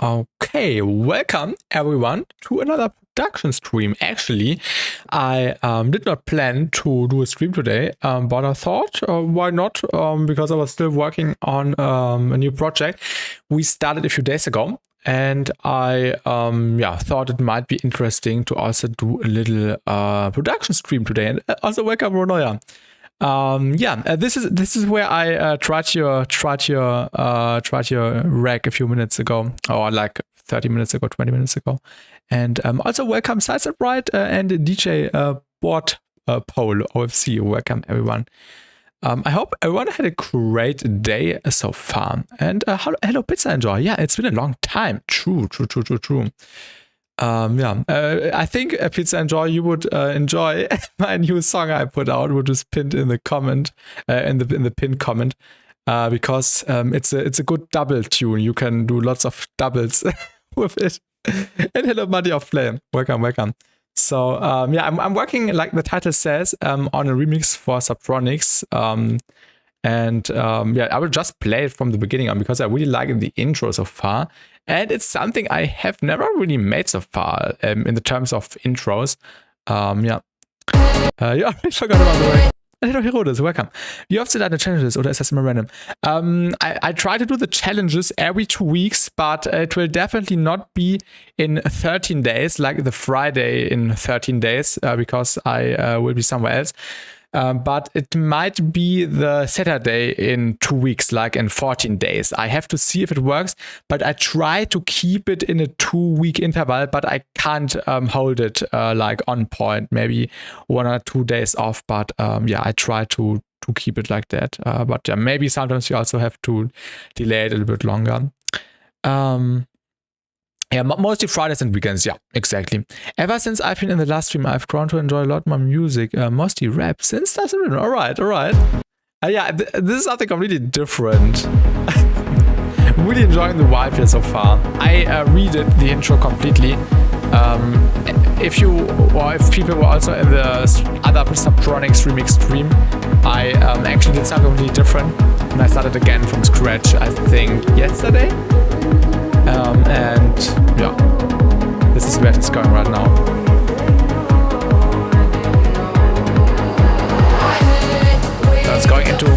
Okay, welcome everyone to another production stream. Actually, I did not plan to do a stream today, but I thought, why not? Because I was still working on a new project we started a few days ago, and I thought it might be interesting to also do a little production stream today. And also welcome Ronoya. This is where I tried your rack a few minutes ago, or like 30 minutes ago, 20 minutes ago, and also welcome Sidestep Right and DJ Board Pole OFC. Welcome everyone. I hope everyone had a great day so far. And hello Pizza Enjoy. Yeah, it's been a long time. True. I think Pizza Enjoy, you would enjoy my new song I put out, which is pinned in the comment, in the pinned comment, because it's a good double tune. You can do lots of doubles with it. And hello, Muddy of Flame. Welcome. So I'm working, like the title says, on a remix for Subtronics. I will just play it from the beginning on because I really like the intro so far. And it's something I have never really made so far in the terms of intros. I forgot about the way. Hello Herodes, welcome. You have to done the challenges, or is das immer random? I try to do the challenges every 2 weeks, but it will definitely not be in 13 days, like the Friday in 13 days, because I will be somewhere else. But it might be the Saturday in 2 weeks, like in 14 days. I have to see if it works, but I try to keep it in a 2-week interval, but I can't hold it like on point, maybe 1 or 2 days off. But I try to keep it like that. But maybe sometimes you also have to delay it a little bit longer. Mostly Fridays and weekends. Yeah, exactly. Ever since I've been in the last stream, I've grown to enjoy a lot more music, mostly rap. Since that's all right. This is something completely different. Really enjoying the vibe here so far. I redid the intro completely. If people were also in the other Subtronics remix stream, I actually did something completely different, and I started again from scratch. I think yesterday. This is where it's going right now. So it's going into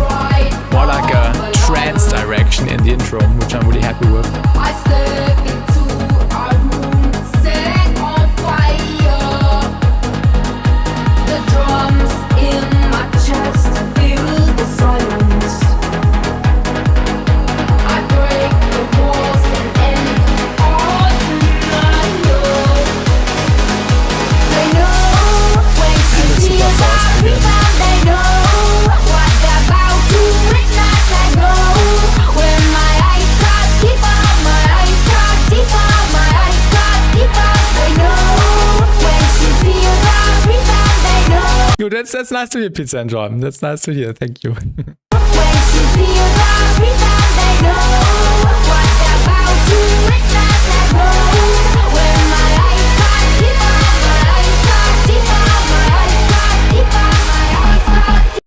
more like a trance direction in the intro, which I'm really happy with. That's nice to hear, Pizza and John. That's nice to hear. Thank you.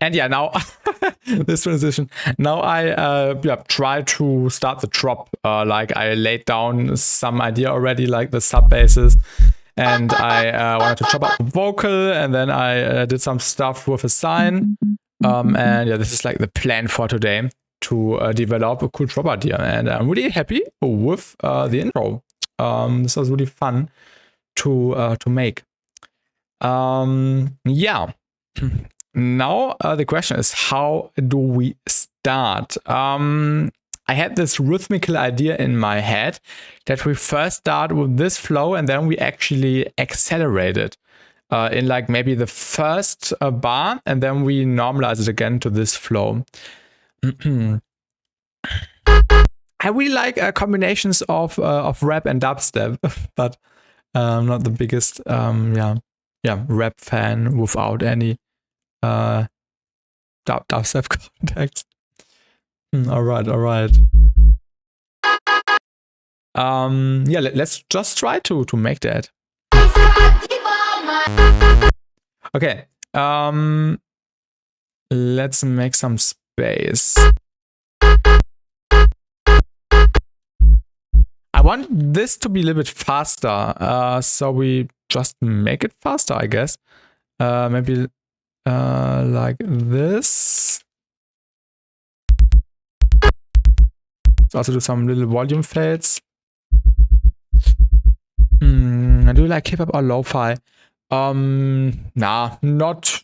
And yeah, now this transition. Now I try to start the drop. Like I laid down some idea already, like the sub basses. And I wanted to chop up the vocal, and then I did some stuff with a sign. This is like the plan for today, to develop a cool drop idea. And I'm really happy with the intro. This was really fun to make. Now the question is, how do we start? I had this rhythmical idea in my head that we first start with this flow and then we actually accelerate it in like maybe the first bar, and then we normalize it again to this flow. I really like combinations of rap and dubstep, but I'm not the biggest rap fan without any dubstep context. All right. Let's just try to make that. Okay. Let's make some space. I want this to be a little bit faster, so we just make it faster, I guess. Maybe like this. Let's also do some little volume fades. Do you like hip-hop or lo-fi? Nah, not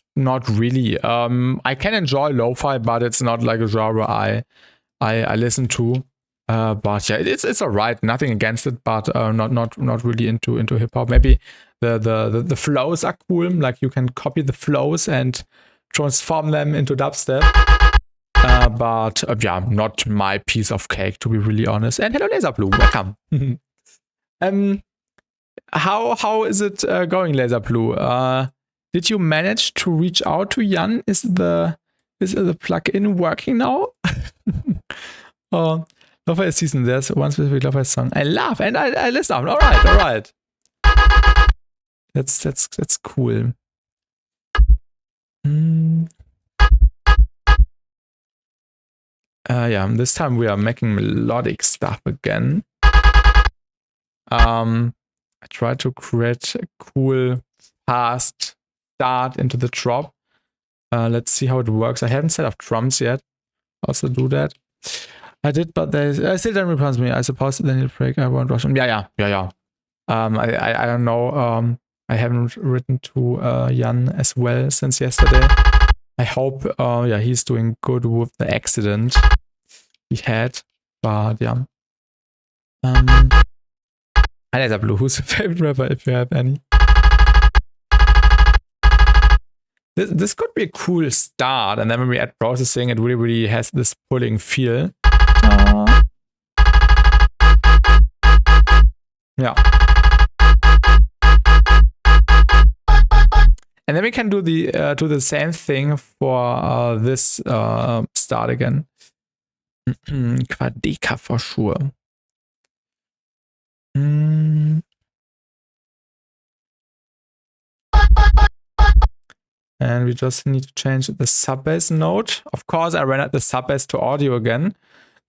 really. I can enjoy lo-fi, but it's not like a genre I listen to. But yeah, it's alright. Nothing against it, but not really into hip-hop. Maybe the flows are cool. Like you can copy the flows and transform them into dubstep. But yeah, not my piece of cake, to be really honest. And hello, Laser Blue, welcome. How is it going, Laser Blue? Did you manage to reach out to Jan? Is the plugin working now? Oh, Lo-Fi season. There's one specific Lo-Fi song I love, and I listen. All right. That's cool. Yeah, this time we are making melodic stuff again. I try to create a cool, fast start into the drop. Let's see how it works. I haven't set up drums yet. Also do that. I did, but they still don't respond to me. I suppose they need a break. I won't rush them. Yeah. I don't know. I haven't written to Jan as well since yesterday. I hope yeah, he's doing good with the accident he had. But yeah. Laser Blue, who's your favorite rapper if you have any? This could be a cool start, and then when we add processing, it really has this pulling feel. Yeah. And then we can do the same thing for this start again. Quadeka for sure. And we just need to change the sub-bass note. Of course, I rendered the sub-bass to audio again.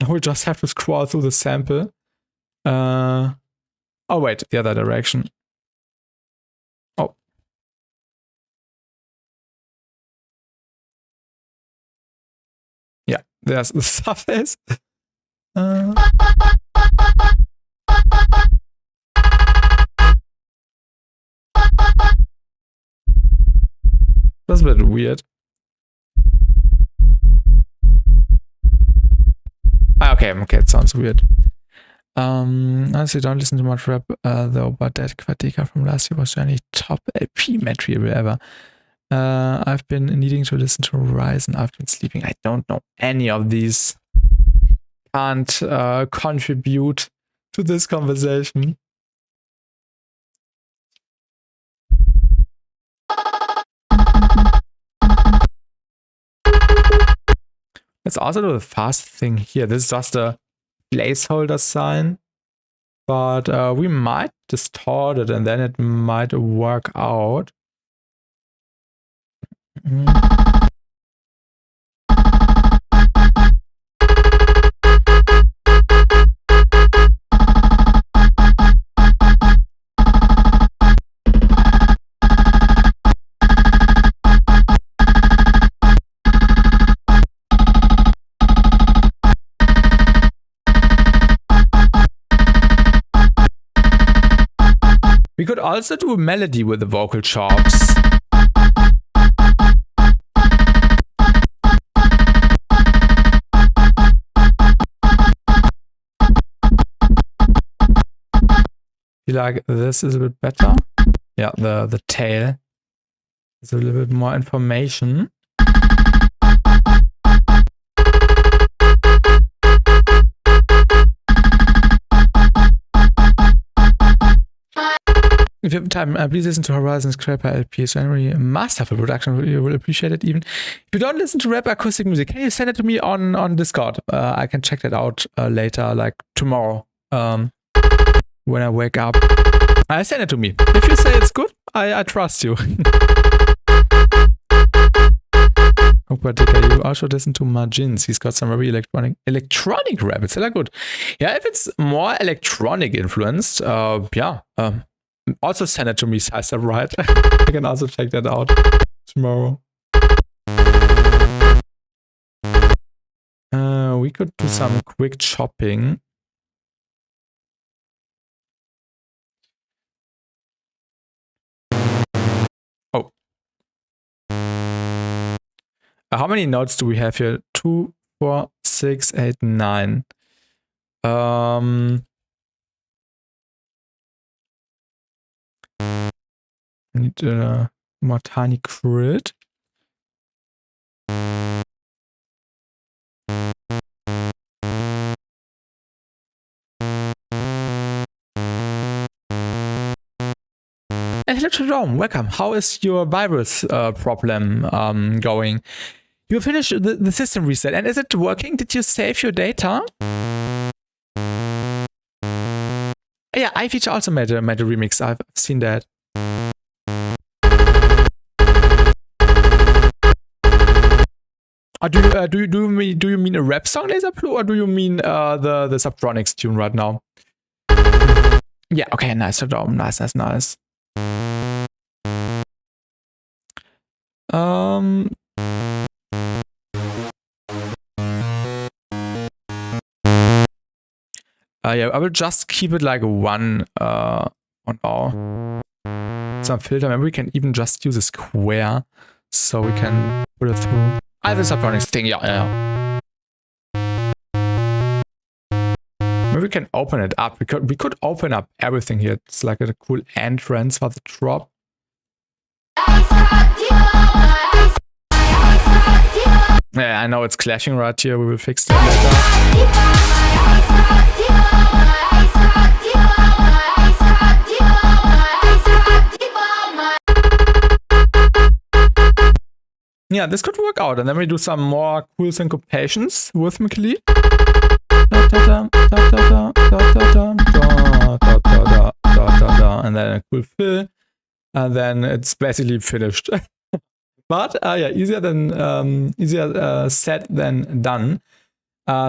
Now we just have to scroll through the sample. Oh wait, the other direction. Oh. Yeah, there's the sub-bass. That's a bit weird. Okay, it sounds weird. Honestly, don't listen to much rap though, but that Quadeka from last year was really top LP material ever. I've been needing to listen to Rise and I've been sleeping. I don't know any of these. Can't contribute to this conversation. Let's also do the fast thing here. This is just a placeholder sign, but we might distort it and then it might work out. We could also do a melody with the vocal chops. Feel like this is a bit better. Yeah, the tail is a little bit more information. If you have time, please listen to Horizon Scraper LP. It's very masterful production. You will appreciate it even. If you don't listen to rap acoustic music, can you send it to me on Discord? I can check that out later, like tomorrow, when I wake up. Send it to me. If you say it's good, I trust you. You also listen to Margins. He's got some very electronic rabbits. They're good. Yeah, if it's more electronic influenced, yeah. Also send it to me, size up right. I can also check that out tomorrow. We could do some quick chopping. Oh. How many notes do we have here? 2, 4, 6, 8, 9. I need a more tiny grid. Hello Jerome, welcome. How is your virus problem going? You finished the system reset, and is it working? Did you save your data? Yeah, iFeature also made a remix. I've seen that. Do you mean a rap song, Laser Blue, or do you mean the Subtronics tune right now? Yeah, okay, nice, Jerome. Nice. Yeah, I will just keep it like 1 on our some filter. Maybe we can even just use a square so we can put it through. The Subtronics thing, yeah. Maybe we can open it up. We could open up everything here. It's like a cool entrance for the drop. Yeah, I know it's clashing right here. We will fix that later. Yeah, this could work out. And then we do some more cool syncopations rhythmically. And then a cool fill. And then it's basically finished. But yeah, easier said than done.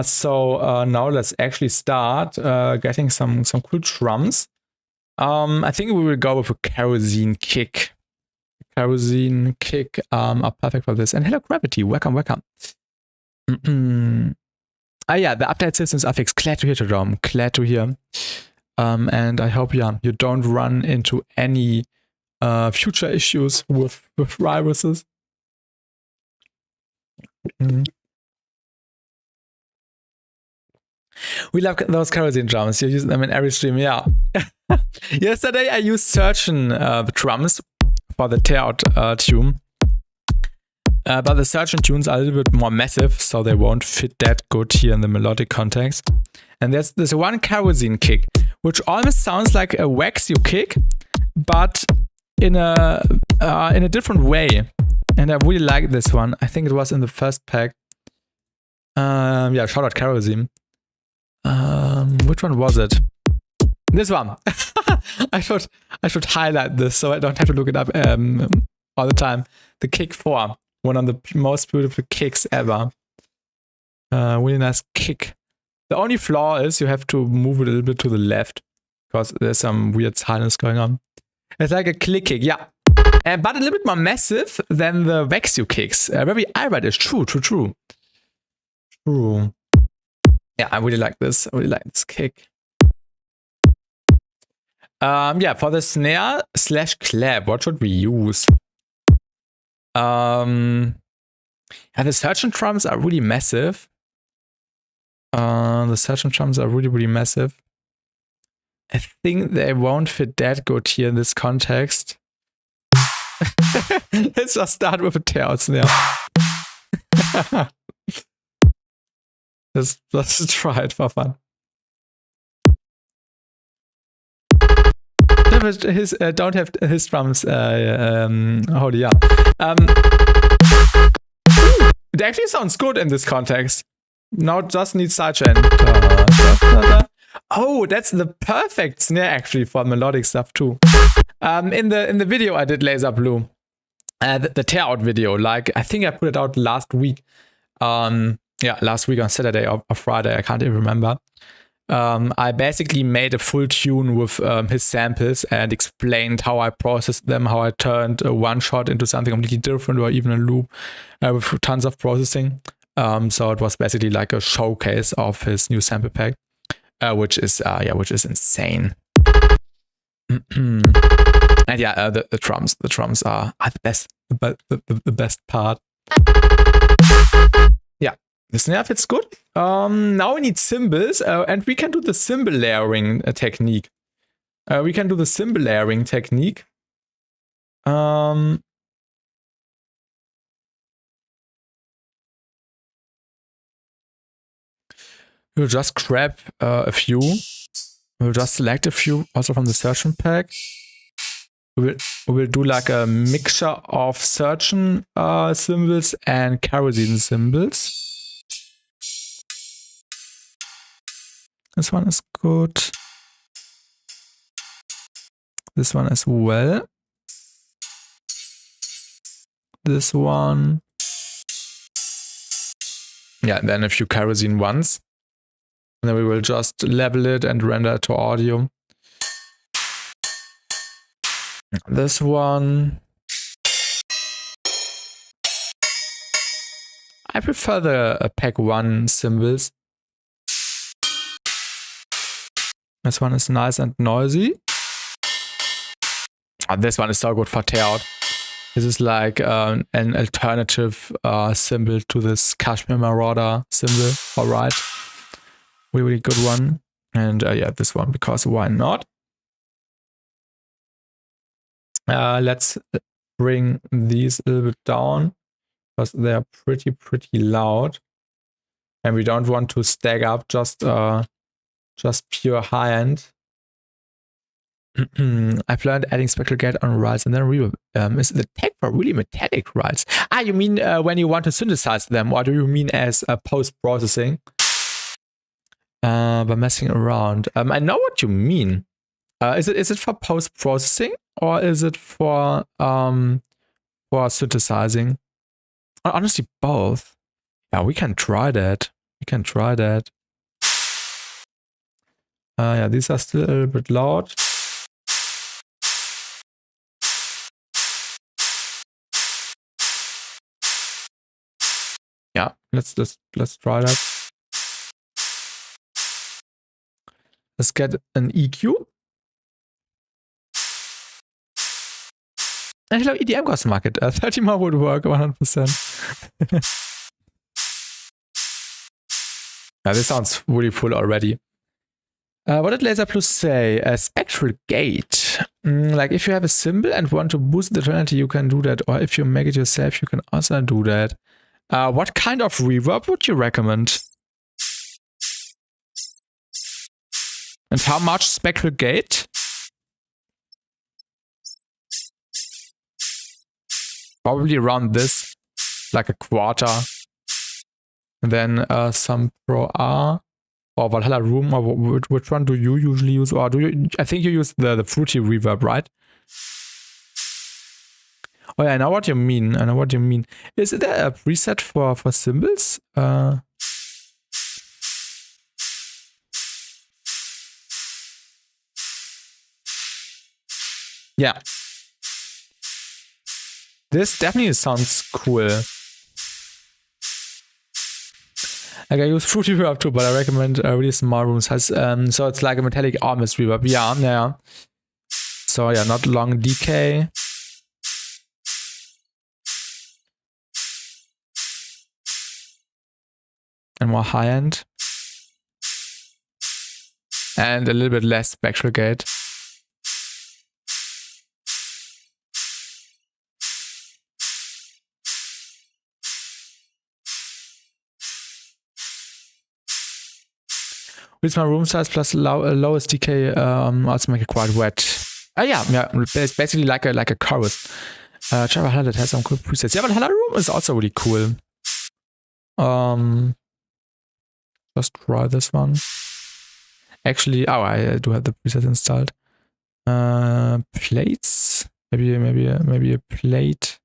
So now let's actually start getting some cool drums. I think we will go with a kerosene kick. Kerosene kick are perfect for this. And hello Gravity, welcome. Yeah, the update systems are fixed. Glad to hear, Jerome. Glad to hear. And I hope you don't run into any future issues with viruses. We love those kerosene drums. You use them in every stream, yeah. Yesterday I used Surgeon drums for the tear-out tune. But the Surgeon tunes are a little bit more massive, so they won't fit that good here in the melodic context. And there's one kerosene kick, which almost sounds like a wax you kick, but in a different way. And I really like this one. I think it was in the first pack. Yeah, shout out kerosene. Which one was it? This one. I should highlight this so I don't have to look it up all the time. The kick 4, one of the most beautiful kicks ever. Really nice kick. The only flaw is you have to move it a little bit to the left because there's some weird silence going on. It's like a click kick, yeah. But a little bit more massive than the Vexu kicks. Very Irish, true. Yeah, I really like this. I really like this kick. Yeah, for the snare / clap, what should we use? Yeah, the Surgeon drums are really massive. The Surgeon drums are really massive. I think they won't fit that good here in this context. Let's just start with a tear-out snare. Let's try it for fun. Don't have his drums holy, yeah. It actually sounds good in this context. Now it just needs sidechain. Oh, that's the perfect snare actually for melodic stuff too. In the video I did Laser Blue. the tear out video. Like, I think I put it out last week. Yeah, last week on Saturday or Friday. I can't even remember. I basically made a full tune with his samples and explained how I processed them, how I turned a one shot into something completely different, or even a loop with tons of processing. So it was basically like a showcase of his new sample pack, which is insane. And yeah, the drums are the best, the best part. Yeah, the snare fits good. Now we need cymbals, and we can do the cymbal layering technique. We'll just grab a few. We'll just select a few also from the Surgeon pack. We'll do like a mixture of Surgeon cymbals and kerosene cymbals. This one is good. This one as well. This one. Yeah, and then a few kerosene ones. And then we will just level it and render it to audio. This one. I prefer the pack 1 cymbals. This one is nice and noisy. Oh, this one is so good for tear out. This is like an alternative cymbal to this Kashmir Marauder cymbal. Alright. Really good one. And yeah, this one, because why not? Let's bring these a little bit down, because they are pretty loud. And we don't want to stack up just pure high end. I've learned adding spectral gate on rides and then reverb. Is the tech for really metallic rides? Ah, you mean when you want to synthesize them, or do you mean as post-processing? By messing around. I know what you mean. Is it for post-processing, or is it for synthesizing? Honestly, both. Yeah, we can try that. Yeah, these are still a little bit loud. Yeah, let's try that. Let's get an EQ. And hello, EDM Cost Market. 30 more would work 100%. Yeah, this sounds really full already. What did Laser Plus say? A spectral gate. Like if you have a cymbal and want to boost the tonality, you can do that. Or if you make it yourself, you can also do that. What kind of reverb would you recommend? And how much spectral gate? Probably around this, like a quarter. And then some Pro R or Valhalla Room, or which one do you usually use? Or do you? I think you use the fruity reverb, right? Oh yeah, I know what you mean. Is there a preset for cymbals? Yeah. This definitely sounds cool. Like I use fruity reverb too, but I recommend really small room size. So it's like a metallic almost reverb. Yeah. So yeah, not long decay. And more high end. And a little bit less spectral gate. With my room size plus lowest decay, also make it quite wet. Yeah, it's basically like a chorus. Java Valhalla has some cool presets. Yeah, Valhalla Room is also really cool. Just try this one. Actually, I do have the preset installed. Plates, maybe a plate.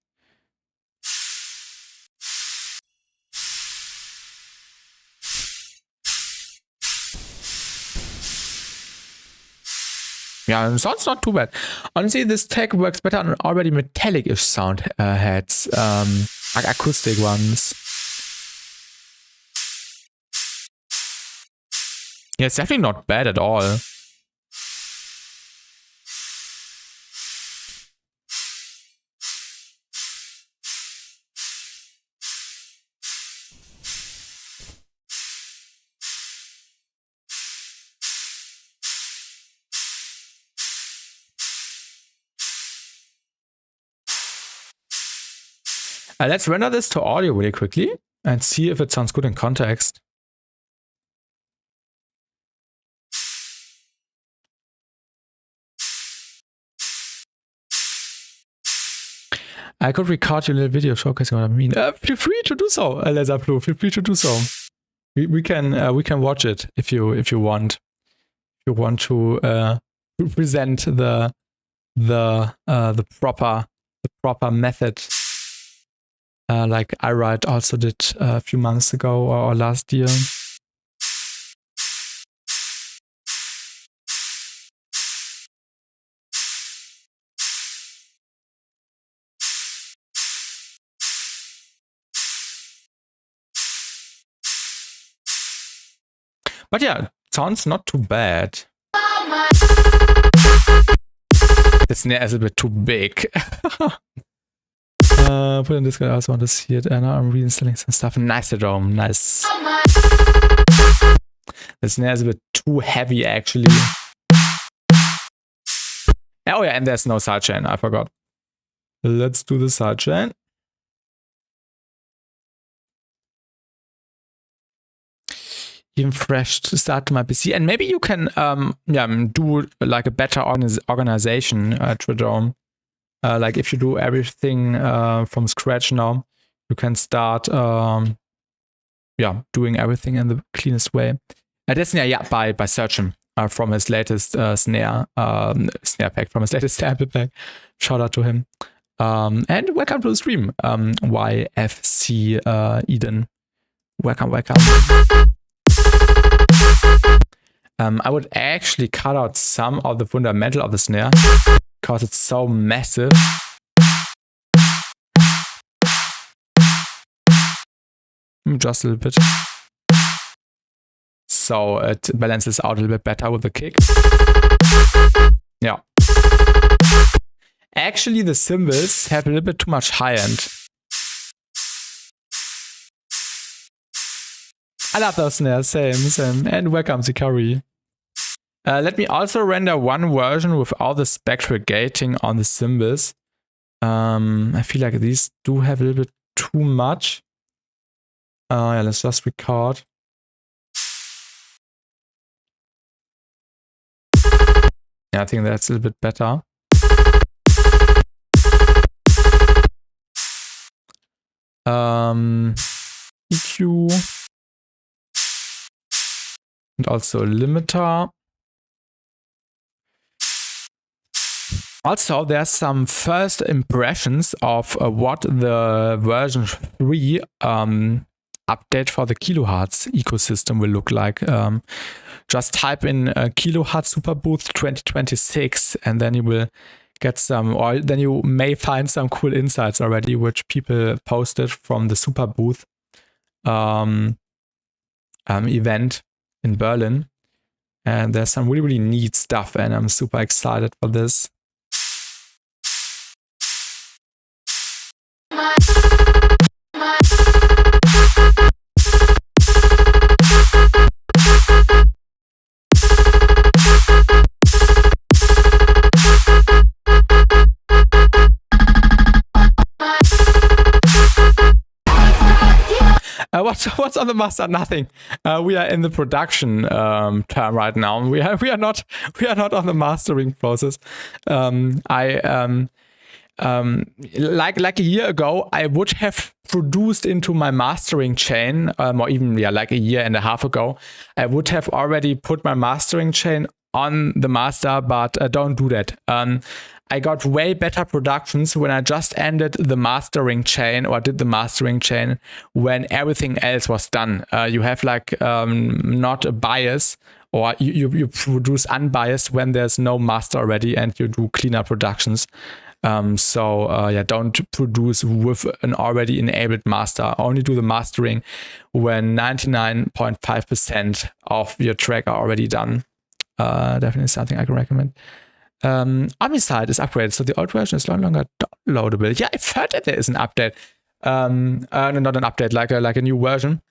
Yeah, it sounds not too bad. Honestly, this tech works better on already metallic-ish sound heads, like acoustic ones. Yeah, it's definitely not bad at all. Let's render this to audio really quickly and see if it sounds good in context. I could record your little video showcasing what I mean. Feel free to do so, Laser Blue. Feel free to do so. We can watch it if you want. If you want to present the proper method, like iWrite also did a few months ago or last year. But yeah, sounds not too bad. The snare is a bit too big. Put in this guy, I also want to see it. And now I'm reinstalling some stuff. Nice, Jerome. Nice. The snare is a bit too heavy, actually. Oh yeah, and there's no sidechain. I forgot. Let's do the sidechain. Even fresh to start to my PC, and maybe you can do like a better organization, Tridome. Like if you do everything from scratch now, you can start doing everything in the cleanest way. This snare, by searching from his latest snare pack, from his latest sample pack. Shout out to him. And welcome to the stream, YFC Eden. Welcome. I would actually cut out some of the fundamental of the snare because it's so massive. Just a little bit. So it balances out a little bit better with the kick. Yeah. Actually, the cymbals have a little bit too much high end. I love those snares, same. And welcome, Zikari. Let me also render one version without the spectral gating on the cymbals. I feel like these do have a little bit too much. Yeah, let's just record. Yeah, I think that's a little bit better. EQ. And also a limiter. Also, there's some first impressions of what the version 3 update for the kilohertz ecosystem will look like. Just type in kilohertz Superboost 2026 and then you will get some, or then you may find some cool insights already, which people posted from the Superboost event in Berlin. And there's some really neat stuff and I'm super excited for this. What's on the master? Nothing. We are in the production term right now. We are not on the mastering process. Like a year ago, I would have produced into my mastering chain, or even like a year and a half ago, I would have already put my mastering chain on the master, but don't do that. I got way better productions when I just ended the mastering chain or did the mastering chain when everything else was done. You have like not a bias, or you produce unbiased when there's no master already and you do cleaner productions. Yeah, don't produce with an already enabled master. Only do the mastering when 99.5% of your track are already done. Definitely something I can recommend. Homicide is upgraded, so the old version is no longer downloadable. Yeah, I've heard that there is an update. Not an update, like a new version.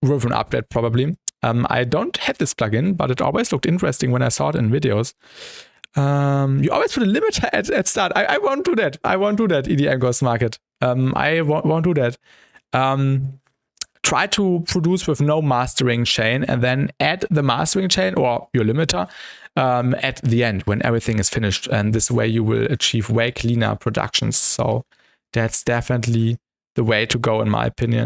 With an update, probably. I don't have this plugin, but it always looked interesting when I saw it in videos. You always put a limiter at start. I won't do that. I won't do that, EDM Ghost Market. I won't do that. Try to produce with no mastering chain and then add the mastering chain or your limiter at the end when everything is finished. And this way you will achieve way cleaner productions. So that's definitely the way to go, in my opinion.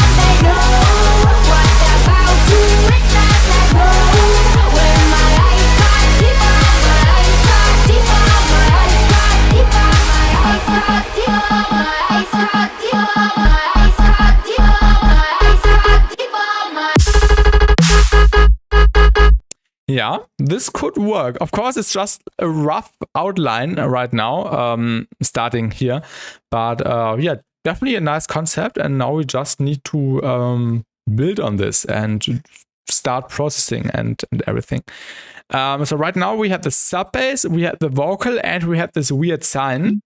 Yeah, this could work. Of course, it's just a rough outline right now, starting here. But yeah, definitely a nice concept. And now we just need to build on this and start processing and everything. So right now we have the sub bass, we have the vocal, and we have this weird sign.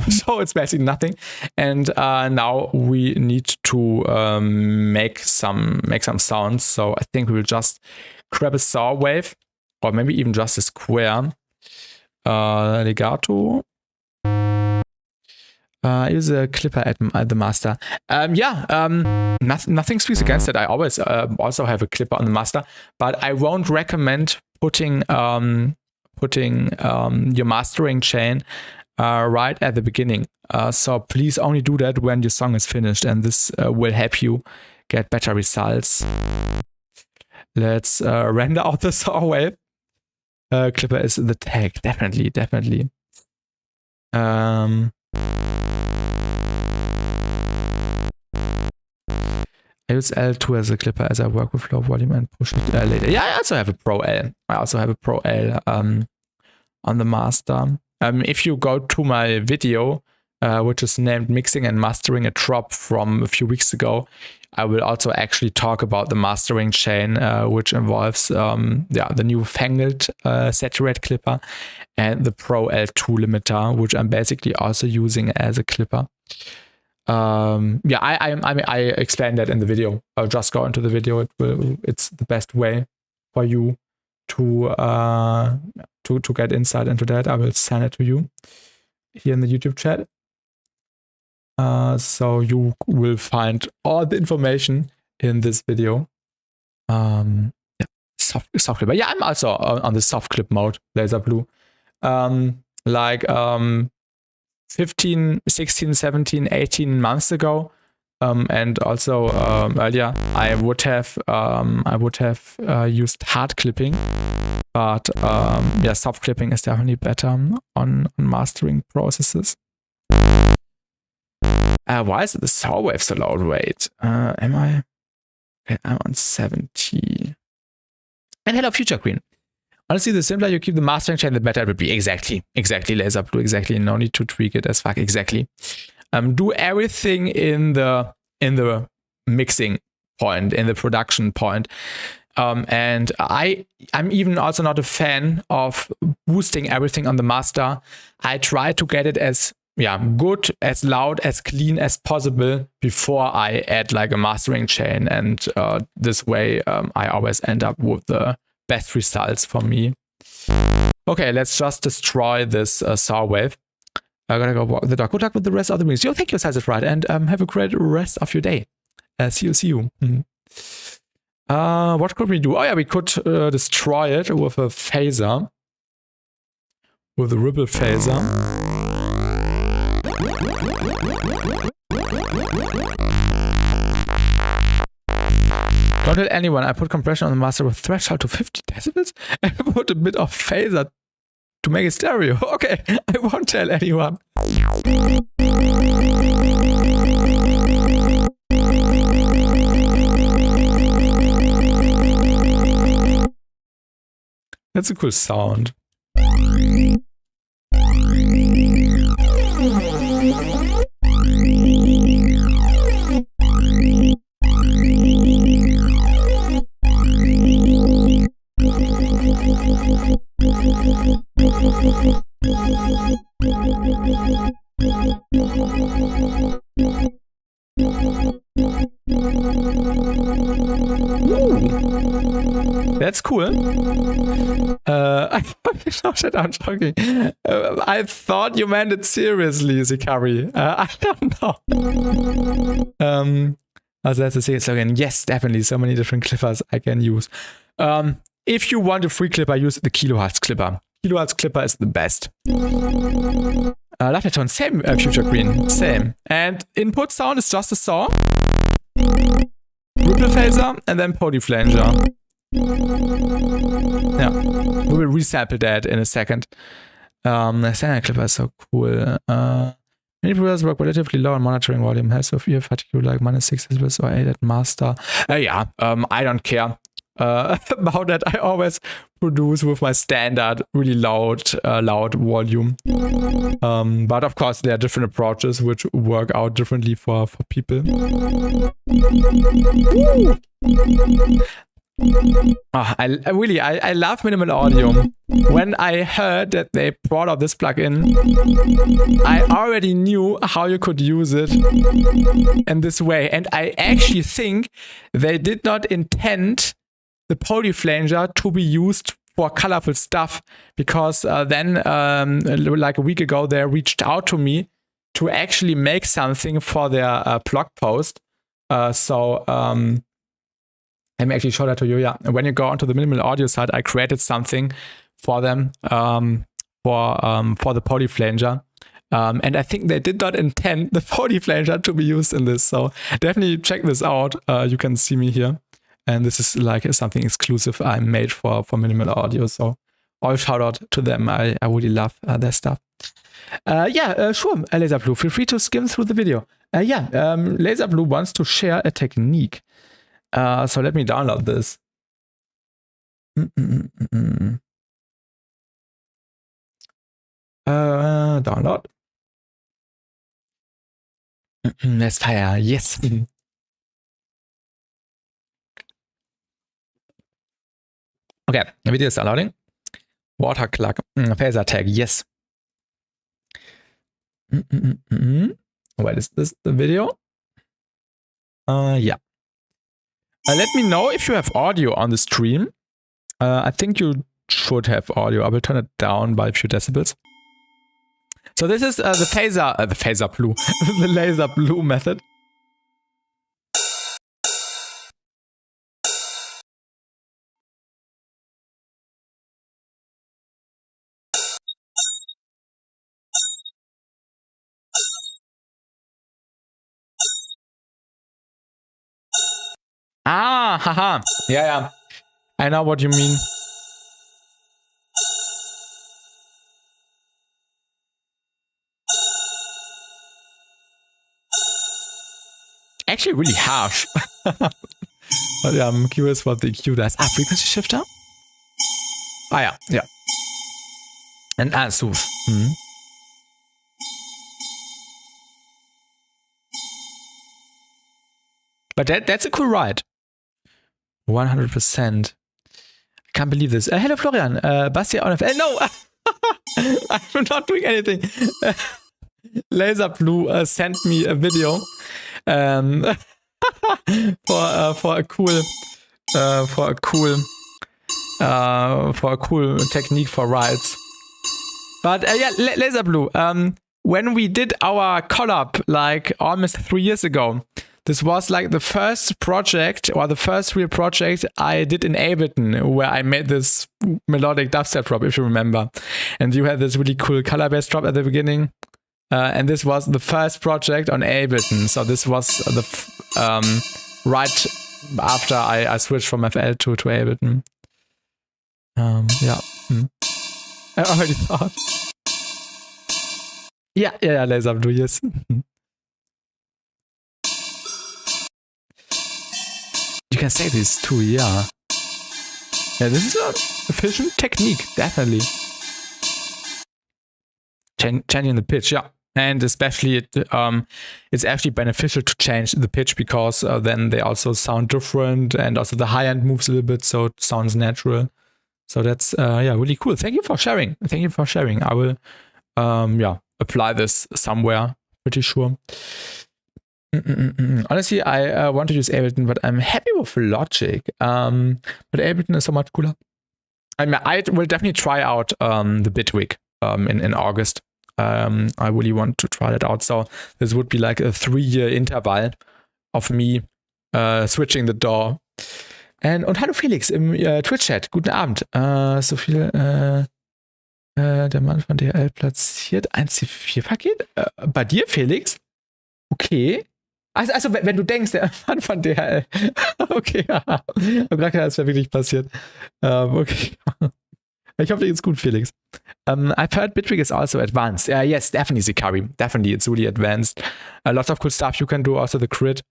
So it's basically nothing, and now we need to make some sounds. So I think we will just grab a saw wave, or maybe even just a square. Legato. Use a clipper at the master. Nothing speaks against it. I always also have a clipper on the master, but I won't recommend putting your mastering chain right at the beginning. So please only do that when your song is finished, and this will help you get better results. Let's render out the saw wave. Clipper is the tag, definitely. I use L2 as a clipper as I work with low volume and push it later. Yeah, I also have a Pro L. On the master. If you go to my video, which is named Mixing and Mastering a Drop from a few weeks ago, I will also actually talk about the mastering chain, which involves the newfangled saturate clipper and the Pro L2 limiter, which I'm basically also using as a clipper. I explained that in the video. I'll just go into the video. It's the best way for you to get insight into that. I will send it to you here in the YouTube chat. So you will find all the information in this video. Soft clip. Yeah, I'm also on the soft clip mode, Laser Blue. 15, 16, 17, 18 months ago, and also earlier, I would have used hard clipping, but soft clipping is definitely better on mastering processes. Why is the saw wave so low? Wait, am I? Okay, I'm on 70. And hello, Future Queen. Honestly, the simpler you keep the mastering chain, the better it will be. Exactly, Laser Blue, exactly. No need to tweak it as fuck, exactly. Do everything in the mixing point, in the production point. And I'm even also not a fan of boosting everything on the master. I try to get it as good, as loud, as clean as possible before I add like a mastering chain. And this way, I always end up with the best results for me. Okay, let's just destroy this saw wave. I'm gonna go walk the dog. Good luck with the rest of the meetings. Yo, thank you, Size It Right, and have a great rest of your day. See you. What could we do? Oh yeah, we could destroy it with a phaser, with a ripple phaser. Don't tell anyone. I put compression on the master with threshold to 50 decibels and put a bit of phaser to make it stereo. Okay, I won't tell anyone. That's a cool sound. That's cool. I'm joking. I thought you meant it seriously, Zikari. I don't know. Also that's the same slogan. Yes, definitely. So many different clippers I can use. If you want a free clipper, use the kilohertz clipper. Kilohertz clipper is the best. Left tone, same Future Green, same. And input sound is just a saw, ripple phaser, and then polyflanger. Yeah, we will resample that in a second. The standard clipper is so cool. Many producers work relatively low on monitoring volume. Helps with ear fatigue like -6 decibels or 8 at master. Yeah, I don't care about that. I always produce with my standard really loud volume. But of course there are different approaches which work out differently for people. Oh, I love minimal audio. When I heard that they brought out this plugin, I already knew how you could use it in this way. And I actually think they did not intend the polyflanger to be used for colorful stuff, because then like a week ago they reached out to me to actually make something for their blog post. Let me actually show that to you. Yeah, when you go onto the minimal audio side, I created something for them for the polyflanger. And I think they did not intend the polyflanger to be used in this. So definitely check this out. You can see me here. And this is like something exclusive I made for minimal audio. So all shout out to them. I really love their stuff. Sure, Laser Blue, feel free to skim through the video. Laser Blue wants to share a technique. So let me download this. Download. Let's fire. Yes. Okay, the video is downloading. Water clock. Phaser tag. Yes. Wait, is this the video? Yeah. Let me know if you have audio on the stream. I think you should have audio. I will turn it down by a few decibels. So this is the phaser blue, the laser blue method. Ah, haha. Yeah. I know what you mean. Actually really harsh. But yeah, I'm curious what the EQ does. Ah, frequency shifter? Ah, yeah. And Sooth. But that's a cool ride. 100%. I can't believe this. Hello, Florian. BassTi on no! I'm not doing anything. Laser Blue sent me a video for a cool technique for rides. But Laser Blue. When we did our collab like almost 3 years ago, this was like the first project, or the first real project I did in Ableton, where I made this melodic dubstep drop, if you remember. And you had this really cool color-based drop at the beginning. And this was the first project on Ableton. So this was the right after I switched from FL to Ableton. Yeah. I already thought. Yeah, Laser Blue, yes. You can say this too, yeah. Yeah, this is an efficient technique, definitely. Changing the pitch, yeah. And especially it's actually beneficial to change the pitch because then they also sound different, and also the high end moves a little bit, so it sounds natural. So that's yeah, really cool. Thank you for sharing. I will yeah, apply this somewhere, pretty sure. Honestly, I want to use Ableton, but I'm happy with Logic. But Ableton is so much cooler. I mean, I will definitely try out the Bitwig in August. I really want to try that out. So this would be like a 3-year interval of me switching the DAW. Und hallo Felix im Twitch-Chat. Guten Abend. So viel der Mann von DHL platziert ein C4-Paket? Bei dir, Felix? Okay. Also wenn du denkst, der Mann von DHL. Okay, ja. Ich habe gerade gedacht, das wäre wirklich passiert. Okay. Ich hoffe, dir geht's gut, Felix. I've heard Bitwig is also advanced. Yes, definitely, Zikari. Definitely, it's really advanced. Lots of cool stuff you can do. Also the crit.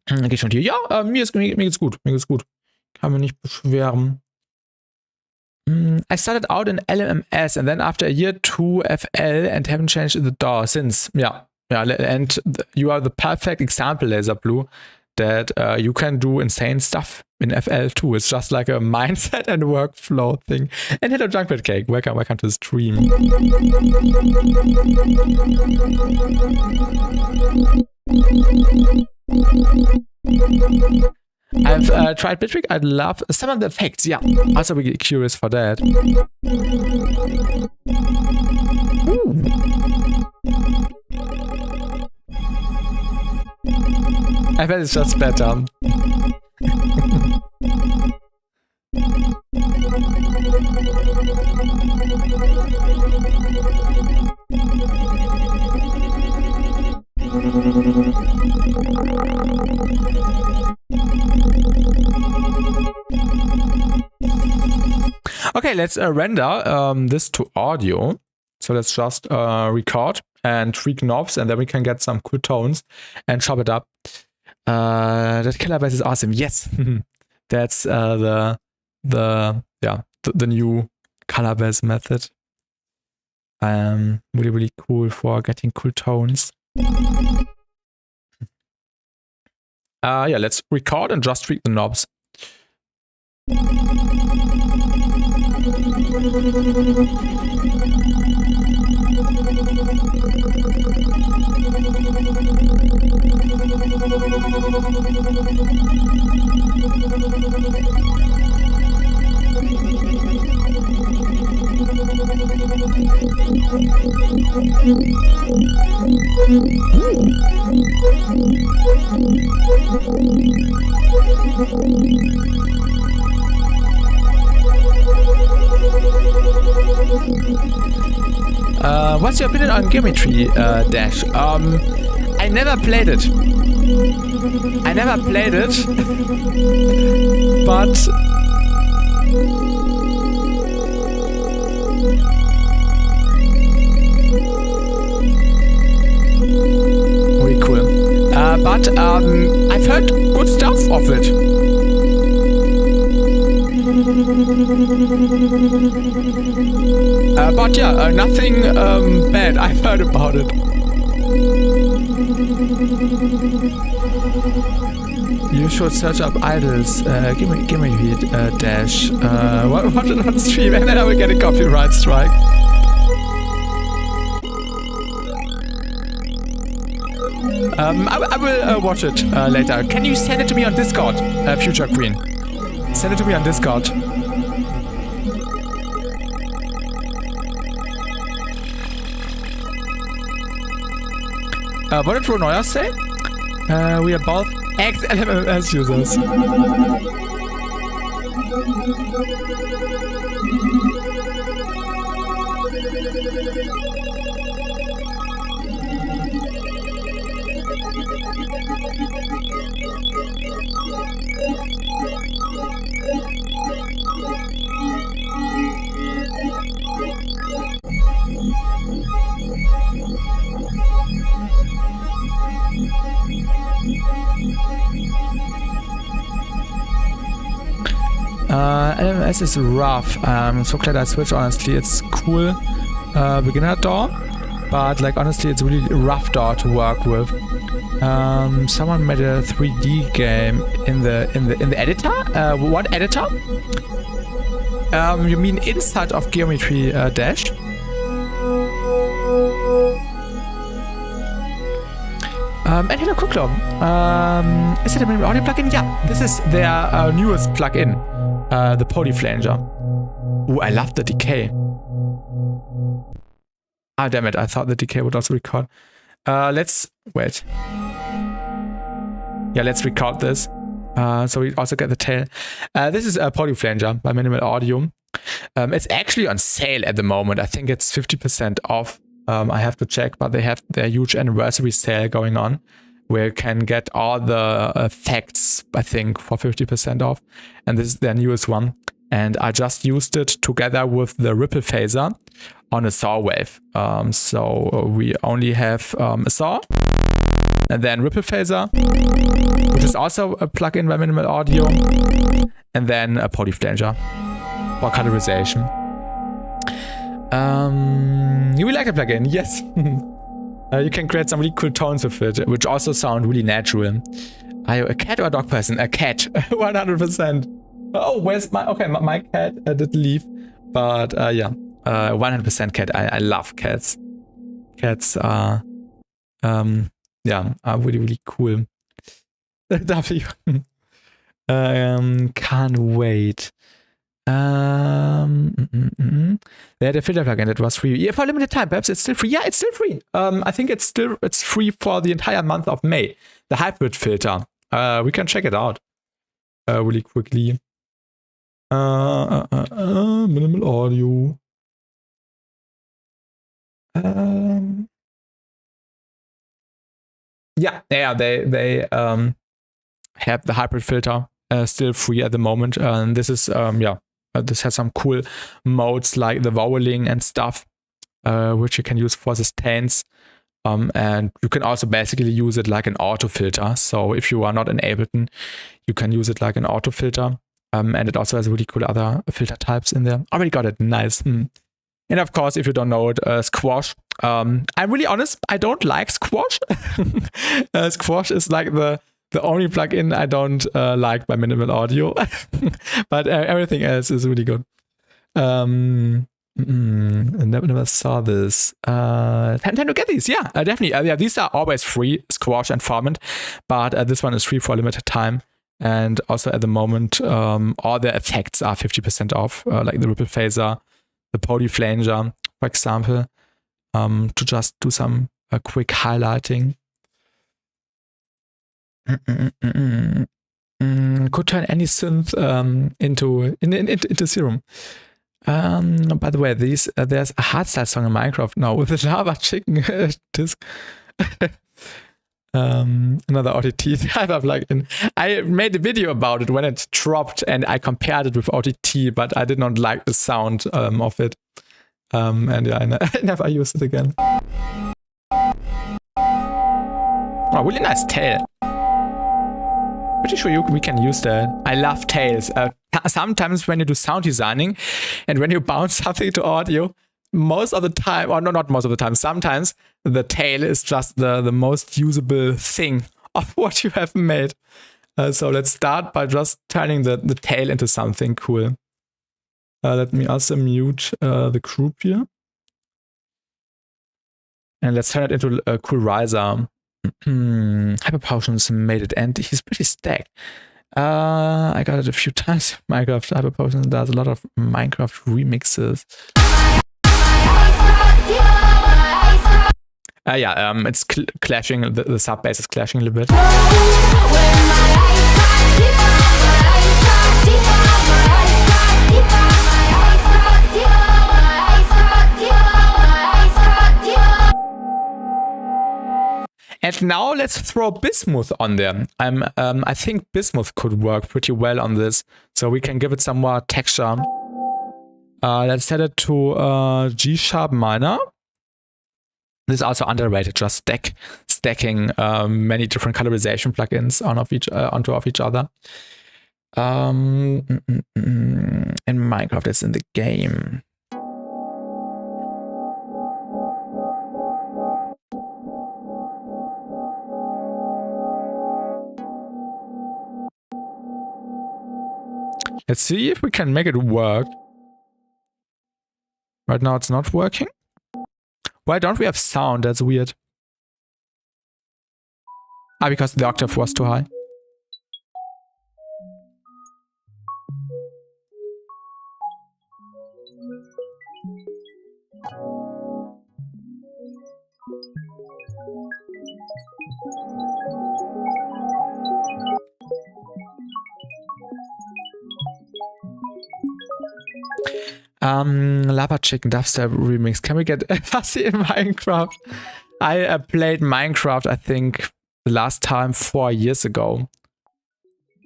Geht schon hier. Ja, mir geht's gut. Kann mich nicht beschweren. I started out in LMS and then after a year to FL and haven't changed the DAW since. Yeah, and you are the perfect example, Laser Blue, that you can do insane stuff in FL too. It's just like a mindset and workflow thing. And hello, Junkbread Cake. Welcome to the stream. I've tried Bitwig. I love some of the effects. Yeah, also be curious for that. I bet it's just better. Okay, let's render this to audio. So let's just record and tweak knobs, and then we can get some cool tones and chop it up. That killer bass is awesome. Yes, that's the new color bass method. Really cool for getting cool tones. Yeah, let's record and just tweak the knobs. What's your opinion on Geometry Dash? I never played it. But very cool. But I've heard good stuff of it. But yeah, nothing bad I've heard about it. You should search up idols. Give me dash. Watch it on stream, and then I will get a copyright strike. I will watch it later. Can you send it to me on Discord, Future Queen? Send it to me on Discord. What did Ronoya say? We are both ex-LMS users. LMS is rough. I'm so glad I switched, honestly. It's cool beginner DAW, but like honestly it's really rough DAW to work with. Someone made a 3D game in the editor? What editor? You mean inside of Geometry Dash? And hello Kuklo. Is it a minimal audio plugin? Yeah, this is their newest plugin, the Polyflanger. Ooh, I love the decay. Ah, damn it, I thought the decay would also record. Let's wait. Yeah, let's record this. So we also get the tail. This is a Polyflanger by Minimal Audio. It's actually on sale at the moment. I think it's 50% off. I have to check, but they have their huge anniversary sale going on where you can get all the effects, I think, for 50% off. And this is their newest one. And I just used it together with the ripple phaser on a saw wave. So we only have a saw and then ripple phaser, which is also a plugin by Minimal Audio, and then a Polyflanger for colorization. You will like the plugin, yes. You can create some really cool tones with it, which also sound really natural. Are you a cat or a dog person? A cat, 100%. Oh, where's my... Okay, my cat did leave. But yeah, 100% cat. I love cats. Cats are... yeah, are really, really cool. W. Can't wait. They had a filter plugin that was free. Yeah, for a limited time. Perhaps it's still free. Yeah, it's still free. I think it's free for the entire month of May. The hybrid filter. We can check it out really quickly. Minimal Audio. Yeah, they have the hybrid filter still free at the moment. And this is yeah, this has some cool modes like the voweling and stuff, which you can use for sustains. And you can also basically use it like an auto filter. So if you are not in Ableton, you can use it like an auto filter. And it also has really cool other filter types in there. Already got it, nice. And of course, if you don't know it, Squash. I'm really honest, I don't like Squash. Squash is like the only plugin I don't like by Minimal Audio. But everything else is really good. I never saw this. Time to get these, yeah, definitely. Yeah, these are always free, Squash and Formant, but this one is free for a limited time. And also at the moment, all the effects are 50% off, like the ripple phaser, the Polyflanger, for example, to just do some quick highlighting. Could turn any synth into Serum. By the way, there's a hardstyle song in Minecraft now with the lava chicken disc. Another OTT type of plugin. I made a video about it when it dropped and I compared it with OTT, but I did not like the sound of it. And yeah, I never used it again. Oh, really nice tail. Pretty sure we can use that. I love tails. Sometimes when you do sound designing and when you bounce something to audio, most of the time, or no, not most of the time, sometimes the tail is just the most usable thing of what you have made. So let's start by just turning the tail into something cool. Let me also mute the group here. And let's turn it into a cool riser. Hyper Potions made it, and he's pretty stacked. I got it a few times. Minecraft Hyper Potions does a lot of Minecraft remixes. Yeah, it's clashing, the sub bass is clashing a little bit. And now let's throw Bismuth on there. I think Bismuth could work pretty well on this, so we can give it some more texture. Let's set it to G sharp minor. This is also underrated, just stacking many different colorization plugins onto each other. In Minecraft, it's in the game. Let's see if we can make it work. Right now it's not working. Why don't we have sound? That's weird. Ah, because the octave was too high. Lava Chicken Dubstep Remix. Can we get Fuzzy in Minecraft? I played Minecraft, I think, the last time 4 years ago.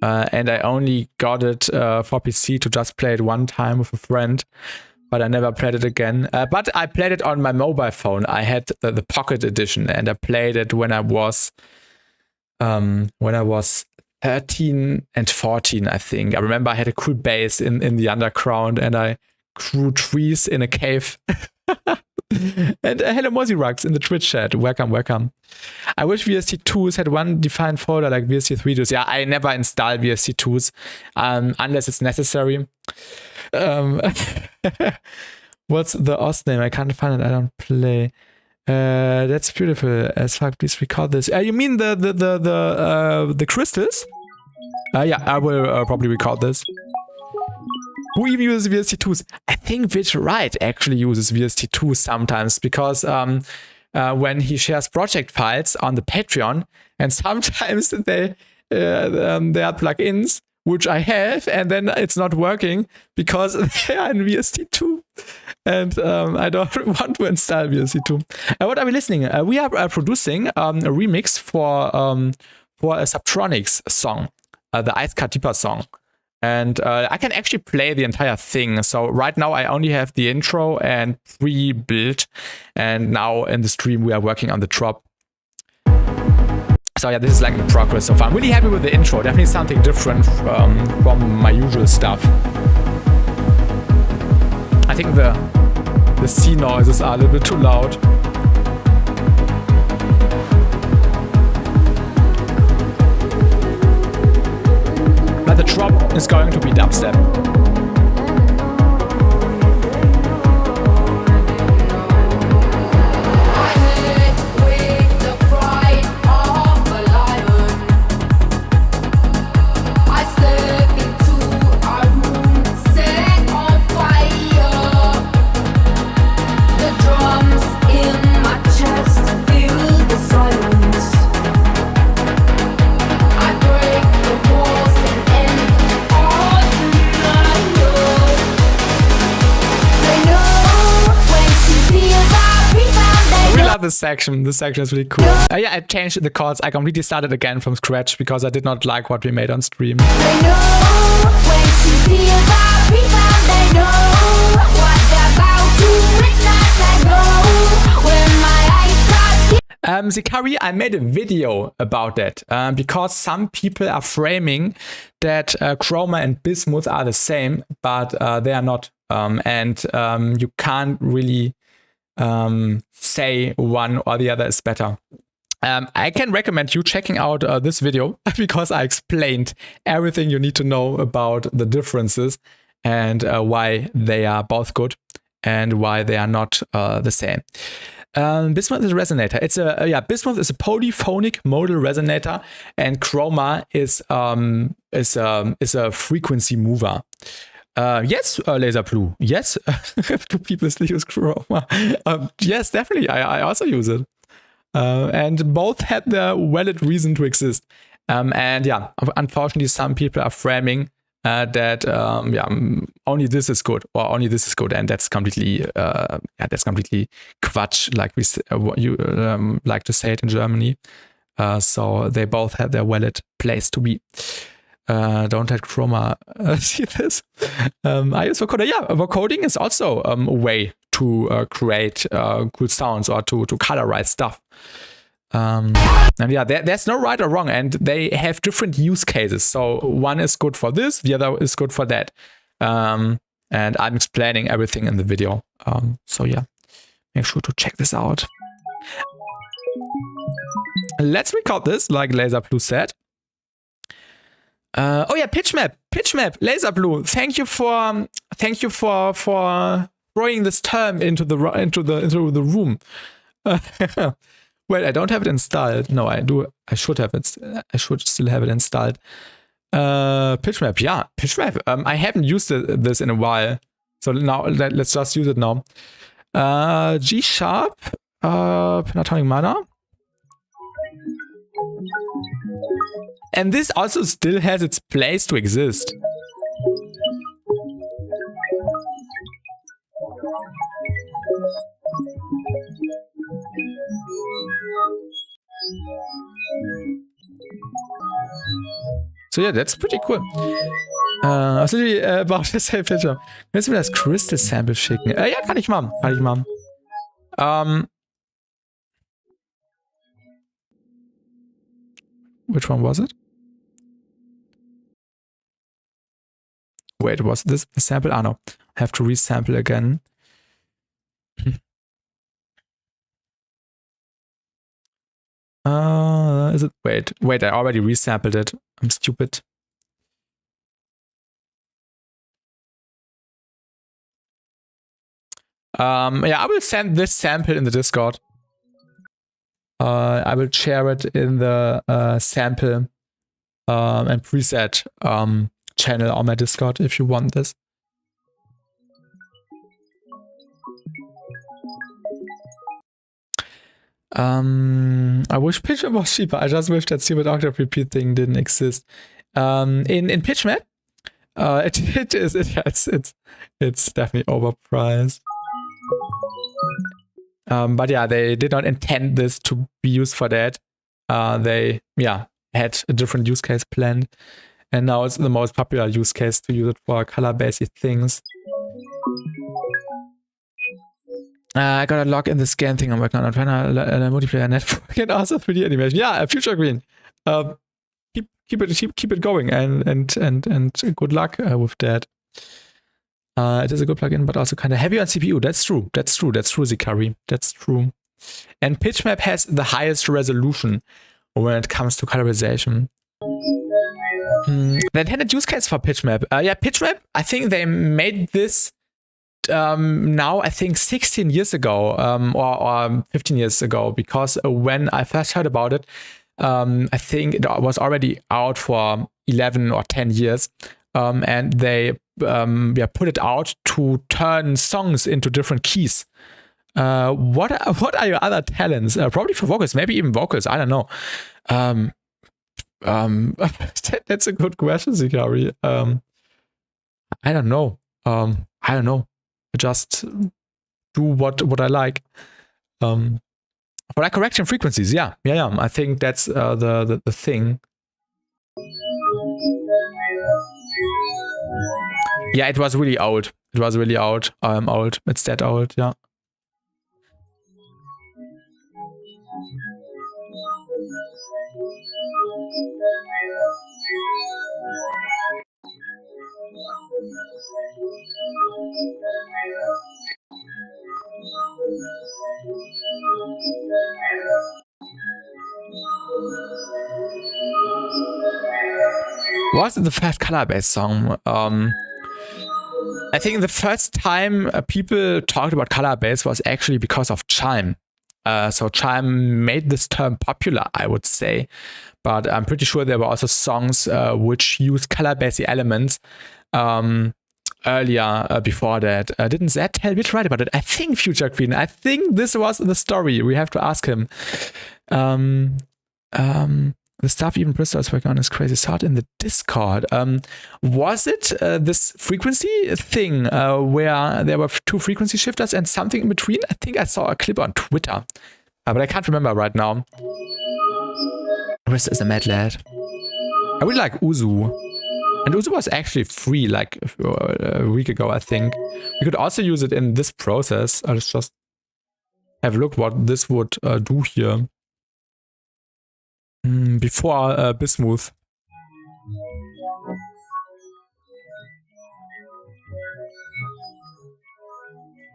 And I only got it for PC to just play it one time with a friend. But I never played it again. But I played it on my mobile phone. I had the Pocket Edition, and I played it when I was 13 and 14, I think. I remember I had a cool base in the underground, and I grew trees in a cave. And hello Mozzie Rugs in the Twitch chat. Welcome, welcome. I wish VST2s had one defined folder like VST3 does. Yeah, I never install VST2s unless it's necessary. What's the OS name? I can't find it. I don't play. That's beautiful as fuck. Please record this. You mean the crystals? Yeah, I will probably record this. Who even uses VST2s? I think Wright actually uses VST2s sometimes because when he shares project files on the Patreon, and sometimes there are plugins which I have, and then it's not working because they are in VST2. And I don't want to install VST2. What are we listening? We are producing a remix for a Subtronics song, the Ice Cut Deeper song. And I can actually play the entire thing. So right now I only have the intro and pre-built. And now in the stream we are working on the drop. So yeah, this is like in progress so far. I'm really happy with the intro. Definitely something different from my usual stuff. I think the sea noises are a little bit too loud. But the drop is going to be dubstep. This section is really cool. Yeah, I changed the chords. I completely started again from scratch because I did not like what we made on stream. Zikari, I made a video about that because some people are framing that Chroma and Bismuth are the same, but they are not. And you can't really say one or the other is better. I can recommend you checking out this video because I explained everything you need to know about the differences and why they are both good and why they are not the same. Bismuth is a resonator. It's a Bismuth is a polyphonic modal resonator, and Chroma is a frequency mover. Yes, Laser Blue. Yes, two people use Chroma. Yes, definitely. I also use it. And both had their valid reason to exist. And yeah, unfortunately, some people are framing that only this is good or only this is good, and that's completely Quatsch, like you like to say it in Germany. So they both have their valid place to be. Don't let Chroma see this. I use vocoder. Yeah, vocoding is also a way to create cool sounds or to colorize stuff. And yeah, there's no right or wrong, and they have different use cases. So one is good for this, the other is good for that. And I'm explaining everything in the video. So yeah, make sure to check this out. Let's record this, like Laser Blue said. Oh yeah, pitch map, Laser Blue. Thank you for throwing this term into the room. Well, I don't have it installed. No, I do. I should have it. I should still have it installed. Pitch map, yeah, pitch map. I haven't used this in a while, so now let's just use it now. G sharp, pentatonic minor. And this also still has its place to exist. So yeah, that's pretty cool. Also about the same picture. Kannst du mir das Crystal Sample schicken? Ja, kann ich machen. Which one was it? Wait, was this the sample? Ah, no. I have to resample again. Is it? Wait, I already resampled it. I'm stupid. Yeah, I will send this sample in the Discord. I will share it in the sample and preset channel on my Discord if you want this. I wish PitchMap was cheaper. I just wish that stupid octave repeat thing didn't exist. In PitchMap, it's definitely overpriced. But yeah, they did not intend this to be used for that. They had a different use case planned, and now it's the most popular use case to use it for color-based things. I gotta log in the scan thing I'm working on. I'm trying to multiplayer network and also 3D animation. Yeah, Future Green. Keep it going and good luck with that. It is a good plugin, but also kind of heavy on CPU. That's true, Zikari. That's true. And PitchMap has the highest resolution when it comes to colorization. The intended use case for PitchMap. Yeah, PitchMap, I think they made this now, I think 16 years ago or 15 years ago, because when I first heard about it, I think it was already out for 11 or 10 years. And they put it out to turn songs into different keys. What are your other talents? Probably for vocals, maybe even vocals. I don't know. That's a good question, Zikari. I don't know. Just do what I like. But I correction frequencies. Yeah. I think that's the thing. Yeah, it was really old. Old. It's that old, yeah. Was it the first color-based song? I think the first time people talked about color-based was actually because of Chime. So Chime made this term popular, I would say. But I'm pretty sure there were also songs which used color-based elements earlier before that. Didn't Zed tell me to write about it? I think Future Queen. I think this was the story. We have to ask him. The stuff even Bristol is working on is crazy. Saw it in the Discord. Was it this frequency thing where there were 2 frequency shifters and something in between? I think I saw a clip on Twitter, but I can't remember right now. Rest is a mad lad. I really like Uzu. And Uzu was actually free like a week ago, I think. We could also use it in this process. Let's just have a look what this would do here. before Bismuth.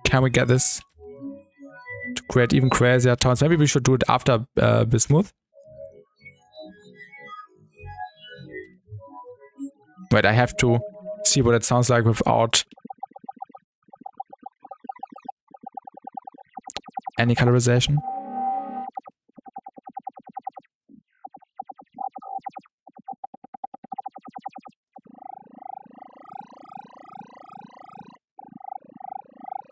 Can we get this to create even crazier tones? Maybe we should do it after Bismuth. Wait, I have to see what it sounds like without any colorization.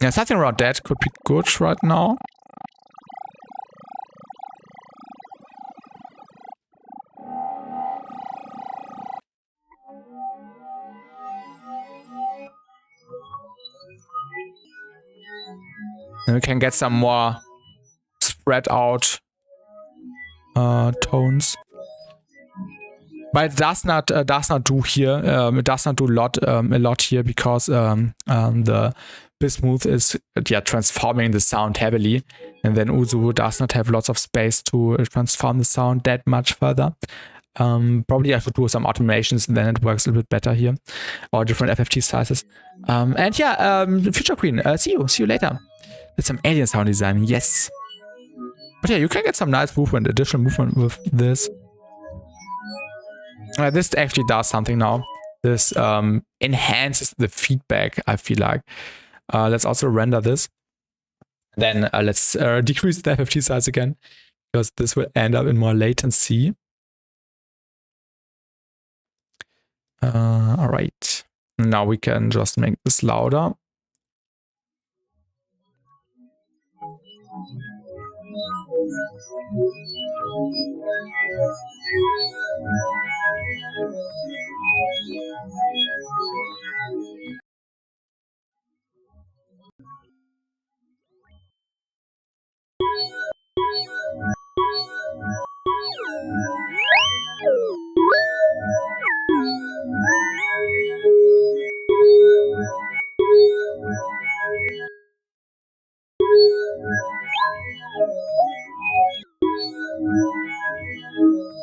Yeah, something around that could be good right now. Then we can get some more spread out tones. But it does not do here. It does not do a lot here because the Bismuth is transforming the sound heavily, and then Uzu does not have lots of space to transform the sound that much further. Probably I should do some automations, and then it works a little bit better here, or different FFT sizes. And yeah, Future Queen, see you later. With some alien sound design, yes. But yeah, you can get some nice movement, additional movement with this. This actually does something now. This enhances the feedback, I feel like. Let's also render this. Then let's decrease the FFT size again, because this will end up in more latency. All right. Now we can just make this louder.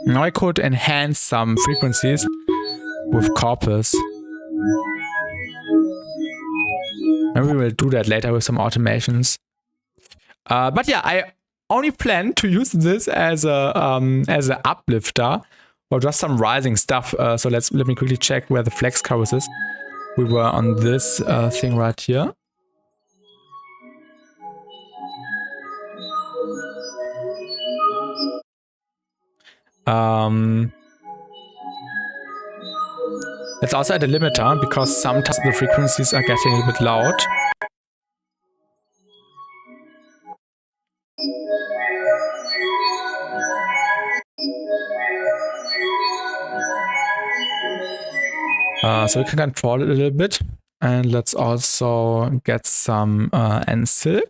Now I could enhance some frequencies with corpus. Maybe we will do that later with some automations. But yeah, I only plan to use this as a uplifter or just some rising stuff. So let me quickly check where the flex chorus is. We were on this thing right here. Let's also add a limiter, because sometimes the frequencies are getting a little bit loud. So we can control it a little bit. And let's also get some NSYLC.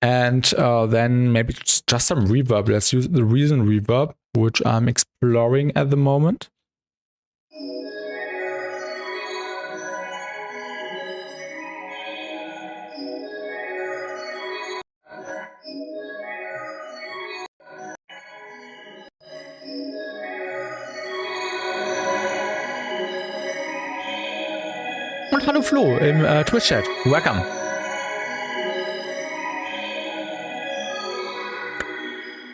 And then maybe just some reverb. Let's use the Reason reverb, which I'm exploring at the moment. Und hallo Flo im Twitch-Chat. Welcome.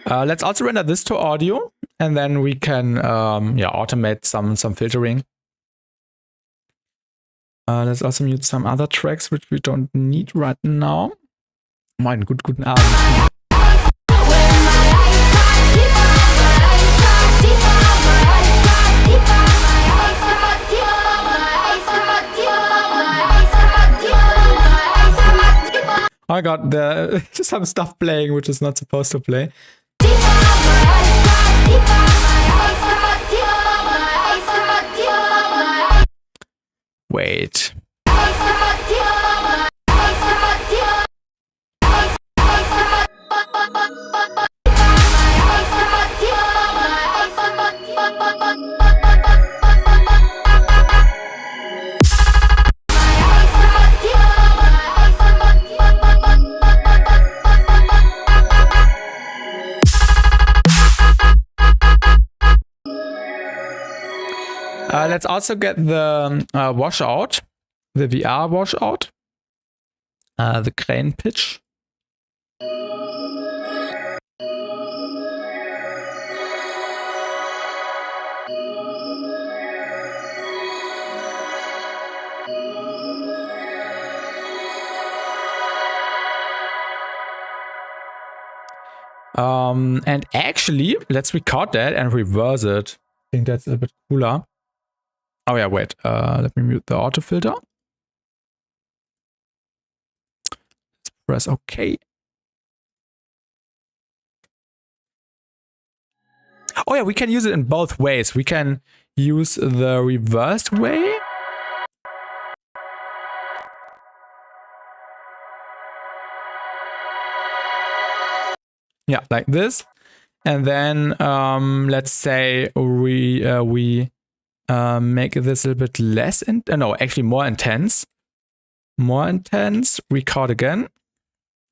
Let's also render this to audio, and then we can automate some filtering. Let's also mute some other tracks which we don't need right now. Mein guten Abend. I got some stuff playing which is not supposed to play. Wait. Let's also get the washout, the VR washout, the crane pitch. And actually, let's record that and reverse it. I think that's a bit cooler. Oh yeah, wait. Let me mute the auto filter. Let's press OK. Oh yeah, we can use it in both ways. We can use the reversed way. Yeah, like this. And then let's say we make this a little bit less, no, actually more intense. More intense, record again.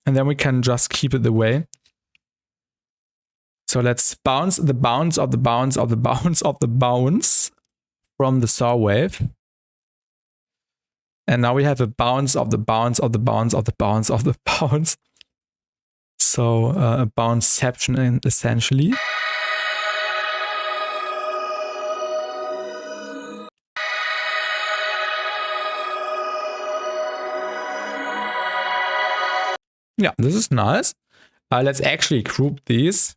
And then we can just keep it the way. So let's bounce the bounce of the bounce of the bounce of the bounce from the saw wave. And now we have a bounce of the bounce of the bounce of the bounce of the bounce. So a bounceception essentially. Yeah, this is nice. Let's actually group these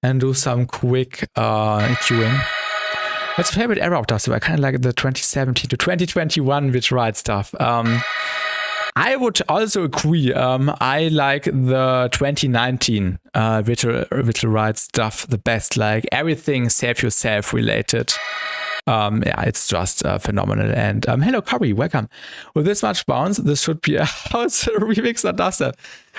and do some quick EQing. What's your favorite era of Dubstep? I kind of like the 2017 to 2021 which ride stuff. I would also agree. I like the 2019 which ride stuff the best. Like everything save yourself related. Yeah, it's just phenomenal. And hello, Curry, welcome. With this much bounce, this should be a house remixer dubstep.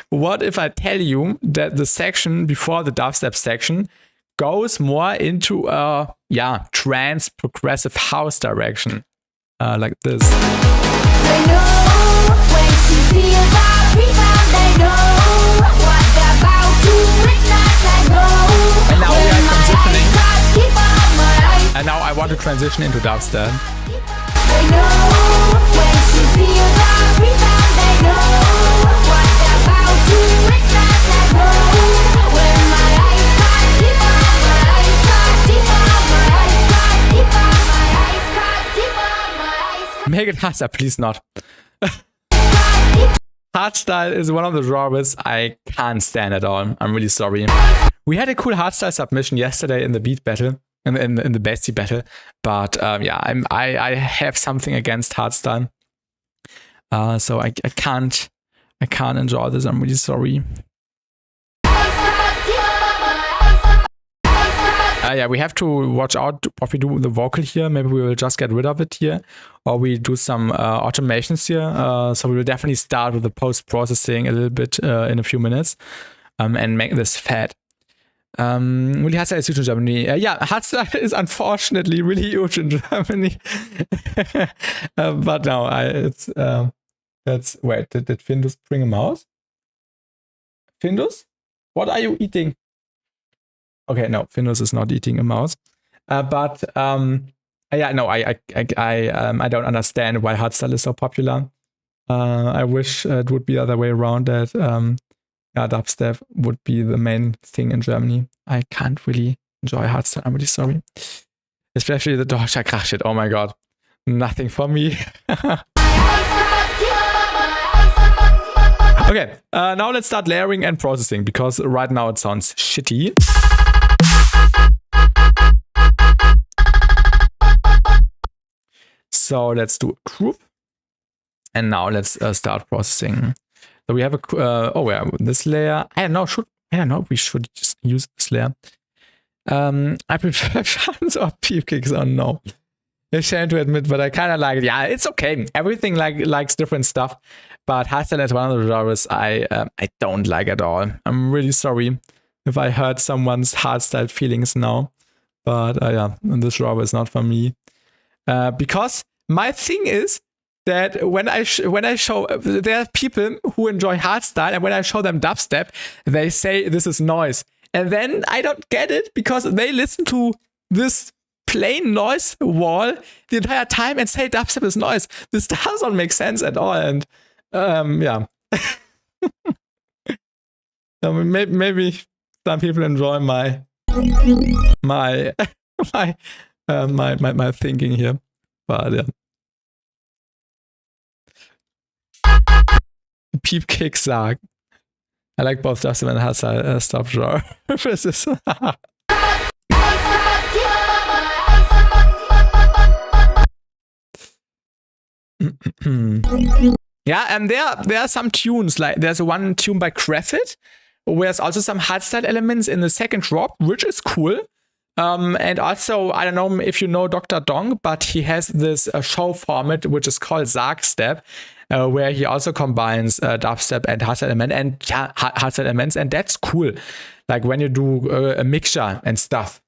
What if I tell you that the section before the dubstep section goes more into a trance progressive house direction, like this. They know when she feels that rebound. They know what they're about to witness. They know. And now we are transitioning. And now I want to transition into dubstep. They know when she feels that rebound. They know what they're about to witness. They know when my eyes got deeper, my eyes got deeper, my eyes got deeper, my eyes got deeper, my eyes got. Make it faster, please not. Hardstyle is one of the genres I can't stand at all. I'm really sorry. We had a cool hardstyle submission yesterday in the beat battle. In the BassTi battle, but yeah, I have something against hardstyle, so I can't enjoy this. I'm really sorry. Yeah, we have to watch out if we do the vocal here. Maybe we will just get rid of it here, or we do some automations here. So we will definitely start with the post-processing a little bit in a few minutes, and make this fat. Really hardstyle is huge in Germany. Yeah, hardstyle is unfortunately really huge in Germany. But no, it's that's wait. Did Findus bring a mouse? Findus, what are you eating? Okay, no, Findus is not eating a mouse. But yeah, no, I don't understand why hardstyle is so popular. I wish it would be the other way around. That dubstep would be the main thing in Germany. I can't really enjoy hardstyle. I'm really sorry. Especially the Deutscher Krach shit. Oh my god. Nothing for me. Okay, now let's start layering and processing, because right now it sounds shitty. So let's do a group. And now let's start processing. So we have a this layer. I don't know. We should just use this layer. I prefer chants or peep kicks. Oh no, it's shame to admit, but I kind of like it. Yeah, it's okay. Everything likes different stuff, but hardstyle is one of the genres I don't like at all. I'm really sorry if I hurt someone's hardstyle feelings now, but yeah, this genre is not for me. Because my thing is that when I show, there are people who enjoy hardstyle, and when I show them dubstep, they say this is noise. And then I don't get it, because they listen to this plain noise wall the entire time and say dubstep is noise. This doesn't make sense at all. And yeah. Maybe some people enjoy my thinking here, but yeah. Peep kick sagt. I like both dubstep and hardstyle stop draw. Yeah, and there are some tunes, like there's one tune by Craft, where there's also some hardstyle elements in the second drop, which is cool. And also, I don't know if you know Dr. Dong, but he has this show format which is called Sargstep, where he also combines dubstep and hardstyle elements, and that's cool. Like when you do a mixture and stuff.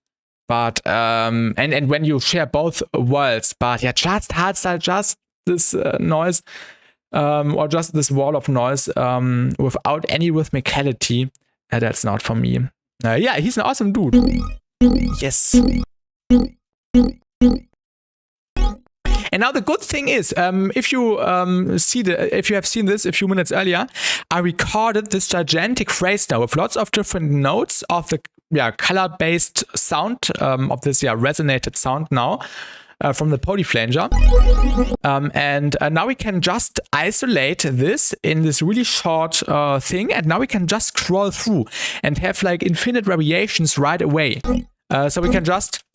But and when you share both worlds, but yeah, just hardstyle, just this noise, or just this wall of noise without any rhythmicality, that's not for me. Yeah, he's an awesome dude. Yes. And now the good thing is, if you have seen this a few minutes earlier, I recorded this gigantic phrase now with lots of different notes of the color-based sound of this resonated sound now from the polyflanger. And now we can just isolate this in this really short thing, and now we can just scroll through and have like infinite variations right away. So we can just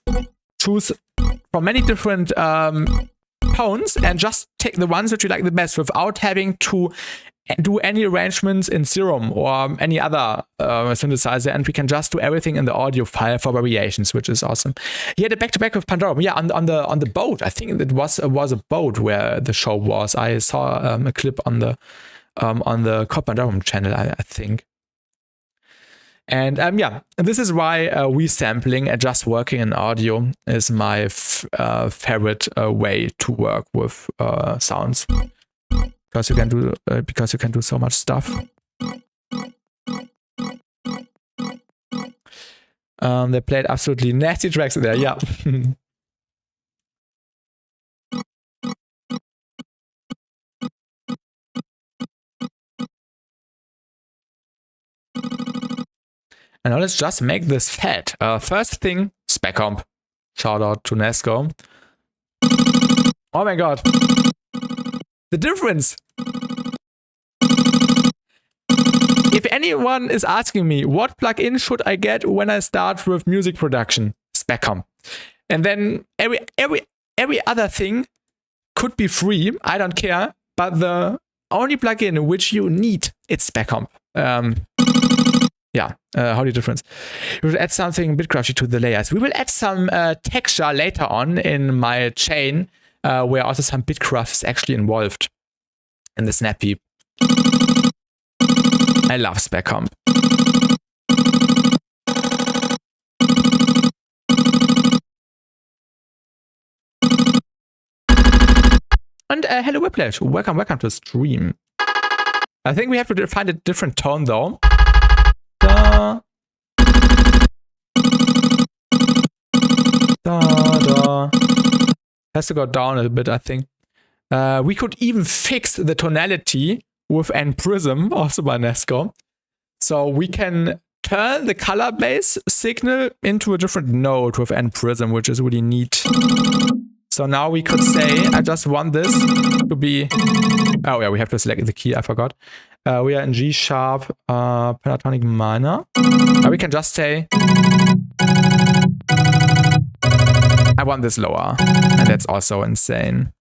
choose from many different tones and just take the ones that you like the best without having to do any arrangements in Serum or any other synthesizer, and we can just do everything in the audio file for variations, which is awesome. He had a back-to-back with Pandora. Yeah, on the boat. I think it was a boat where the show was. I saw a clip on the Pandora channel, I think. And yeah, this is why resampling and just working in audio is my favorite way to work with sounds. Because you can do so much stuff. They played absolutely nasty tracks there, yeah. And now let's just make this fat. First thing, spec comp. Shout out to Nesco. Oh my god. The difference. If anyone is asking me what plugin should I get when I start with music production, spec comp. And then every other thing could be free. I don't care. But the only plugin which you need, it's spec comp. Yeah, how do you difference? We will add something bitcrafty to the layers. We will add some texture later on in my chain, where also some bitcraft is actually involved in the snap peep. I love spec comp. And hello Whiplash, welcome to the stream. I think we have to find a different tone though. Da. Da, da. Has to go down a bit, I think. We could even fix the tonality with an prism, also by Nesco. So we can turn the color base signal into a different note with an prism, which is really neat. So now we could say, I just want this to be... Oh yeah, we have to select the key, I forgot. We are in G sharp, pentatonic minor. Now we can just say, I want this lower. And that's also insane.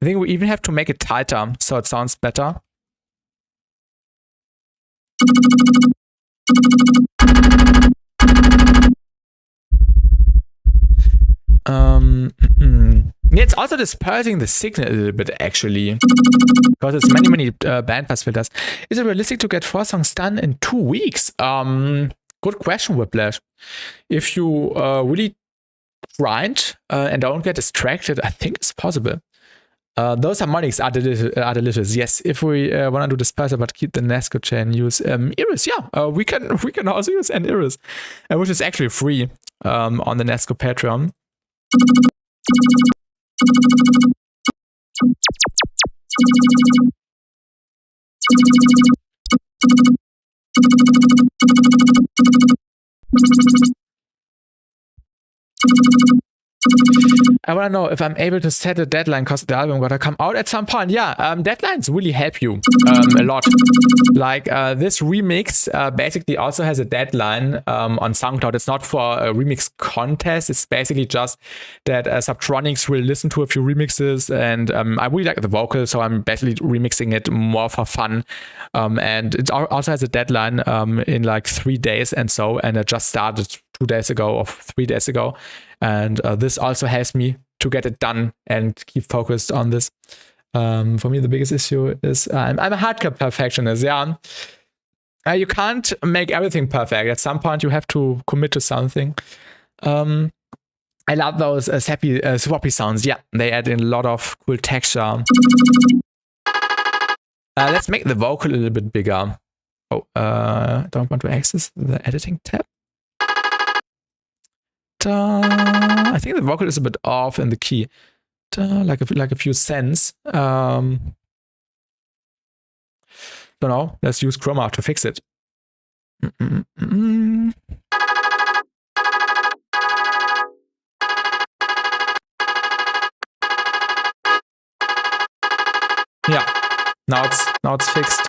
I think we even have to make it tighter so it sounds better. It's also dispersing the signal a little bit actually, because it's many bandpass filters. Is it realistic to get 4 songs done in 2 weeks? Good question, Whiplash. If you really grind and don't get distracted, I think it's possible. Those harmonics are delicious. Yes, if we want to do disperser but keep the Nesco chain, use Iris. Yeah, we can also use an Iris, which is actually free on the Nesco Patreon. I want to know if I'm able to set a deadline because the album got to come out at some point. Yeah, deadlines really help you a lot. Like this remix basically also has a deadline on SoundCloud. It's not for a remix contest. It's basically just that Subtronics will listen to a few remixes, and I really like the vocal, so I'm basically remixing it more for fun. And it also has a deadline in like 3 days and so, and it just started 2 days ago or 3 days ago. And this also helps me to get it done and keep focused on this. For me, the biggest issue is I'm a hardcore perfectionist. Yeah, you can't make everything perfect. At some point, you have to commit to something. I love those happy swappy sounds. Yeah, they add in a lot of cool texture. Let's make the vocal a little bit bigger. Oh, don't want to access the editing tab. I think the vocal is a bit off in the key, like a few cents. Don't know. Let's use Chroma to fix it. Yeah, now it's fixed.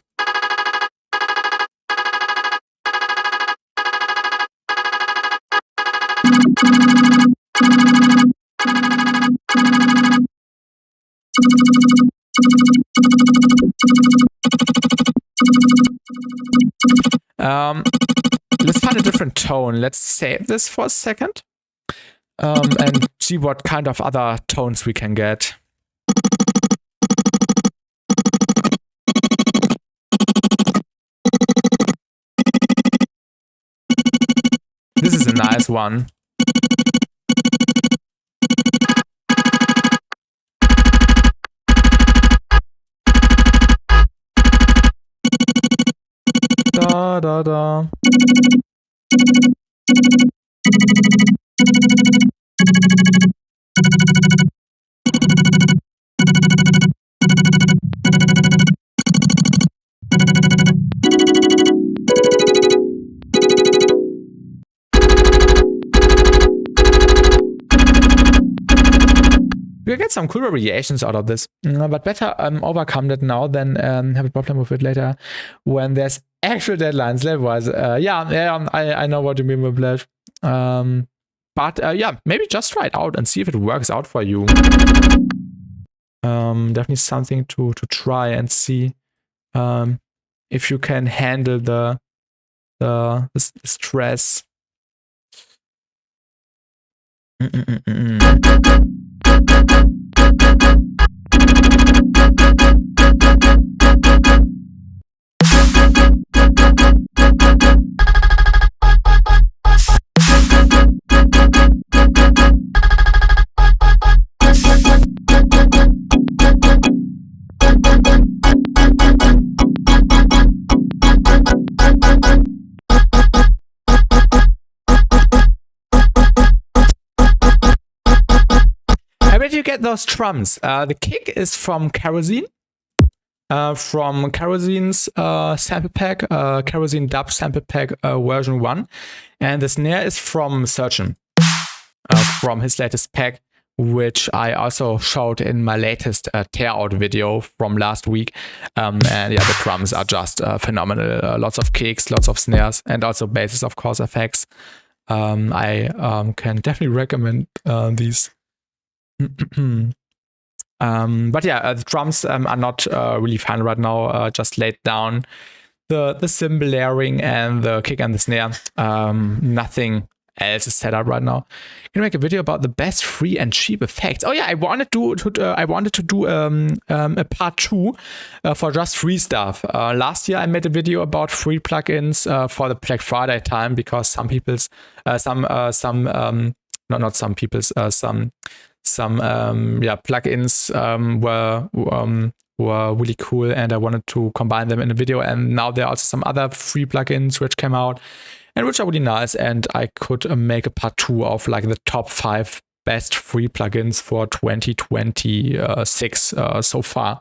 Let's find a different tone. Let's save this for a second and see what kind of other tones we can get. This is a nice one. Da da da. We get some cool variations out of this, but better overcome that now than have a problem with it later when there's actual deadlines level-wise. Yeah, I know what you mean with that. But yeah, maybe just try it out and see if it works out for you. Definitely something to try and see if you can handle the stress. Where do you get those drums? The kick is from Kerosene. From Kerosene's sample pack, Kerosene Dub sample pack version 1. And the snare is from Surgeon, from his latest pack, which I also showed in my latest tear out video from last week. And yeah, the drums are just phenomenal. Lots of kicks, lots of snares, and also basses, of course, effects. I can definitely recommend these. But yeah, the drums are not really fun right now. Just laid down the cymbal layering and the kick and the snare. Nothing else is set up right now. Can I make a video about the best free and cheap effects? Oh yeah, I wanted to do a part 2 for just free stuff. Last year I made a video about free plugins for the Black Friday time because some not some people's, some plugins were really cool, and I wanted to combine them in a video. And now there are also some other free plugins which came out and which are really nice, and I could make a part 2 of like the top 5 best free plugins for 2026 so far.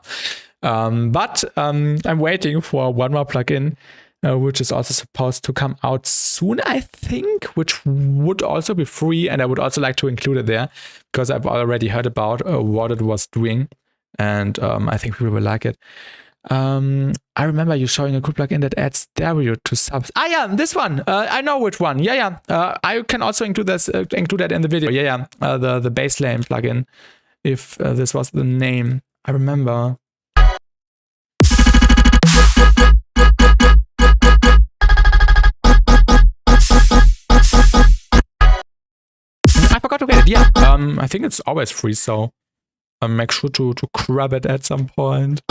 But I'm waiting for one more plugin, which is also supposed to come out soon, I think, which would also be free, and I would also like to include it there because I've already heard about what it was doing, and I think people will like it. I remember you showing a cool plugin that adds stereo to subs. Ah, yeah, this one. I know which one. Yeah. I can also include that in the video. Yeah. The Bassline plugin, if this was the name. I remember. I forgot to get it. Yeah. I think it's always free, so make sure to grab it at some point.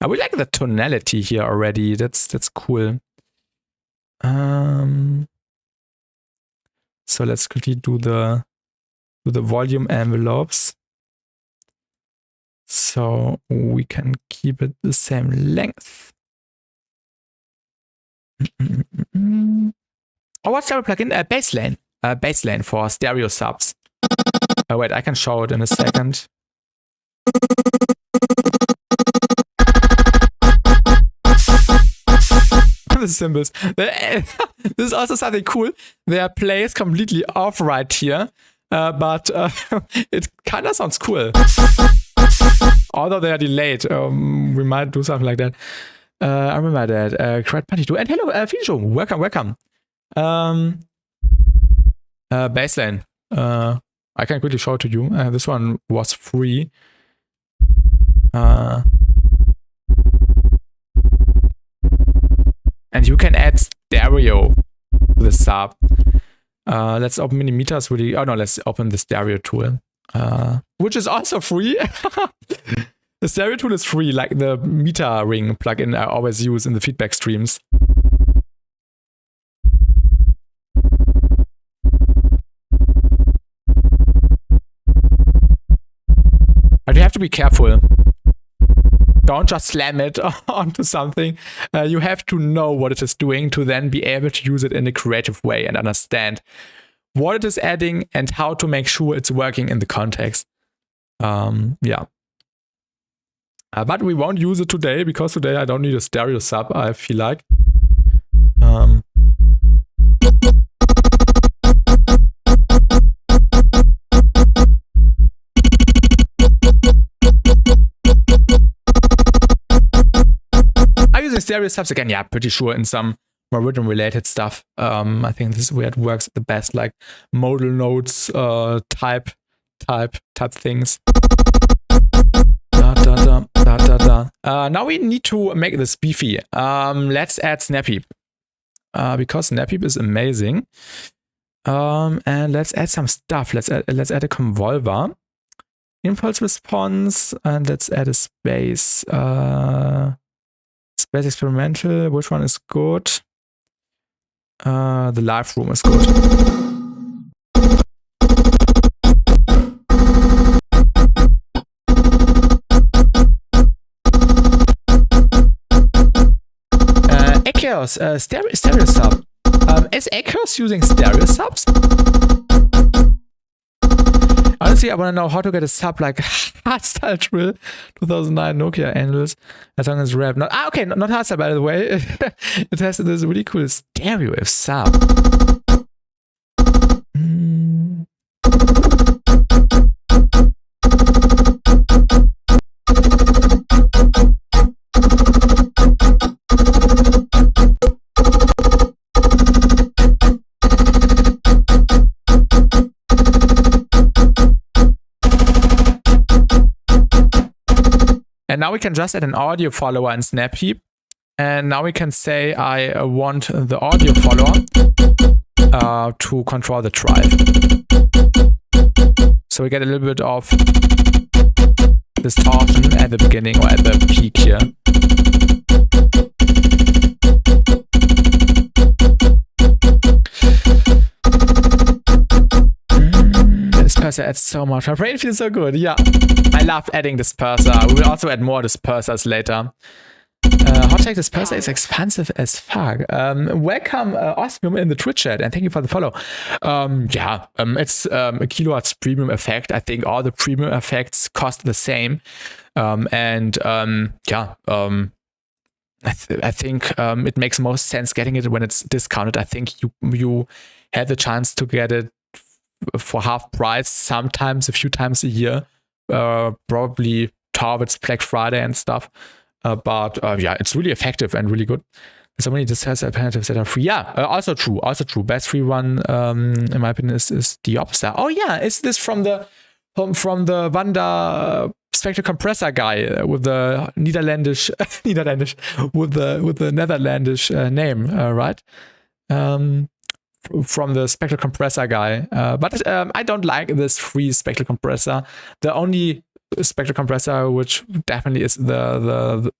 I would like the tonality here already. That's cool. So let's quickly do the volume envelopes, so we can keep it the same length. Oh, what's our plugin? Bassline. Bassline for stereo subs. Oh wait, I can show it in a second. The cymbals. This is also something cool. Their play is completely off right here, but it kind of sounds cool. Although they are delayed, we might do something like that. I remember that. Crowd Party 2. And hello, Fijo. Welcome. Bassline. I can quickly show it to you. This one was free. And you can add stereo to the sub. Let's open millimeters really. Oh no, let's open the stereo tool, which is also free. The stereo tool is free, like the metering plugin I always use in the feedback streams. But you have to be careful. Don't just slam it onto something. You have to know what it is doing to then be able to use it in a creative way and understand what it is adding and how to make sure it's working in the context. Yeah. But we won't use it today because today I don't need a stereo sub, I feel like. Using stereo subs again, yeah, pretty sure in some more rhythm related stuff. I think this is where it works the best, like modal notes, type things. Now we need to make this beefy. Let's add Snappy, because Snappy is amazing. And let's add some stuff. Let's add a convolver, impulse response, and let's add a space. Space experimental, which one is good? The live room is good. Echoes, stereo sub. Is Echoes using stereo subs? Honestly, I want to know how to get a sub like Hardstyle Drill 2009 Nokia handles as long as rap. Not okay, not Hardstyle, by the way. It has this really cool stereo if sub. And now we can just add an audio follower in Snapheap. And now we can say I want the audio follower to control the drive. So we get a little bit of distortion at the beginning or at the peak here. disperser adds so much. My brain feels so good. Yeah, I loved adding disperser. We will also add more dispersers later. Hot take disperser is expensive as fuck. Welcome, Osmium, in the Twitch chat, and thank you for the follow. It's a kilohertz premium effect. I think all the premium effects cost the same. I think it makes most sense getting it when it's discounted. I think you have the chance to get it for half price, sometimes a few times a year, probably towards Black Friday and stuff. It's really effective and really good. So many disperser alternatives that are free. Yeah, also true. Best free one, in my opinion, is the opposite. Oh yeah, is this from the Wanda spectral compressor guy with the Netherlandish with the Netherlandish name, right? From the spectral compressor guy. But I don't like this free spectral compressor. The only spectral compressor which definitely is the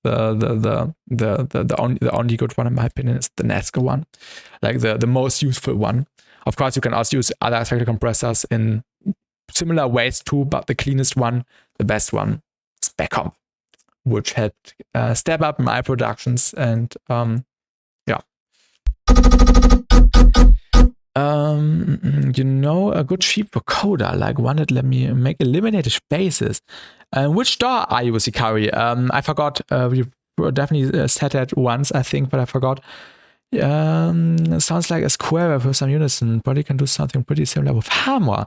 only good one in my opinion is the Nesco one, like the most useful one. Of course, you can also use other spectral compressors in similar ways too, but the cleanest one, the best one, is Backcomp, which helped step up my productions and a good cheap vocoder, like one that let me make eliminated spaces. Which DAW are you, Sikari? I forgot. We definitely said that once, I think, but I forgot. Sounds like a square wave with some unison. Probably can do something pretty similar with Hammer.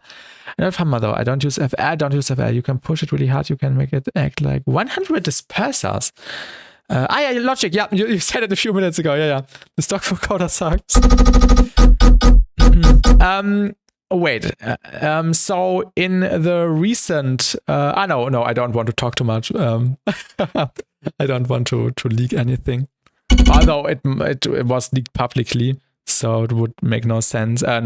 Not Hammer though. I don't use FL. You can push it really hard. You can make it act like 100 dispersers. Logic. Yeah, you said it a few minutes ago. Yeah. The stock vocoder sucks. So in the recent, no, I don't want to talk too much. I don't want to leak anything. Although it was leaked publicly, so it would make no sense. It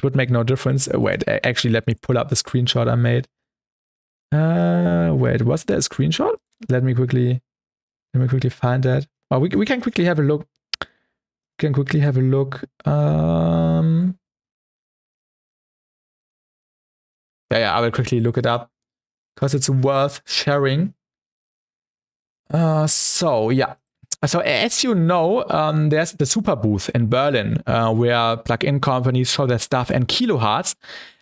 would make no difference. Wait, actually, let me pull up the screenshot I made. Wait, was there a screenshot? Let me quickly find that. Oh, we can quickly have a look. I will quickly look it up because it's worth sharing. So as you know, there's the Super Booth in Berlin where plugin companies show their stuff, and Kilohertz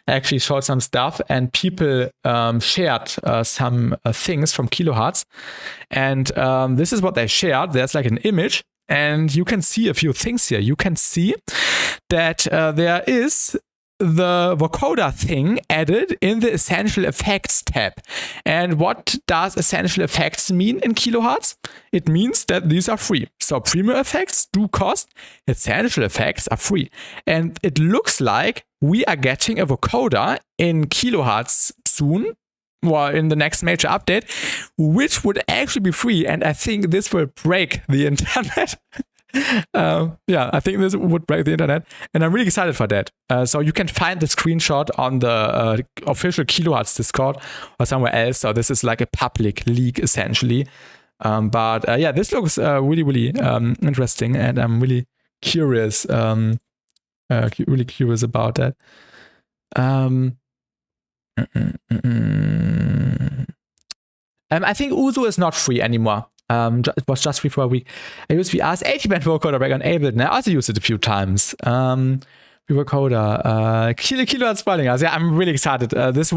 actually showed some stuff, and people shared some things from Kilohertz, and this is what they shared. There's like an image, and you can see a few things here. You can see that there is the vocoder thing added in the Essential Effects tab. And what does Essential Effects mean in Kilohertz? It means that these are free. So premium effects do cost, Essential Effects are free. And it looks like we are getting a vocoder in Kilohertz soon, or in the next major update, which would actually be free. And I think this will break the internet. I think this would break the internet, and I'm really excited for that. So you can find the screenshot on the official Kilohertz Discord or somewhere else. So this is like a public leak essentially. This looks really interesting, and I'm really curious. Really curious about that. I think Uzo is not free anymore. It was just free for a week. I used VR's 80-band vocoder back on Ableton, and I also used it a few times. Vocoder, Kilohertz Falling House. Yeah, I'm really excited. This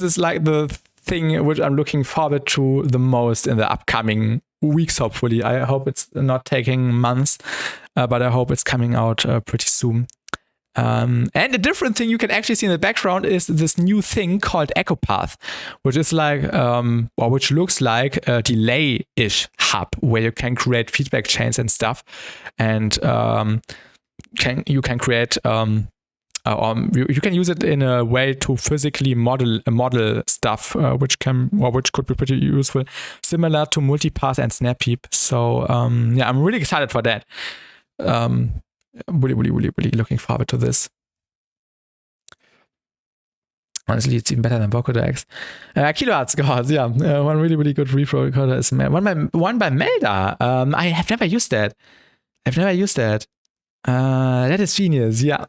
is like the thing which I'm looking forward to the most in the upcoming weeks, hopefully. I hope it's not taking months, but I hope it's coming out pretty soon. And a different thing you can actually see in the background is this new thing called Echo Path, which is like, which looks like a delay-ish hub where you can create feedback chains and stuff, and you can create, you can use it in a way to physically model stuff, which could be pretty useful, similar to multipath and Snapheap. So I'm really excited for that. Really looking forward to this. Honestly, it's even better than vocoder X. Kilohertz, God, yeah. One really good repro recorder is one by Melda. I have never used that. That is genius, yeah.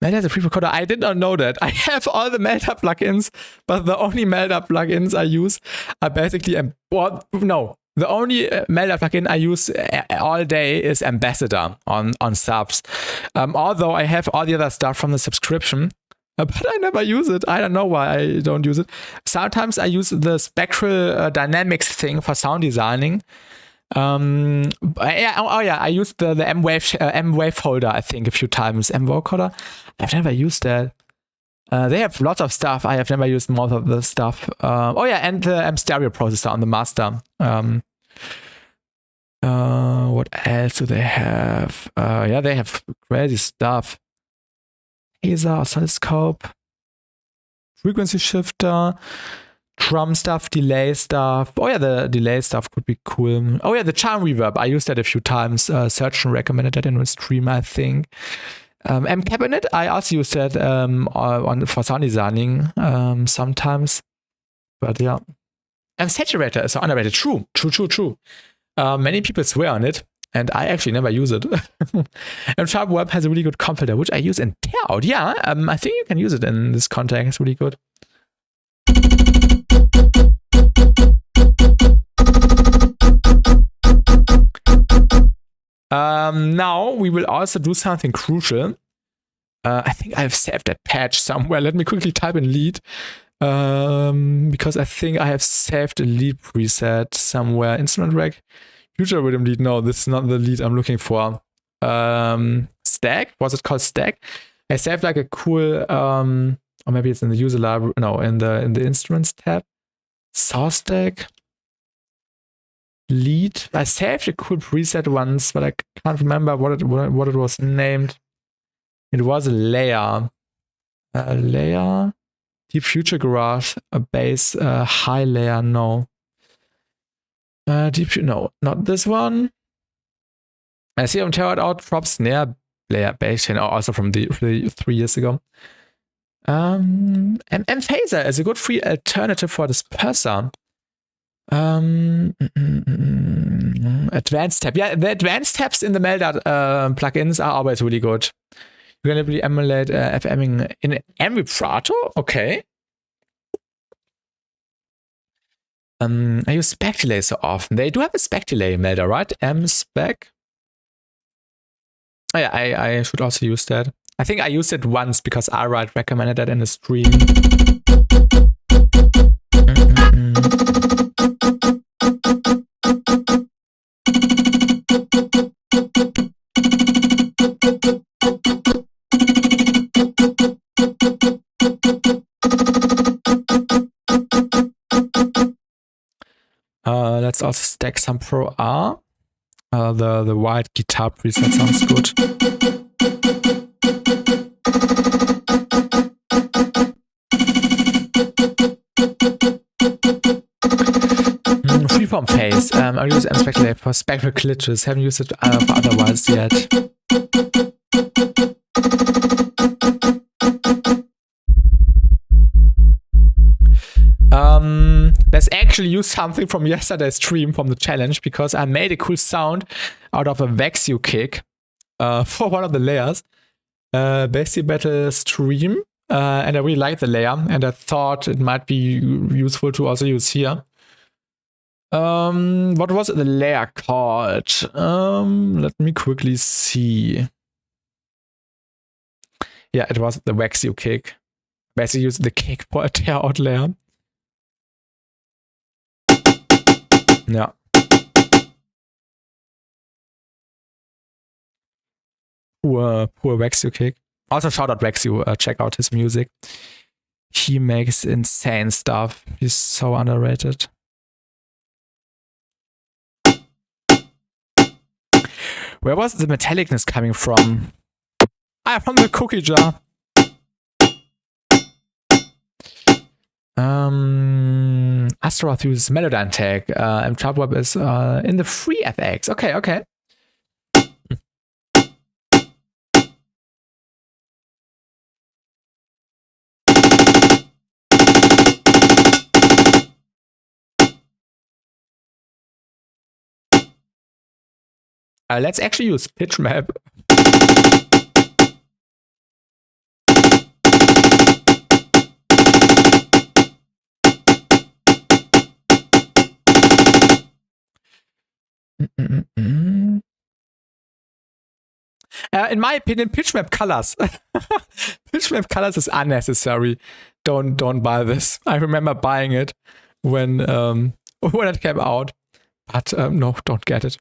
Melda has a pre-recorder. I did not know that. I have all the Melda plugins, but the only Melda plugins I use are basically, the only Melda plugin I use all day is Ambassador on subs. Although I have all the other stuff from the subscription, but I never use it. I don't know why I don't use it. Sometimes I use the spectral dynamics thing for sound designing. I used the M-Wave folder, I think, a few times. M-Vocoder. I've never used that. They have lots of stuff. I have never used most of the stuff. And the M-Stereo processor on the master. What else do they have? They have crazy stuff. Laser, oscilloscope, frequency shifter, drum stuff, delay stuff. Oh yeah, the delay stuff could be cool. Oh yeah, the charm reverb. I used that a few times. Surgeon recommended that in a stream, I think. M-Cabinet, I also use that for sound designing sometimes. But yeah. M-Saturator is underrated. True. Many people swear on it, and I actually never use it. M-Sharp Web has a really good comp filter, which I use in Tearout. Yeah, I think you can use it in this context. It's really good. Now we will also do something crucial. I think I've saved that patch somewhere. Let me quickly type in lead. Because I think I have saved a lead preset somewhere. Instrument rack, future rhythm lead. No, this is not the lead I'm looking for. Stack, was it called Stack? I saved like a cool, or maybe it's in the user library. No, in the instruments tab. Source stack. Lead. I saved a cool preset once, but I can't remember what it was named. It was a layer. Deep Future Garage, a bass, high layer, no. No, not this one. I see on Tearout drop snare layer bass, also from the 3 years ago. M-Phaser is a good free alternative for disperser. Advanced tab. Yeah, the advanced tabs in the Melda plugins are always really good. You can really emulate FMing in Vibrato. Okay. I use spec delay so often. They do have a spec delay Melda, right? M-Spec. Oh yeah, I should also use that. I think I used it once because Alright recommended that in a stream. Let's also stack some Pro R. The white guitar preset sounds good. Freeform phase. I use M-Spec delay for spectral glitches. Haven't used it for otherwise yet. Let's actually use something from yesterday's stream from the challenge, because I made a cool sound out of a Vaxio kick for one of the layers. BassTi Battle stream, and I really like the layer, and I thought it might be useful to also use here. What was the layer called? Let me quickly see. Yeah, it was the Vaxio kick. Basically use the kick for a Tearout layer. Yeah. Poor Vaxio kick. Also shout out Vaxio, check out his music. He makes insane stuff. He's so underrated. Where was the metallicness coming from? From the cookie jar. Astaroth uses Melodyne tag, and Chartweb is in the free FX. Okay. Let's actually use pitch map. In my opinion, pitch map colors. Pitch map colors is unnecessary. Don't buy this. I remember buying it when it came out, but no, don't get it.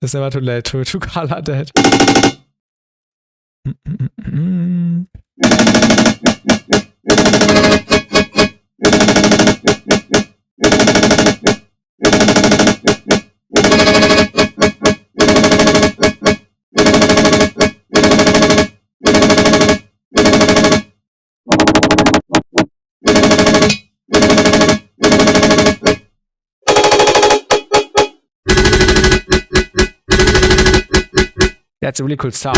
It's never too late to color that. That's a really cool sound.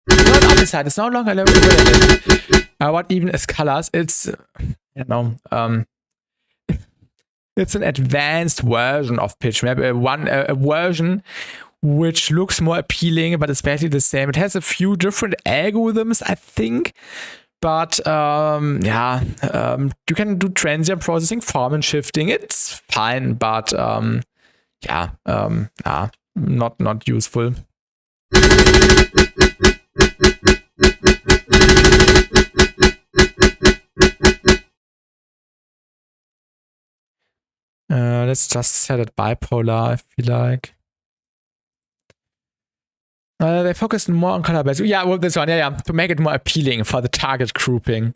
Not on this side, it's no longer relevant. What even is colors? It's, it's an advanced version of pitch map. A version which looks more appealing, but it's basically the same. It has a few different algorithms, I think. But you can do transient processing, form and shifting. It's fine, but not useful. Let's just set it bipolar, I feel like. They focused more on color base. Yeah, well, this one, to make it more appealing for the target grouping.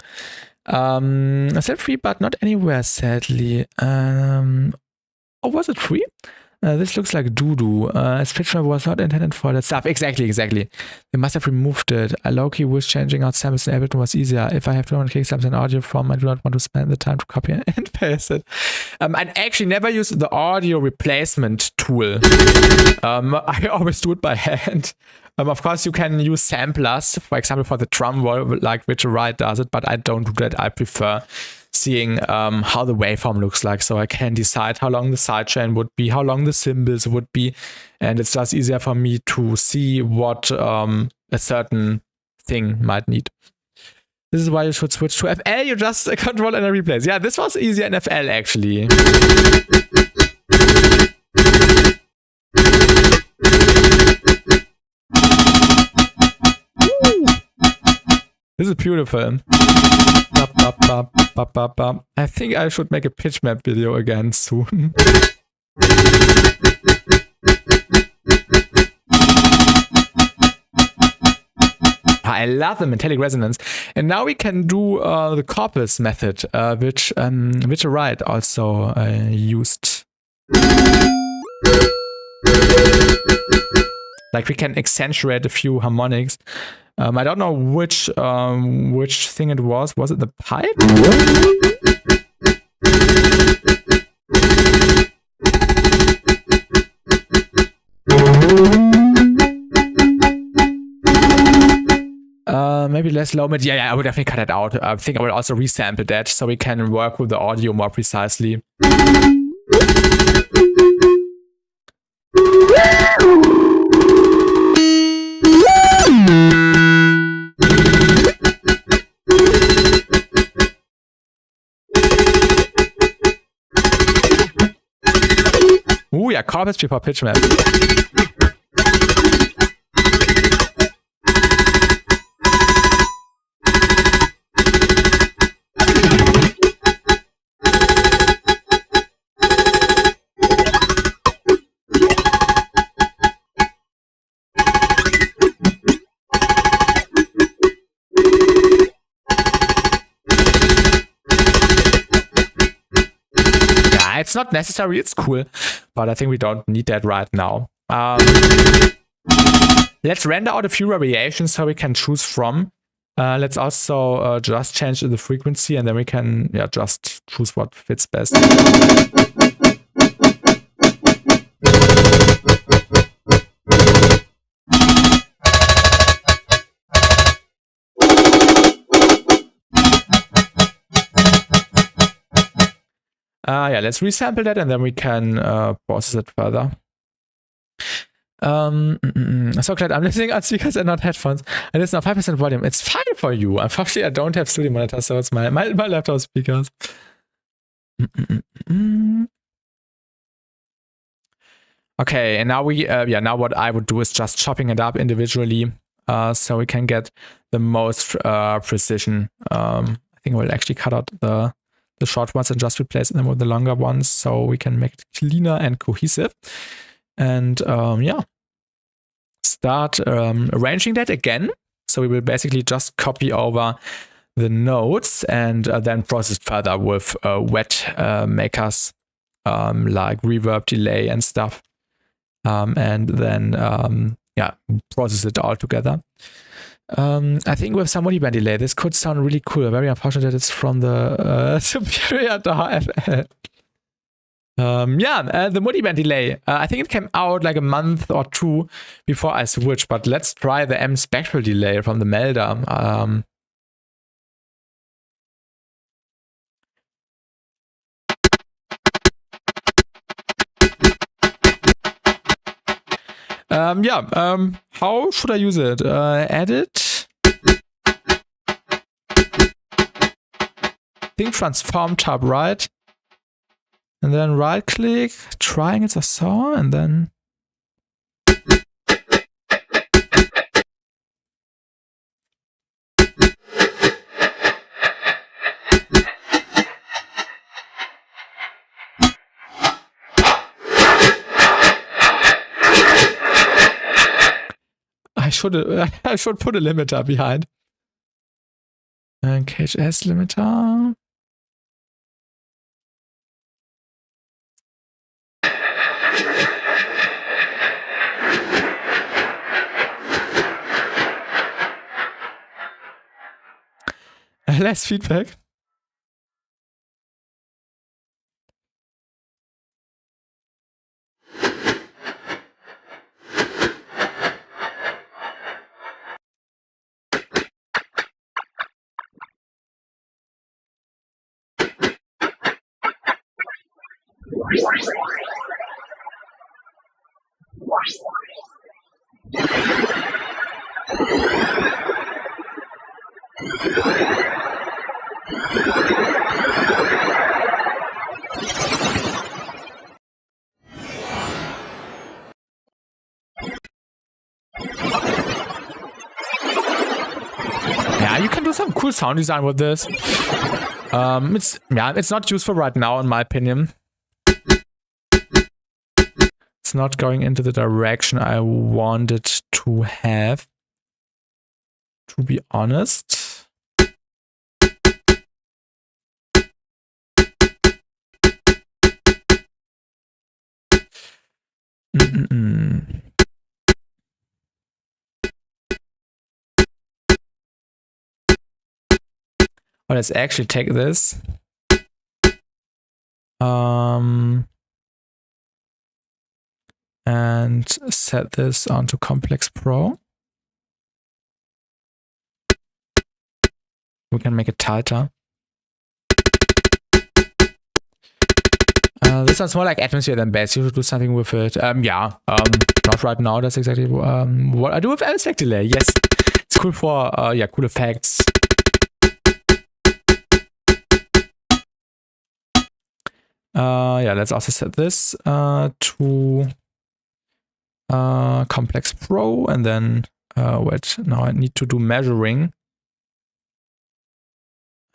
Set free, but not anywhere, sadly. Was it free? This looks like doo-doo. As pitch map was not intended for that stuff. Exactly. They must have removed it. I low-key wish changing out samples in Ableton was easier. If I have 200 samples in audio form, I do not want to spend the time to copy and paste it. I actually never use the audio replacement tool. I always do it by hand. Of course, you can use samplers, for example, for the drum roll, like Richard Wright does it, but I don't do that. I prefer seeing how the waveform looks like, so I can decide how long the sidechain would be, how long the cymbals would be, and it's just easier for me to see what a certain thing might need. This is why you should switch to FL. You just control and replace. Yeah, this was easier in FL actually. This is beautiful. I think I should make a pitch map video again soon. I love the metallic resonance. And now we can do the corpus method, which Wright also used. Like we can accentuate a few harmonics. I don't know which thing it was. Was it the pipe? Maybe less low mid. Yeah, I would definitely cut it out. I think I will also resample that so we can work with the audio more precisely. Ooh, yeah, corpus before pitch map. It's not necessary, it's cool, but I think we don't need that right now. Let's render out a few variations so we can choose from. Let's also just change the frequency and then we can just choose what fits best. Let's resample that and then we can process it further. So glad I'm listening on speakers and not headphones. And it's now 5% volume. It's fine for you. Unfortunately, I don't have studio monitors, so it's my laptop speakers. Okay, and now now what I would do is just chopping it up individually, so we can get the most precision. I think we'll actually cut out the short ones and just replace them with the longer ones, so we can make it cleaner and cohesive. And yeah, start arranging that again. So we will basically just copy over the notes and then process further with wet makers like reverb, delay, and stuff. And then yeah, process it all together. I think with some multiband delay, this could sound really cool. Very unfortunate that it's from the Superior FL. Yeah, the multiband delay. I think it came out like a month or two before I switched, but let's try the M spectral delay from the Melder. Yeah, how should I use it? Edit. I think transform tab right. And then right click, triangles or saw, and then. I should put a limiter behind. And KHS limiter. Less feedback. Yeah, you can do some cool sound design with this. It's not useful right now, in my opinion. It's not going into the direction I wanted to have, to be honest. Well, let's actually take this. And set this onto Complex Pro. We can make it tighter. This sounds more like atmosphere than bass. You should do something with it. Yeah, not right now. That's exactly what I do with effect delay. Yes, it's cool for yeah, cool effects. Yeah, let's also set this to Complex Pro, and then wait, now I need to do measuring.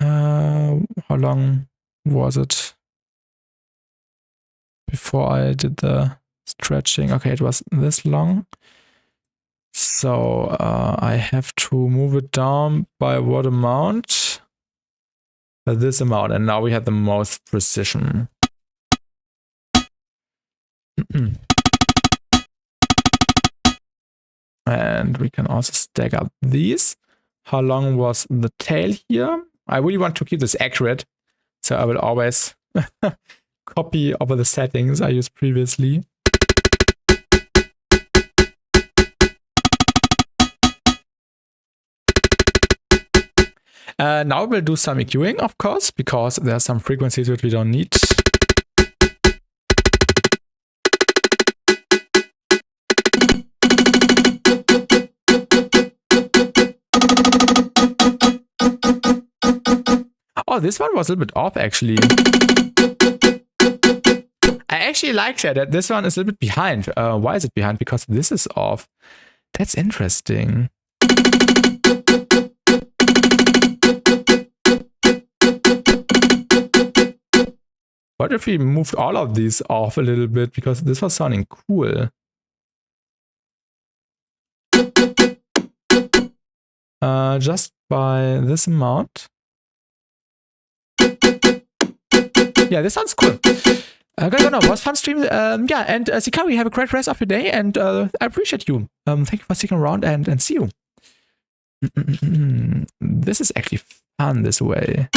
How long was it before I did the stretching? Okay, it was this long. So I have to move it down by what amount? By this amount, and now we have the most precision. And we can also stack up these. How long was the tail here? I really want to keep this accurate, so I will always copy over the settings I used previously. Now we'll do some EQing, of course, because there are some frequencies which we don't need. Oh, this one was a little bit off, actually. I I actually like that this one is a little bit behind. Why is it behind? Because this is off. That's interesting. What if we moved all of these off a little bit? Because this was sounding cool. Just by this amount. Yeah, this sounds cool. Guys, no, was fun stream. Yeah, and Sikari, have a great rest of your day, and I appreciate you. Thank you for sticking around, and see you. This is actually fun this way.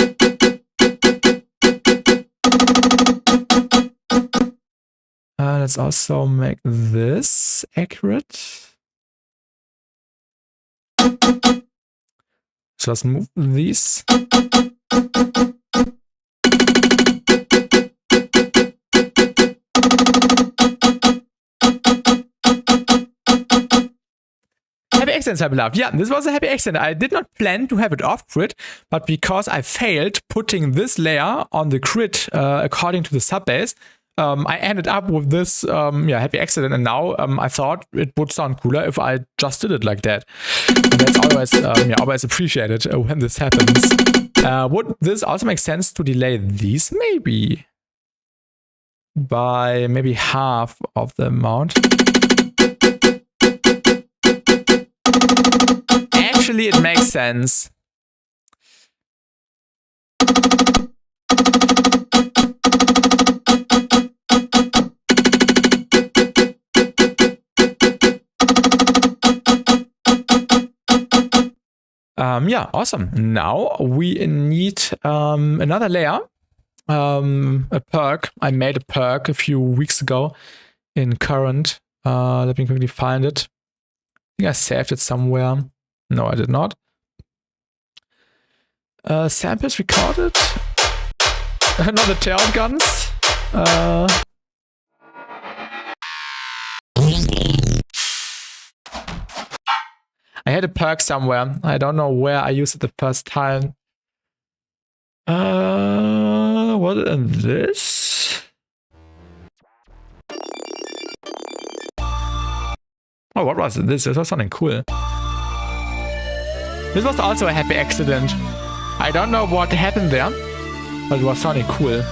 Let's also make this accurate. Just move these. Happy accidents, I beloved. Yeah, this was a happy accident. I did not plan to have it off grid, but because I failed putting this layer on the grid according to the sub bass, I ended up with this happy accident, and now I thought it would sound cooler if I just did it like that. And that's always appreciated when this happens. Would this also make sense to delay these maybe? By maybe half of the amount. Actually, it makes sense. Yeah, awesome. Now we need another layer, a perk. I made a perk a few weeks ago in Current. Let me quickly find it. I think I saved it somewhere. No, I did not. Samples recorded. Not the tail guns. I had a perk somewhere. I don't know where I used it the first time. Was it in this? Oh, what was it? This was something cool. This was also a happy accident. I don't know what happened there, but it was sounding cool.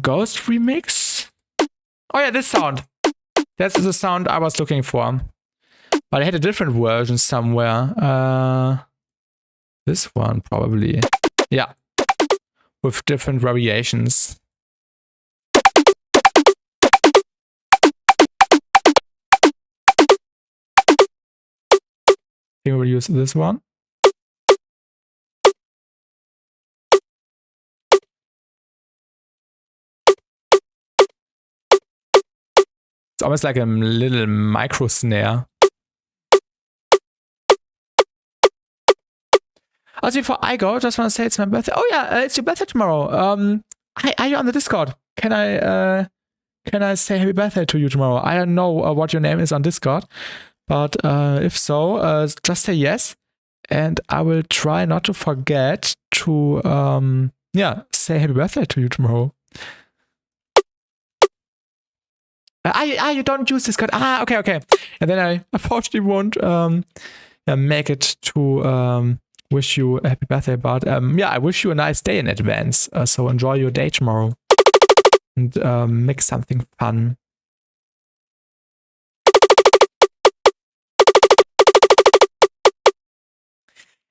Ghost remix? Oh yeah, this sound. That's the sound I was looking for. But I had a different version somewhere. This one probably. Yeah. With different variations. I think we'll use this one. It's almost like a little micro snare. Also, before I go, just want to say it's my birthday. Oh yeah, it's your birthday tomorrow. Are you on the Discord? Can I say happy birthday to you tomorrow? I don't know what your name is on Discord, but if so, just say yes, and I will try not to forget to say happy birthday to you tomorrow. You don't use Discord. Okay. And then I unfortunately won't make it to wish you a happy birthday, but I wish you a nice day in advance. So enjoy your day tomorrow and make something fun.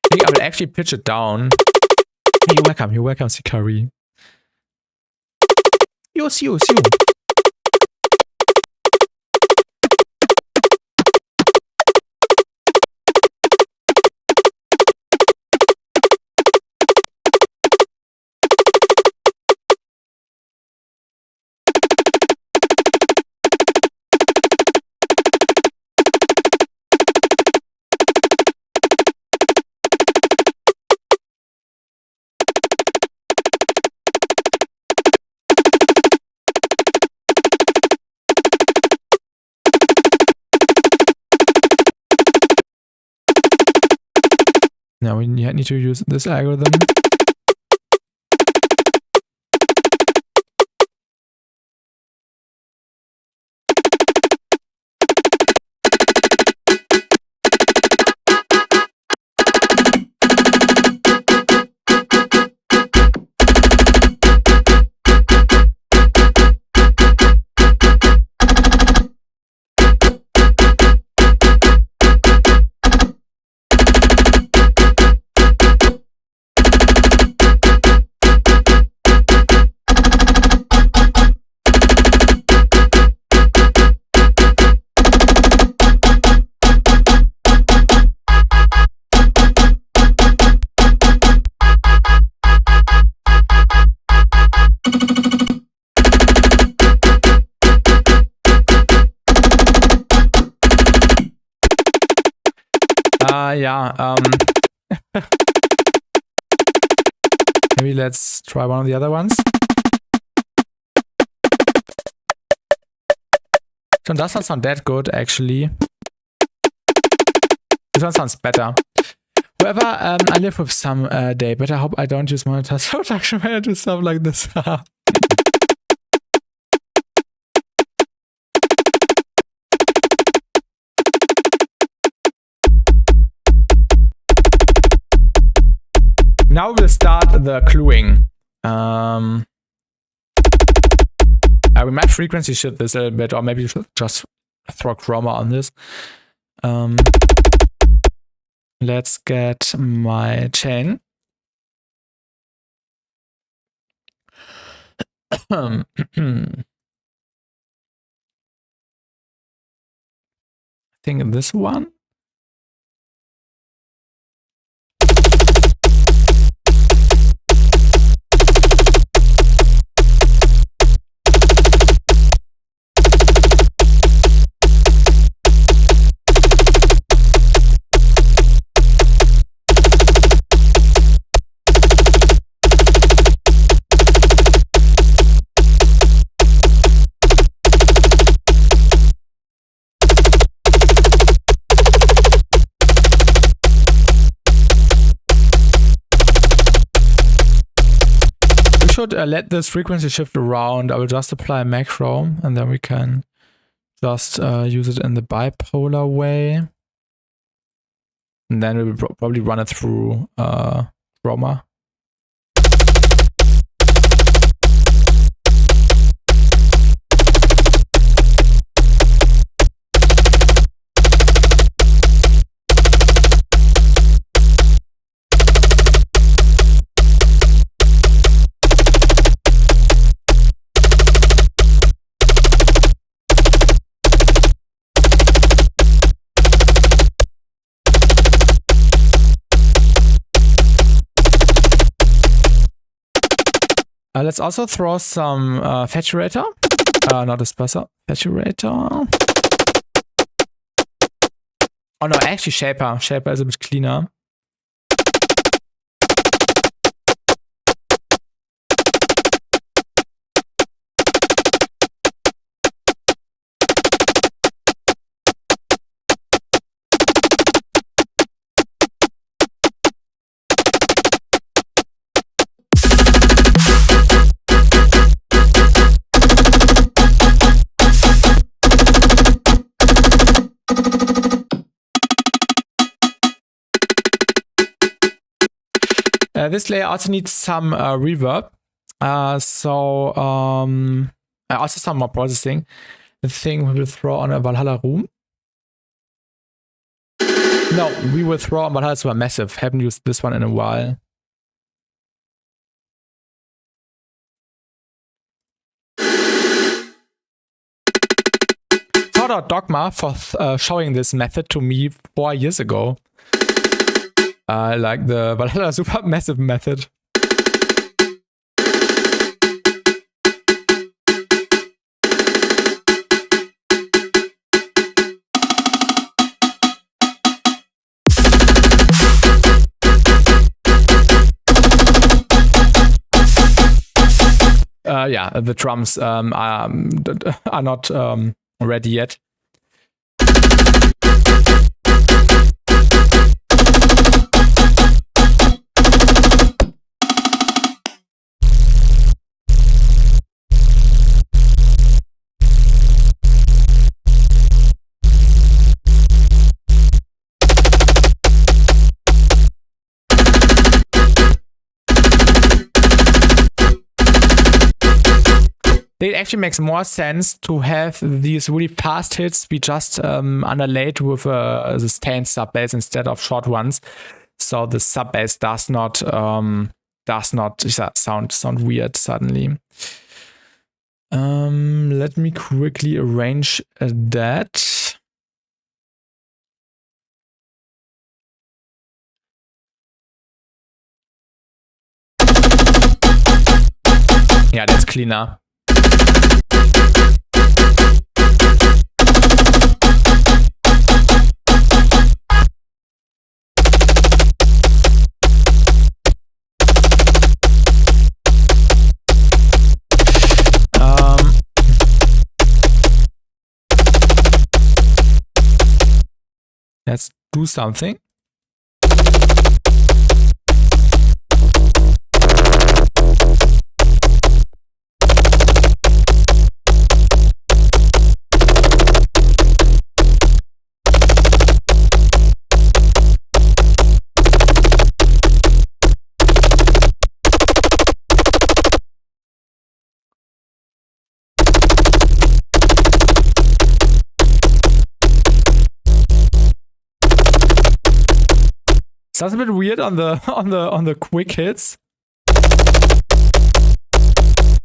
I think I will actually pitch it down. Hey, you're welcome, Sikari. See you. Now we need to use this algorithm. Yeah. Maybe let's try one of the other ones. This one does not sound that good, actually. This one sounds better. However, I live with some day, but I hope I don't use monitors production when I do stuff like this. Now we'll start the cluing. We might frequency shift this a little bit, or maybe you should just throw chroma on this. Let's get my chain. I think this one. Should let this frequency shift around. I will just apply a macro and then we can just use it in the bipolar way. And then we will probably run it through chroma. Let's also throw some saturator, not disperser, saturator. Oh no, actually shaper. Shaper is a bit cleaner. This layer also needs some reverb, also some more processing. The thing we will throw on a Valhalla room. No, we will throw on Valhalla Supermassive. Haven't used this one in a while. Shout out Dogma for showing this method to me 4 years ago. I like the Valhalla Supermassive method. Yeah, the drums are not ready yet. it actually makes more sense to have these really fast hits be just underlaid with the sustained sub bass instead of short ones, so the sub bass does not sound weird suddenly. Let me quickly arrange that. Yeah, that's cleaner. Let's do something. Sounds a bit weird on the quick hits.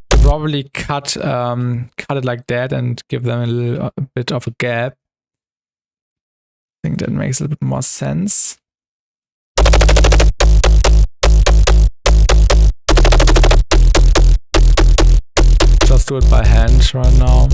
Probably cut it like that and give them a bit of a gap. I think that makes a little bit more sense. Just do it by hand right now.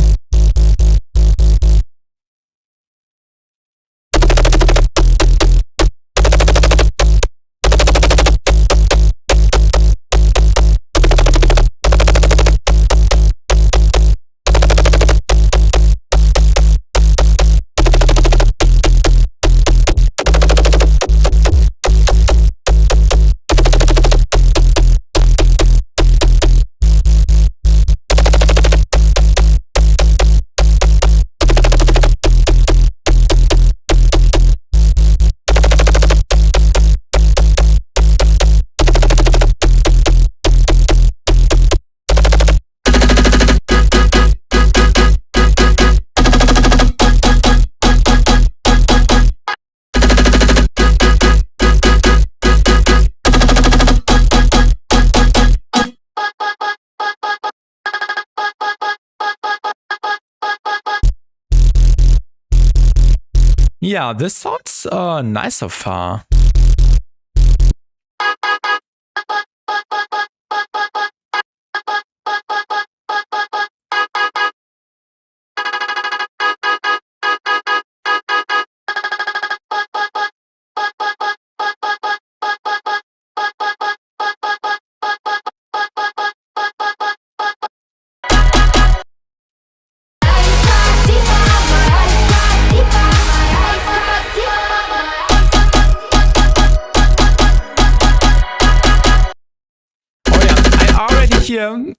Yeah, this sounds nice so far.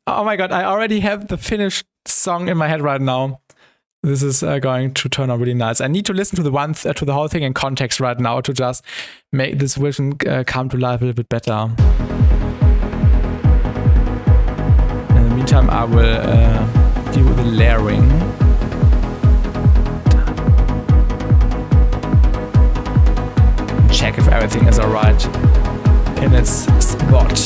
Oh my god, I already have the finished song in my head right now. This is going to turn out really nice. I need to listen to the whole thing in context right now to just make this vision come to life a little bit better. In the meantime, I will deal with the layering. Check if everything is alright in its spot.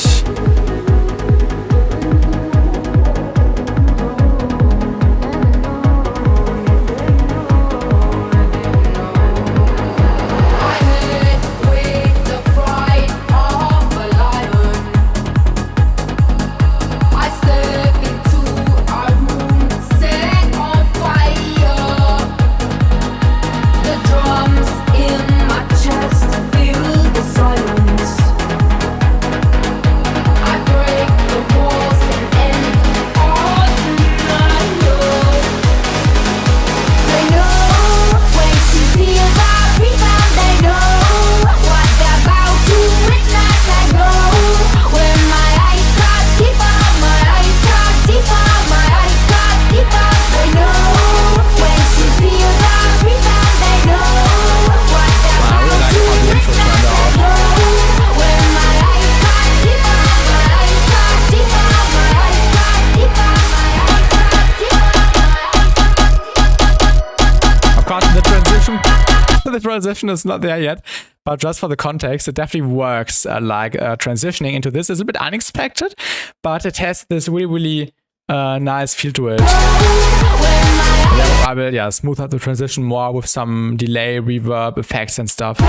transition. The transition is not there yet, but just for the context, it definitely works. Transitioning into this is a bit unexpected, but it has this really nice feel to it. I will smooth out the transition more with some delay, reverb, effects and stuff.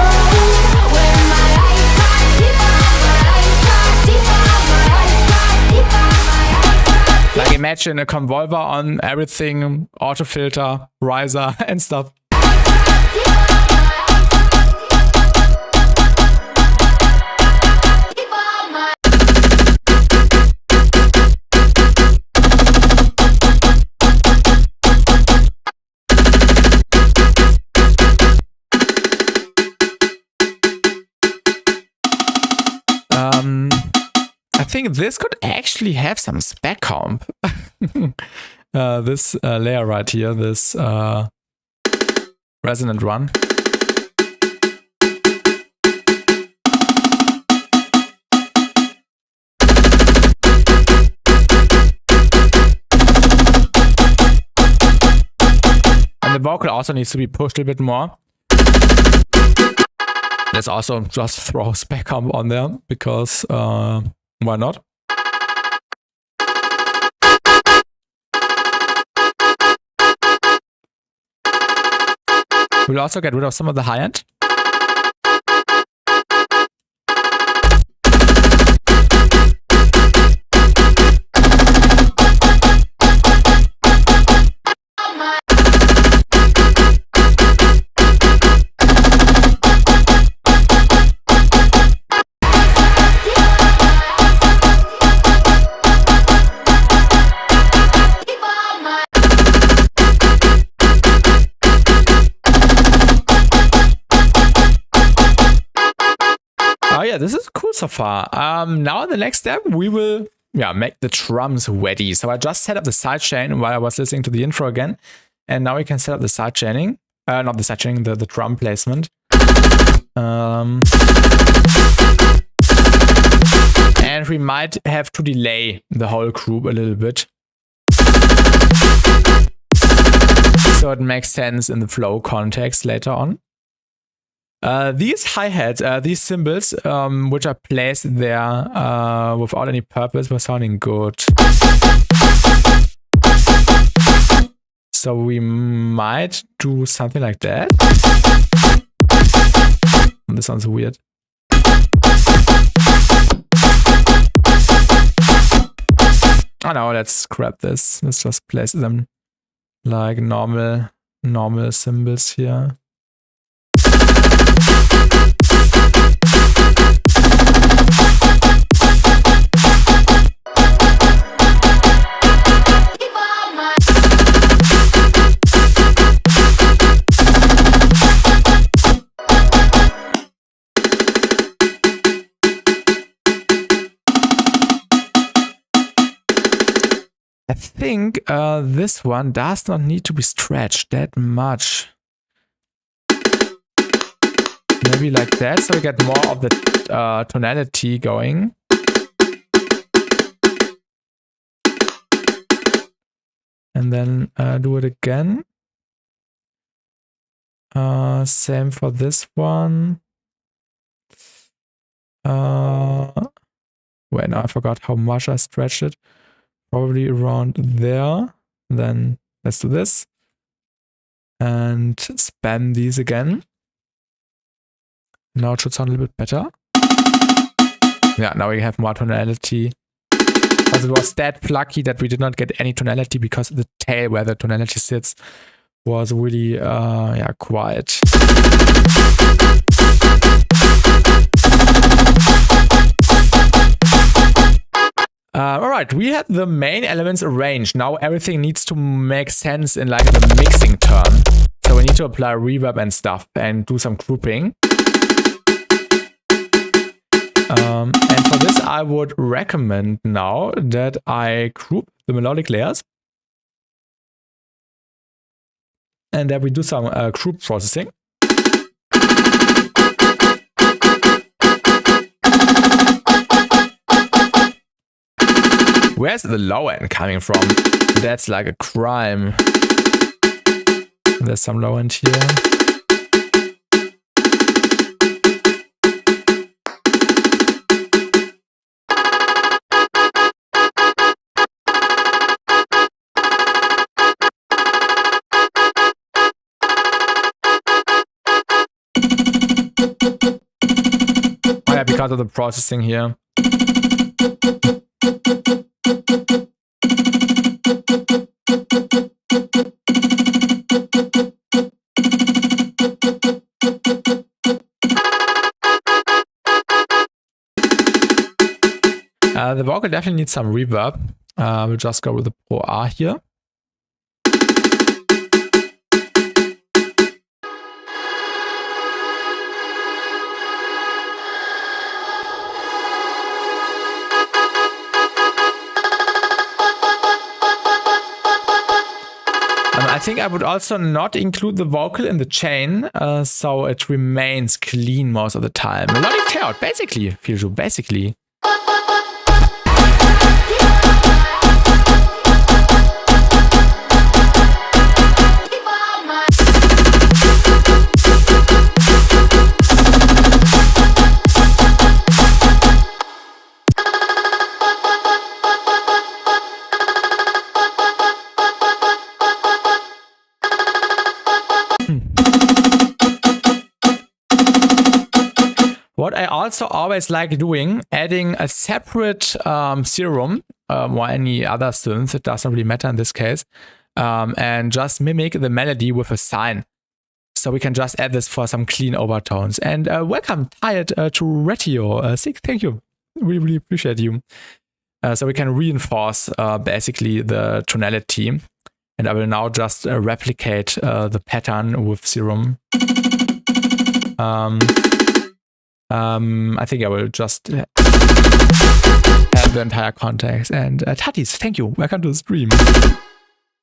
Like imagine a convolver on everything, auto filter, riser and stuff. I think this could actually have some spec comp. This layer right here, this resonant one. And the vocal also needs to be pushed a bit more. Let's also just throw spec comp on there because why not? We'll also get rid of some of the high end. Oh yeah, this is cool so far. Now the next step, we will make the drums ready. So I just set up the sidechain while I was listening to the intro again. And now we can set up the sidechaining. Not the sidechaining, the drum placement. And we might have to delay the whole group a little bit. So it makes sense in the flow context later on. These hi-hats, these cymbals, which are placed there without any purpose, were sounding good. So we might do something like that. This sounds weird. Oh no, let's scrap this. Let's just place them like normal cymbals here. I think this one does not need to be stretched that much. Maybe like that, so we get more of the tonality going. And then do it again. Same for this one. Wait, now I forgot how much I stretched it. Probably around there. Then let's do this. And spam these again. Now it should sound a little bit better. Yeah, now we have more tonality. Because it was that plucky that we did not get any tonality because the tail where the tonality sits was really quiet. Alright, we had the main elements arranged. Now everything needs to make sense in like the mixing term. So we need to apply reverb and stuff and do some grouping. And for this I would recommend now that I group the melodic layers. And that we do some group processing. Where's the low end coming from? That's like a crime. There's some low end here. yeah, because of the processing here. The vocal definitely needs some reverb. We'll just go with the Pro R here. I think I would also not include the vocal in the chain, so it remains clean most of the time. Melodic tear-out, basically, Filju, basically. What I also always like doing, adding a separate serum or any other synth, it doesn't really matter in this case, and just mimic the melody with a sine. So we can just add this for some clean overtones. And welcome, Tired, to Retio. Thank you. We really appreciate you. So we can reinforce basically the tonality. And I will now just replicate the pattern with serum. I think I will just add the entire context. And Tatis, thank you. Welcome to the stream.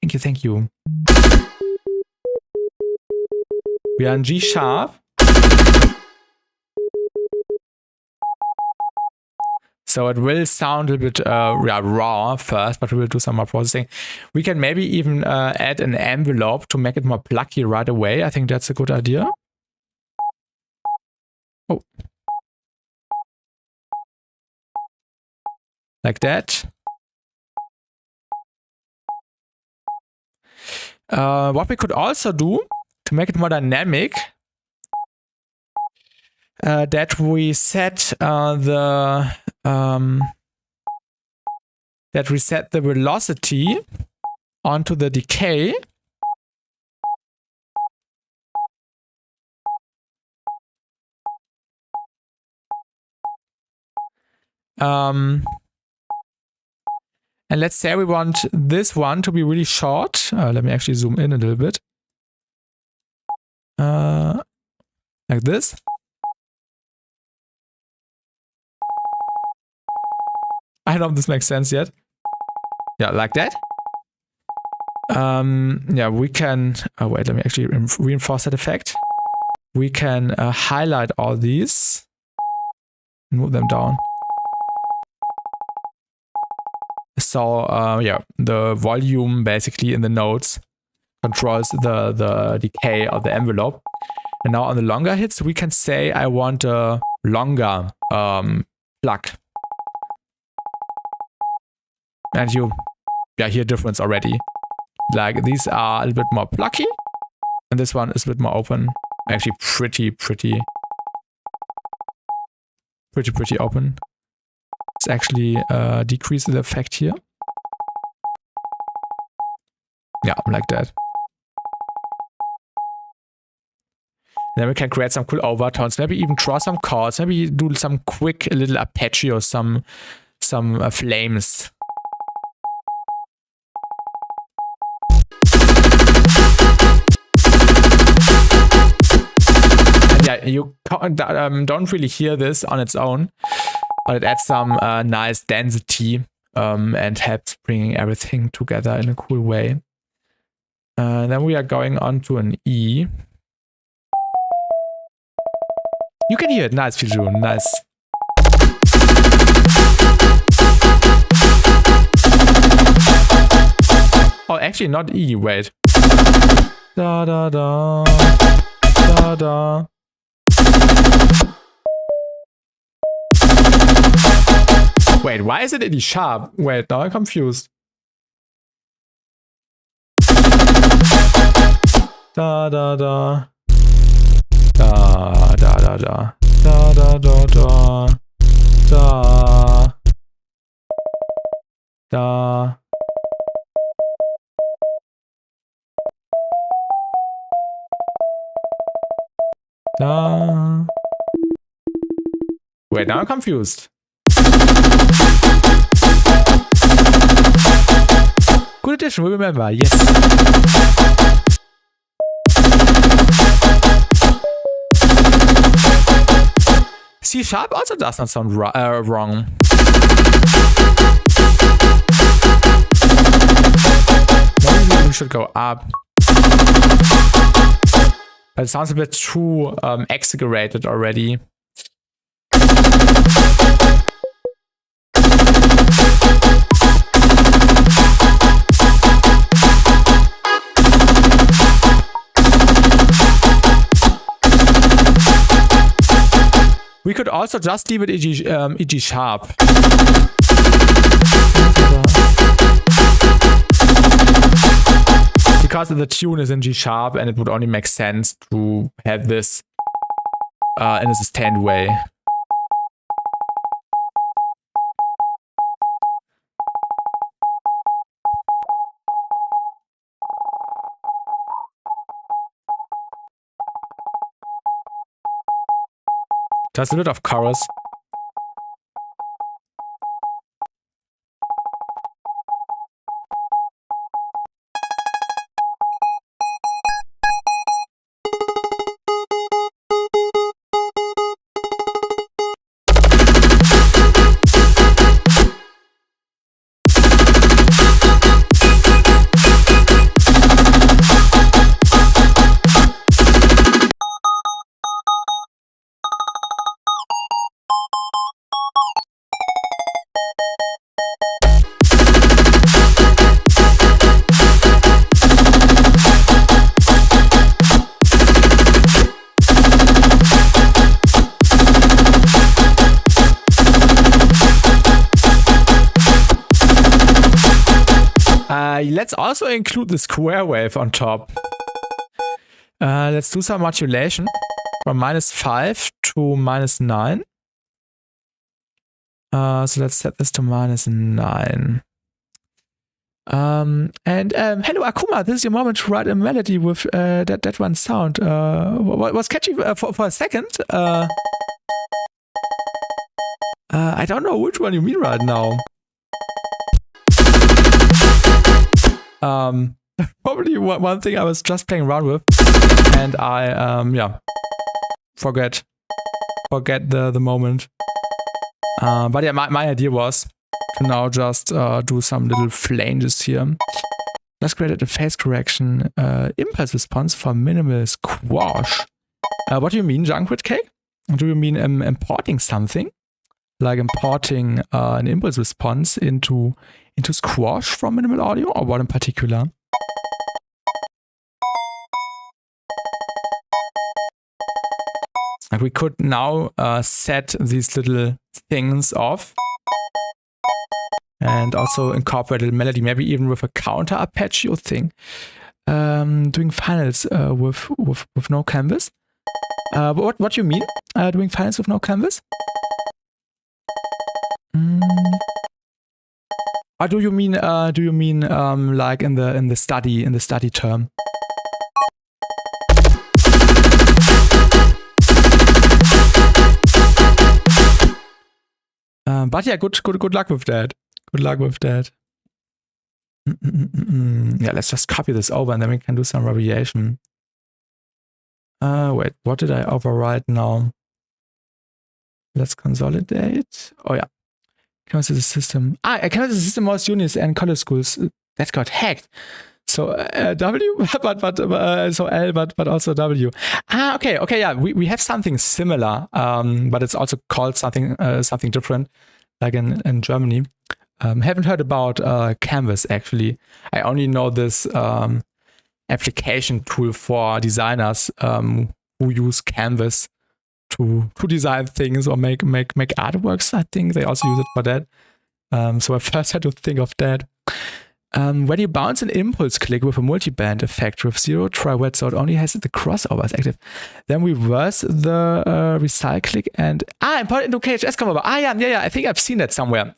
Thank you. We are in G sharp. So it will sound a bit raw first, but we will do some more processing. We can maybe even add an envelope to make it more plucky right away. I think that's a good idea. Oh. Like that. What we could also do to make it more dynamic, that we set the velocity onto the decay. And let's say we want this one to be really short. Let me actually zoom in a little bit. Like this. I don't know if this makes sense yet. Yeah, like that. Yeah, we can... Oh, wait, let me actually reinforce that effect. We can highlight all these and move them down. So, yeah, the volume basically in the notes controls the decay of the envelope. And now on the longer hits, we can say I want a longer pluck. And you hear difference already. Like these are a little bit more plucky. And this one is a bit more open. Actually pretty open. Let's actually decrease the effect here. Yeah, like that. And then we can create some cool overtones. Maybe even draw some chords. Maybe do some quick little arpeggio, some flames. And yeah, you don't really hear this on its own, but it adds some nice density and helps bringing everything together in a cool way. Then we are going on to an E. You can hear it. Nice, Fiju. Nice. Oh, actually not E. Wait. Da da da. Da da. Wait, why is it in E sharp? Wait, now I'm confused. Da da da. Da da da da. Da da, da, da, da, da. Da. Wait, now I'm confused. Good addition, we remember, yes. C sharp also does not sound wrong. Maybe we should go up. But it sounds a bit too exaggerated already. We could also just leave it E.G. sharp. Because the tune is in G sharp and it would only make sense to have this in a sustained way. Just a bit of chorus. Let's also include the square wave on top. Let's do some modulation from -5 to -9. So let's set this to -9. Hello Akuma, this is your moment to write a melody with that one sound. Was catchy for a second. I don't know which one you mean right now. Probably one thing I was just playing around with, and I yeah, forget the moment. But yeah, my idea was to now just do some little flanges here. Just created a phase correction impulse response for minimal squash. What do you mean, Junkrit Cake? Do you mean importing something? Like importing an impulse response into squash from minimal audio, or what in particular? Like we could now set these little things off and also incorporate a melody, maybe even with a counter arpeggio thing. Doing finals with no canvas. What do you mean? Doing finals with no canvas? Or do you mean like in the study term? But yeah, good luck with that. Good luck with that. Yeah, let's just copy this over and then we can do some variation. Wait, what did I overwrite now? Let's consolidate. Oh yeah. Canvas is a system. Canvas is a system most unis and college schools. That got hacked. So W, so L, but also W. Okay, yeah. We have something similar, but it's also called something different, like in Germany. Haven't heard about Canvas actually. I only know this application tool for designers who use Canvas to design things or make artworks. I think they also use it for that. So I first had to think of that. When you bounce an impulse click with a multiband effect with 0 tri-wet, so it only has the crossovers active, then reverse the recycle click and import into KHS combo. Yeah, I think I've seen that somewhere.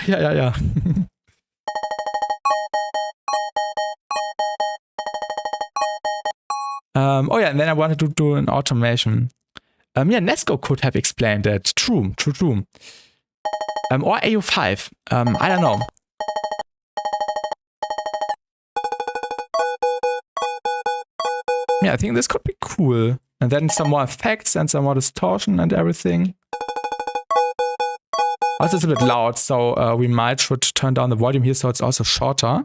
Yeah. Oh yeah, and then I wanted to do an automation. Yeah, Nesco could have explained that. True. Or AU5. I don't know. Yeah, I think this could be cool. And then some more effects and some more distortion and everything. Also, it's a bit loud, so we should turn down the volume here so it's also shorter.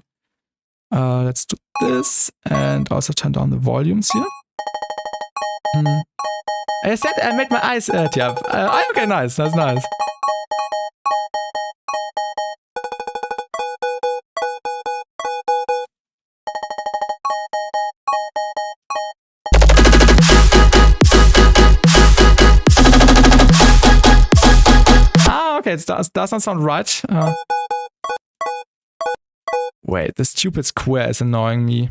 Let's do this and also turn down the volumes here. I said I made my eyes yeah. Okay, nice. That's nice. Okay, it doesn't sound right. Wait, the stupid square is annoying me.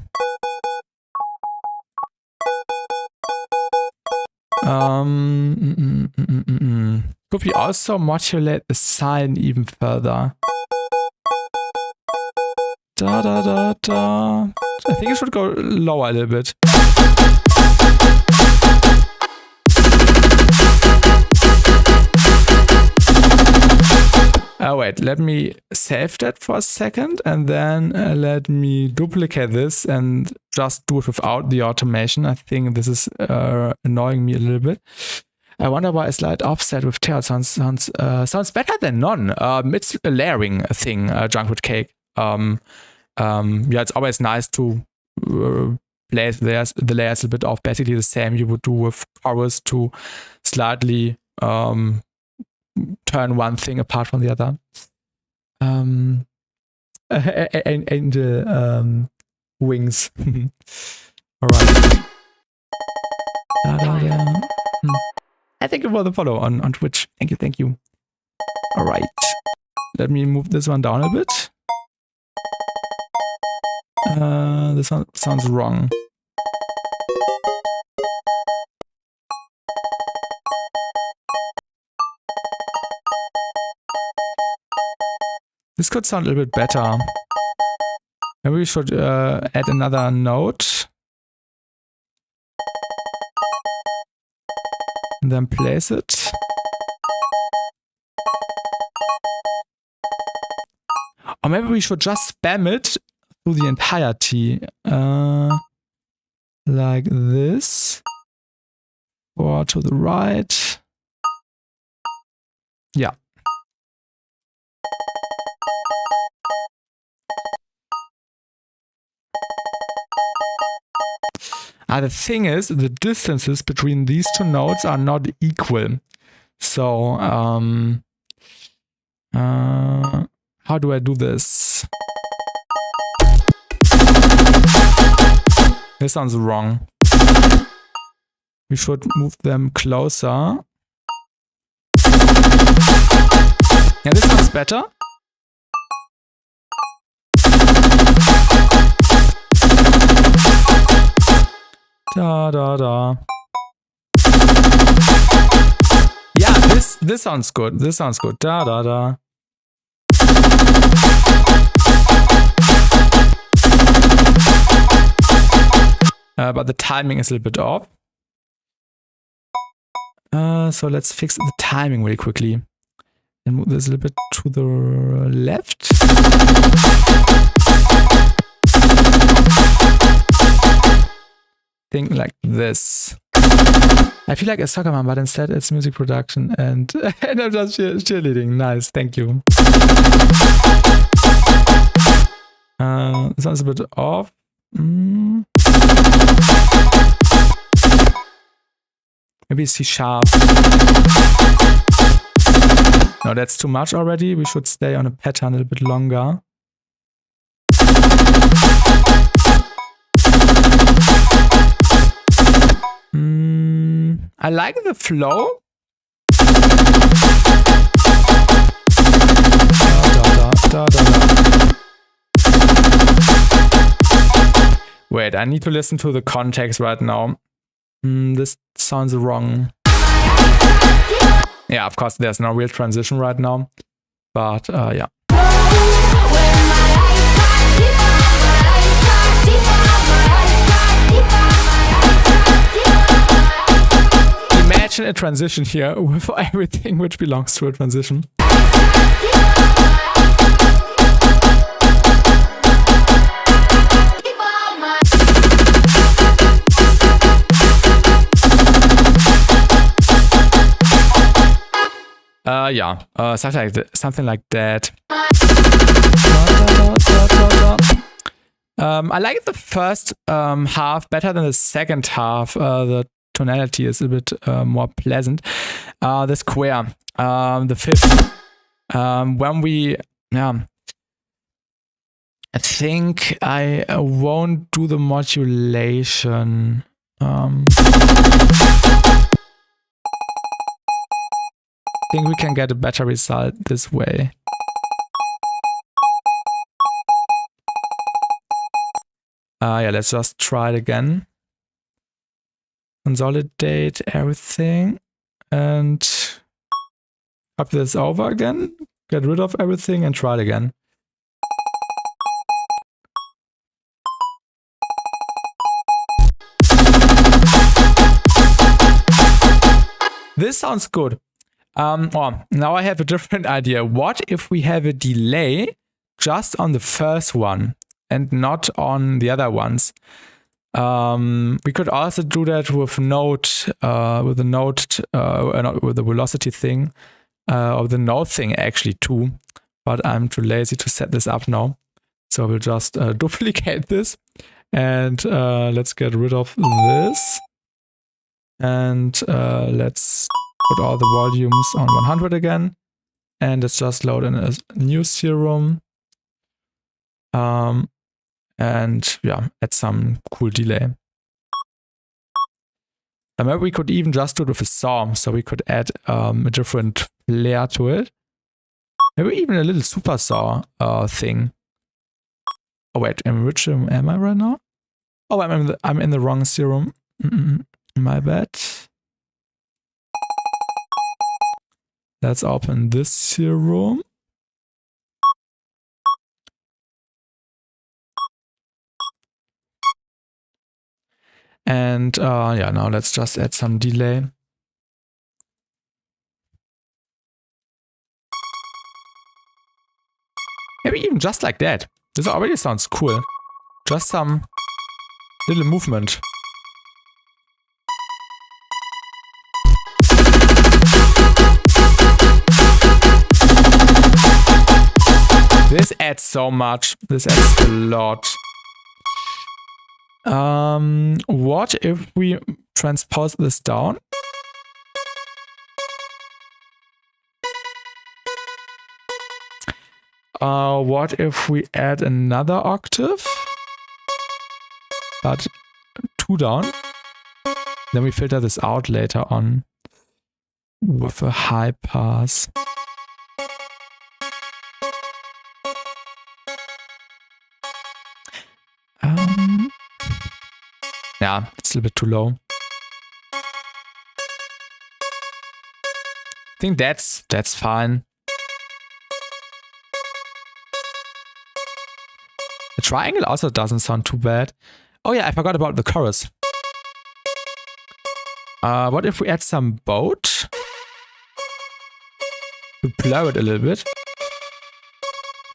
Could we also modulate the sign even further? I think it should go lower a little bit. Wait, let me save that for a second and then let me duplicate this and just do it without the automation. I think this is annoying me a little bit. I wonder why a slight offset with tail sounds better than none. It's a layering thing, Junk with Cake. Yeah, it's always nice to place the layers a bit off. Basically the same you would do with chorus to slightly turn one thing apart from the other. And the wings. All right. I thank you for the follow on Twitch. Thank you. All right. Let me move this one down a bit. This one sounds wrong. This could sound a little bit better. Maybe we should add another note. And then place it. Or maybe we should just spam it through the entirety. Like this. Or to the right. Yeah. The thing is, the distances between these two notes are not equal. So, how do I do this? This sounds wrong. We should move them closer. Yeah, this sounds better. Yeah, this sounds good. This sounds good. But the timing is a little bit off. So let's fix the timing really quickly. And move this a little bit to the left. Thing like this. I feel like a soccer mom, but instead it's music production and I'm just cheerleading. Nice, thank you. This one's a bit off. Maybe C sharp. No, that's too much already. We should stay on a pattern a little bit longer. I like the flow. Wait, I need to listen to the context right now. This sounds wrong. Yeah, of course, there's no real transition right now. But yeah. Imagine a transition here with everything which belongs to a transition. Yeah, something like that. I like the first half better than the second half. The tonality is a bit more pleasant. The square, the fifth. When we, yeah, I think I won't do the modulation. I think we can get a better result this way. Yeah, let's just try it again. Consolidate everything and copy this over again. Get rid of everything and try it again. This sounds good. Now I have a different idea. What if we have a delay just on the first one and not on the other ones? We could also do that with note, with the velocity thing, or the note thing actually too. But I'm too lazy to set this up now, so we'll just duplicate this and let's get rid of this and let's put all the volumes on 100 again, and let's just load in a new serum. And yeah, add some cool delay. Maybe we could even just do it with a saw, so we could add a different flair to it. Maybe even a little super saw thing. Oh wait, in which room am I right now? Oh, I'm in the wrong serum. My bad. Let's open this serum. And yeah, now let's just add some delay. Maybe even just like that. This already sounds cool. Just some little movement. This adds so much. This adds a lot. What if we transpose this down? What if we add another octave? But 2 down. Then we filter this out later on with a high pass. Yeah, it's a little bit too low. I think that's fine. The triangle also doesn't sound too bad. Oh yeah, I forgot about the chorus. What if we add some boat? We blur it a little bit.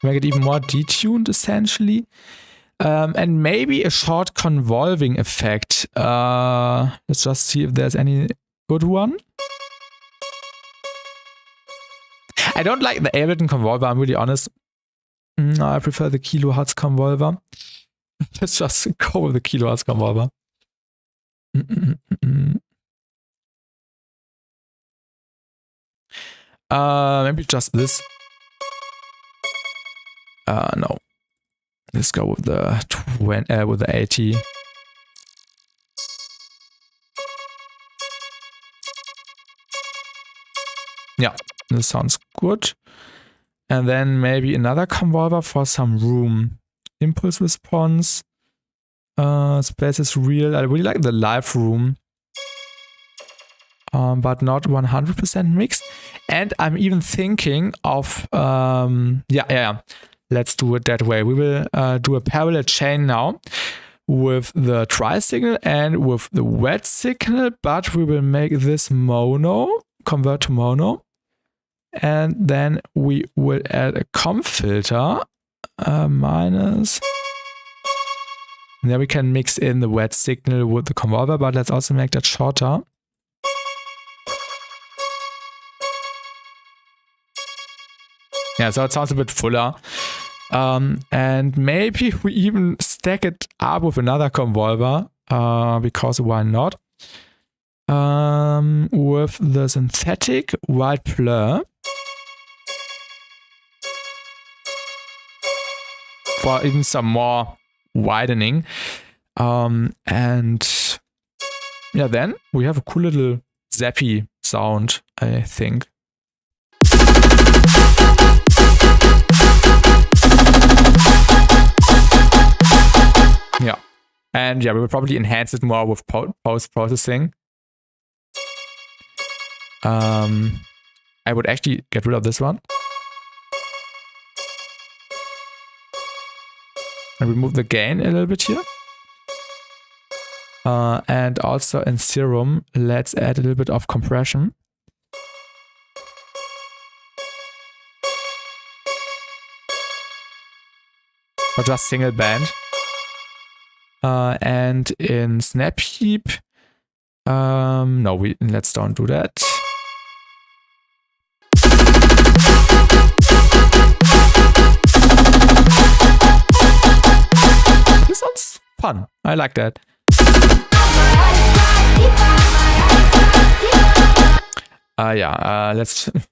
Make it even more detuned, essentially. And maybe a short convolving effect. Let's just see if there's any good one. I don't like the Ableton convolver, I'm really honest. I prefer the kilohertz convolver. Let's just go with the kilohertz convolver. Maybe just this. No. Let's go with the 80. Yeah, this sounds good. And then maybe another convolver for some room. Impulse response. Space is real. I really like the live room. But not 100% mixed. And I'm even thinking of, let's do it that way. We will do a parallel chain now with the tri signal and with the wet signal, but we will make this mono, convert to mono. And then we will add a comp filter, minus. And then we can mix in the wet signal with the convolver, but let's also make that shorter. Yeah, so it sounds a bit fuller. And maybe we even stack it up with another convolver, because why not? With the synthetic white blur. For even some more widening. And yeah, then we have a cool little zappy sound, I think. Yeah, and yeah, we will probably enhance it more with post-processing. I would actually get rid of this one. And remove the gain a little bit here. And also in Serum, let's add a little bit of compression. Or just single band. And in Snap Heap, no, let's don't do that. This sounds fun. I like that.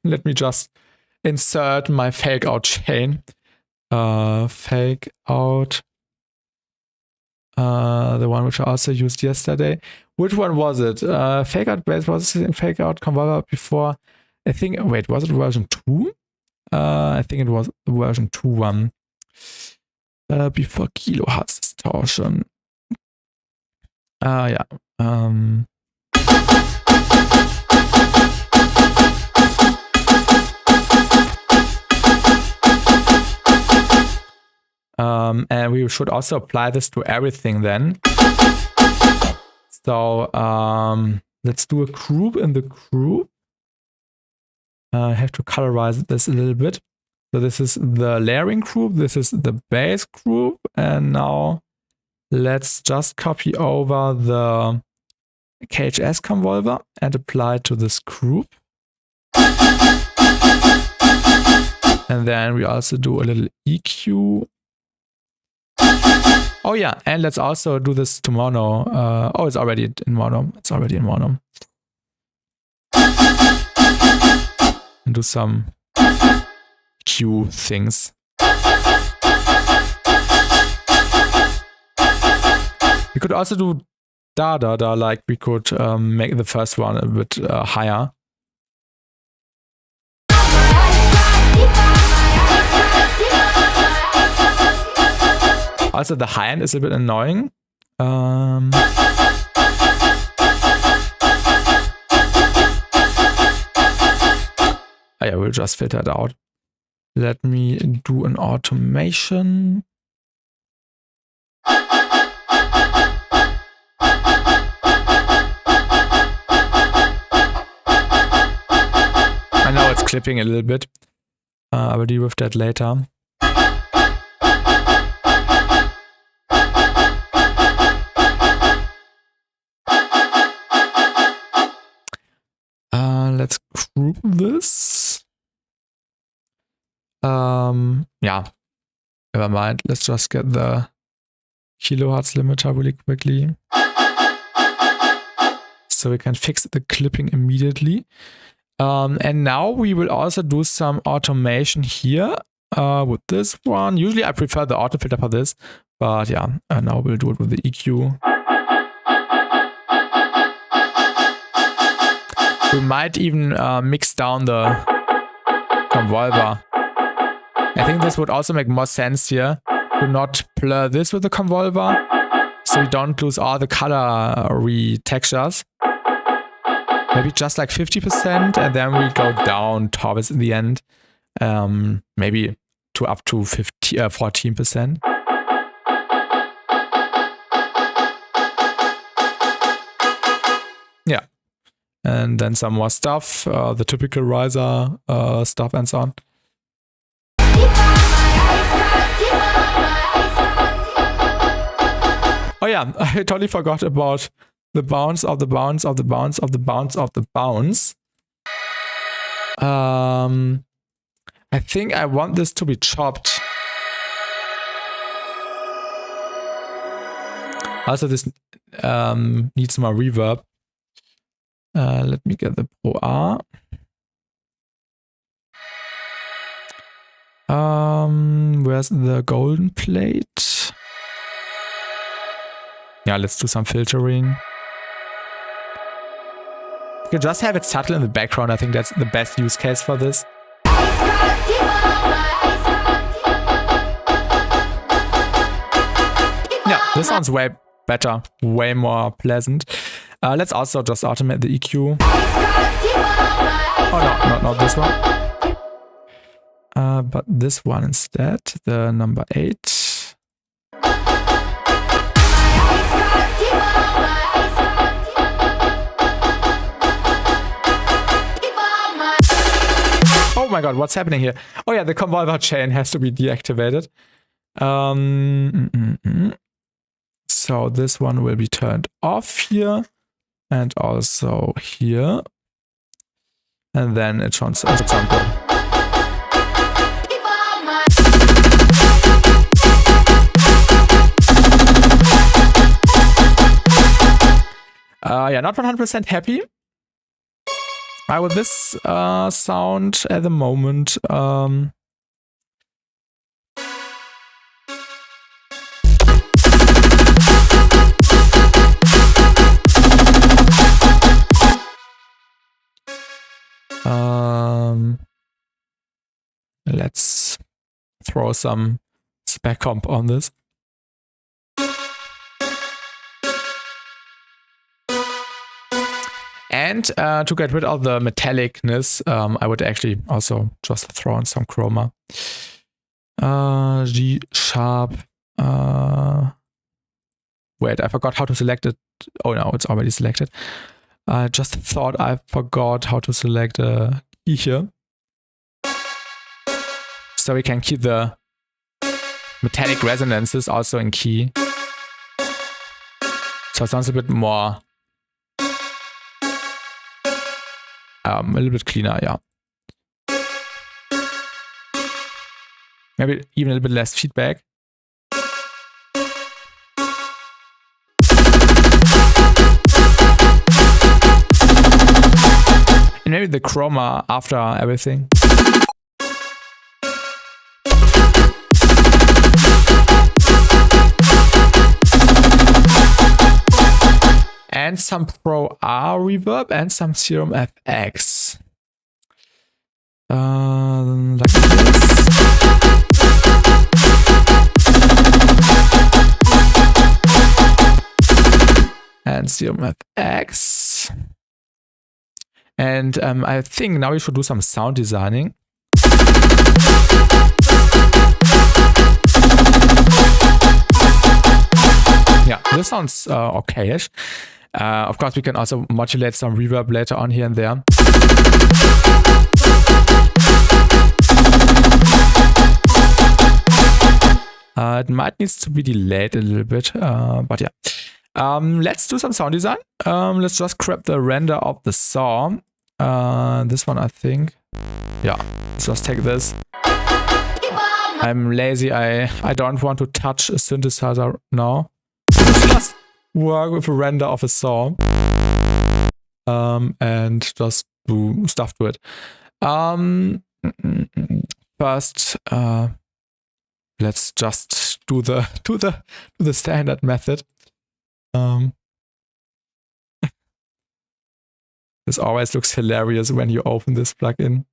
Let me just insert my fake out chain. Fake out. The one which I also used yesterday. Which one was it? Fake out bass processing, fake out convolver before. I think. Wait, was it version 2? I think it was version 2 one. Before kilohertz distortion. Yeah. And we should also apply this to everything then. So let's do a group in the group. I have to colorize this a little bit. So this is the layering group, this is the bass group, and now let's just copy over the KHS convolver and apply it to this group. And then we also do a little EQ. Oh yeah, and let's also do this to mono. Oh, it's already in mono. It's already in mono. And do some Q things. We could also do da da da, like we could make the first one a bit higher. Also, the high end is a bit annoying. Oh yeah, we'll just filter it out. Let me do an automation. I know it's clipping a little bit. I will deal with that later. Let's group this. Yeah, never mind. Let's just get the kilohertz limiter really quickly. So we can fix the clipping immediately. And now we will also do some automation here with this one. Usually I prefer the auto filter for this, but yeah, now we'll do it with the EQ. We might even mix down the convolver. I think this would also make more sense here to not blur this with the convolver. so we don't lose all the color textures. Maybe just like 50%, and then we go down towards the end, maybe to up to 14%. Yeah, and then some more stuff, the typical riser stuff and so on. Oh yeah, I totally forgot about the bounce of the bounce of the bounce of the bounce of the bounce. I think I want this to be chopped. Also, this needs more reverb. Let me get the Pro R. Where's the golden plate? Yeah, let's do some filtering. You can just have it subtle in the background. I think that's the best use case for this. Yeah, this sounds way better, way more pleasant. Let's also just automate the EQ. Oh no, not this one. But this one instead, the number 8. Oh my god, what's happening here? Oh yeah, the convolver chain has to be deactivated. So this one will be turned off here and also here. And then it sounds good. Yeah, not 100% happy with this sound at the moment. Let's throw some spec comp on this. And to get rid of the metallicness, I would actually also just throw in some chroma. G sharp. Wait, I forgot how to select it. Oh no, it's already selected. I just thought I forgot how to select a key here. So we can keep the metallic resonances also in key. So it sounds a bit more... a little bit cleaner, yeah. Maybe even a little bit less feedback. And maybe the chroma after everything. And some Pro R reverb and some Serum FX. Like this. And Serum FX. And I think now we should do some sound designing. Yeah, this sounds okay-ish. Of course, we can also modulate some reverb later on here and there. It might need to be delayed a little bit, but yeah. Let's do some sound design. Let's just grab the render of the saw. This one, I think. Yeah, let's just take this. I'm lazy. I don't want to touch a synthesizer now. Just work with a render of a saw. And just do stuff to it. First, let's just do the standard method. This always looks hilarious when you open this plugin.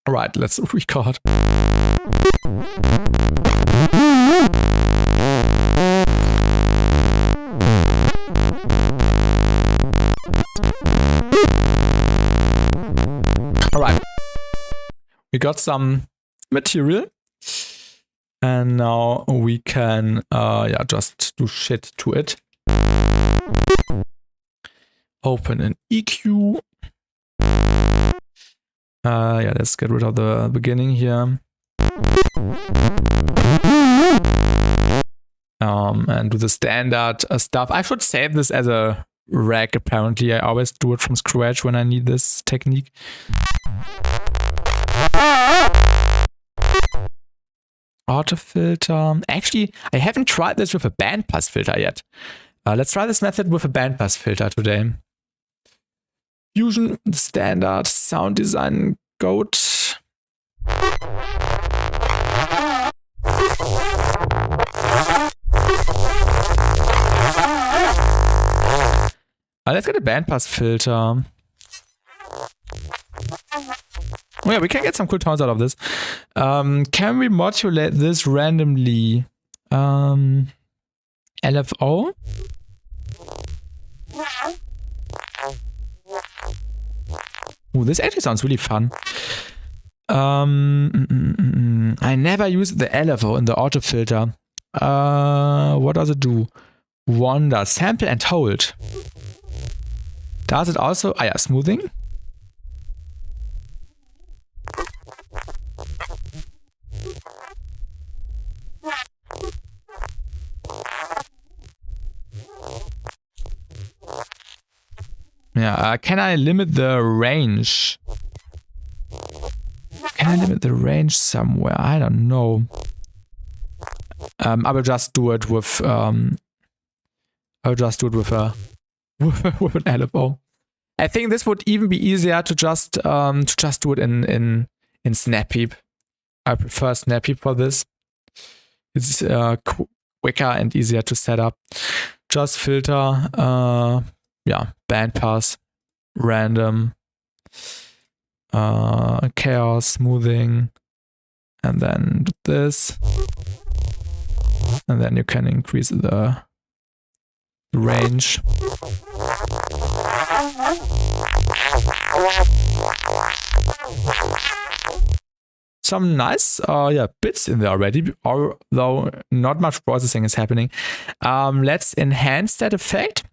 All right, let's record. Alright. We got some material. And now we can just do shit to it. Open an EQ. Let's get rid of the beginning here. And do the standard stuff. I should save this as a rack apparently. I always do it from scratch when I need this technique. Auto filter. Actually, I haven't tried this with a bandpass filter yet. Let's try this method with a bandpass filter today. Fusion, the standard sound design goat. Let's get a bandpass filter. Oh yeah, we can get some cool tones out of this. Can we modulate this randomly? LFO? Ooh, this actually sounds really fun. I never use the LFO in the auto filter. What does it do? Wander, sample and hold. Does it also? Ah yeah, smoothing. Yeah, can I limit the range? Can I limit the range somewhere? I don't know. I will just do it with a with an LFO. I think this would even be easier to just do it in Snapheap. I prefer Snapheap for this. It's quicker and easier to set up. Just filter, bandpass, random, chaos, smoothing, and then this, and then you can increase the range. Some nice bits in there already, although not much processing is happening. Let's enhance that effect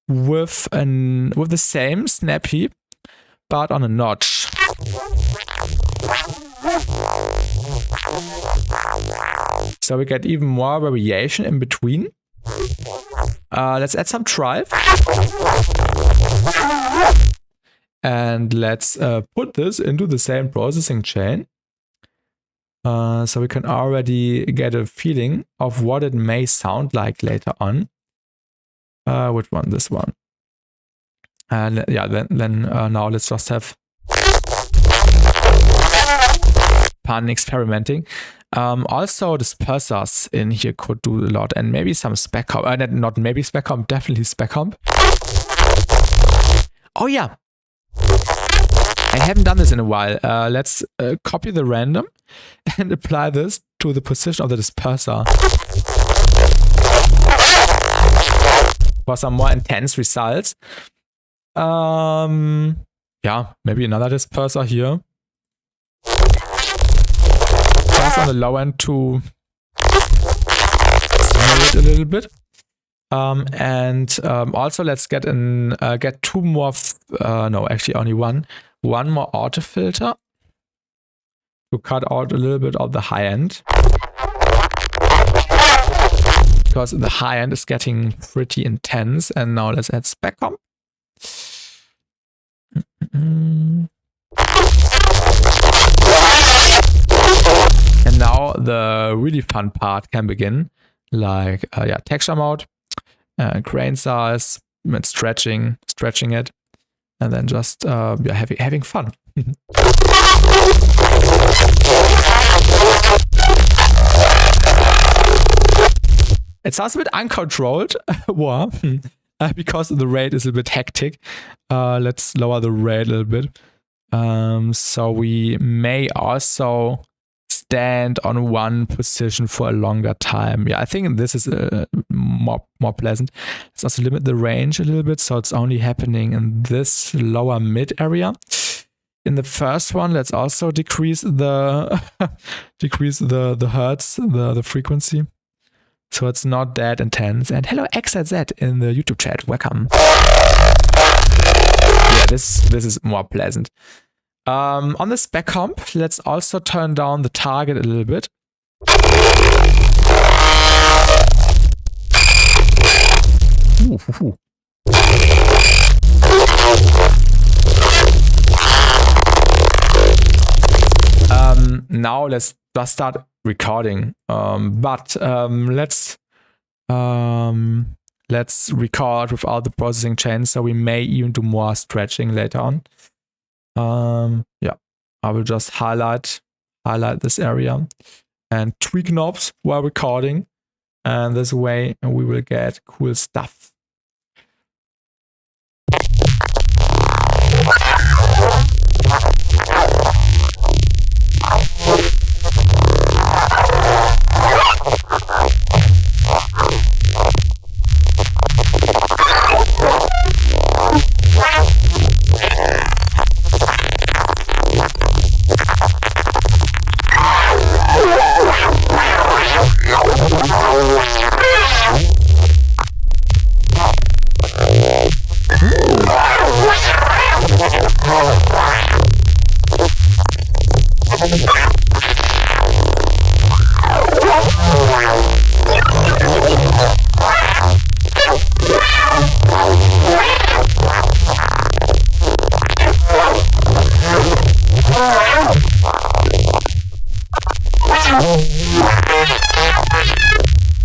with the same Snapheap, but on a notch. So we get even more variation in between. Let's add some drive. And let's put this into the same processing chain. So we can already get a feeling of what it may sound like later on. Which one? This one. And then now let's just have fun experimenting. Also, dispersers in here could do a lot, and maybe some spec comp. Not maybe spec comp, definitely spec comp. Oh yeah, I haven't done this in a while. Let's copy the random and apply this to the position of the disperser for some more intense results. Maybe another disperser here. Just on the low end to simulate a little bit. Also let's get two more, actually only one more auto filter to cut out a little bit of the high end. Because the high end is getting pretty intense. And now let's add spec comp. And now the really fun part can begin, like texture mode, grain size, and stretching it, and then just having fun. It sounds a bit uncontrolled, because the rate is a bit hectic. Let's lower the rate a little bit. So we may also stand on one position for a longer time. Yeah, I think this is more pleasant. Let's also limit the range a little bit, so it's only happening in this lower mid area. In the first one, let's also decrease the the hertz, the frequency, so it's not that intense. And hello XZ in the YouTube chat, welcome. Yeah, this is more pleasant. On the spec comp, let's also turn down the target a little bit. Ooh. Now let's just start recording. Let's record without the processing chain, so we may even do more stretching later on. Yeah, I will just highlight this area and tweak knobs while recording, and this way we will get cool stuff.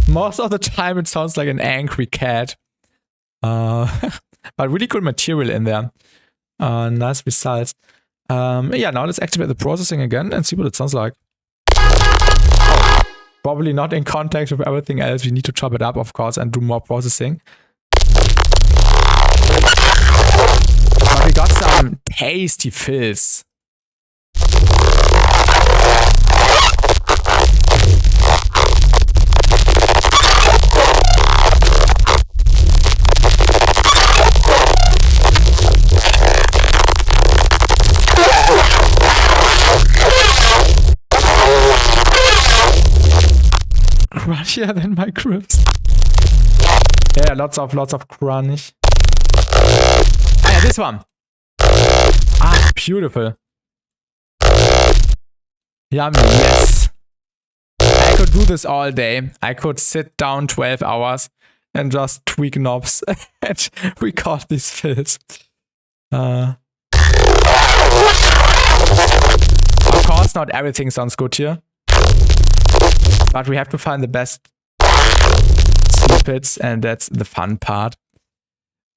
Most of the time it sounds like an angry cat. But really good material in there. Nice results. Yeah, now let's activate the processing again and see what it sounds like. Oh, probably not in contact with everything else. We need to chop it up, of course, and do more processing. But we got some tasty fills. Crunchier than my grips. Yeah, lots of crunch. Ah, yeah, this one. Ah, beautiful. Yummy, yes. I could do this all day. I could sit down 12 hours and just tweak knobs and record these fills. Of course, not everything sounds good here. But we have to find the best snippets, and that's the fun part.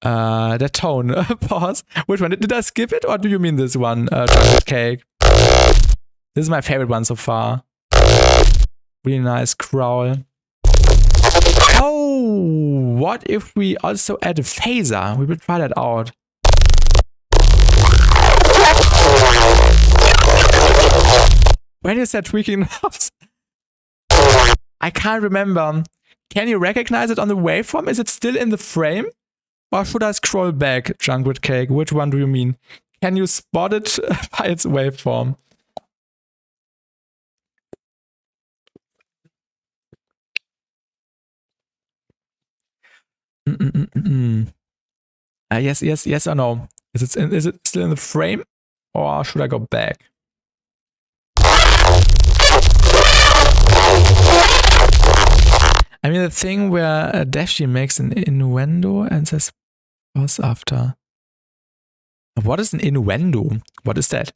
The tone. Pause. Which one? Did I skip it, or do you mean this one? Chocolate cake. This is my favorite one so far. Really nice growl. Oh, what if we also add a phaser? We will try that out. When you said tweaking knobs, I can't remember. Can you recognize it on the waveform? Is it still in the frame? Or should I scroll back, Junk with Cake? Which one do you mean? Can you spot it by its waveform? Yes or no? Is it still in the frame? Or should I go back? I mean, the thing where Dashi makes an innuendo and says pause after. What is an innuendo? What is that?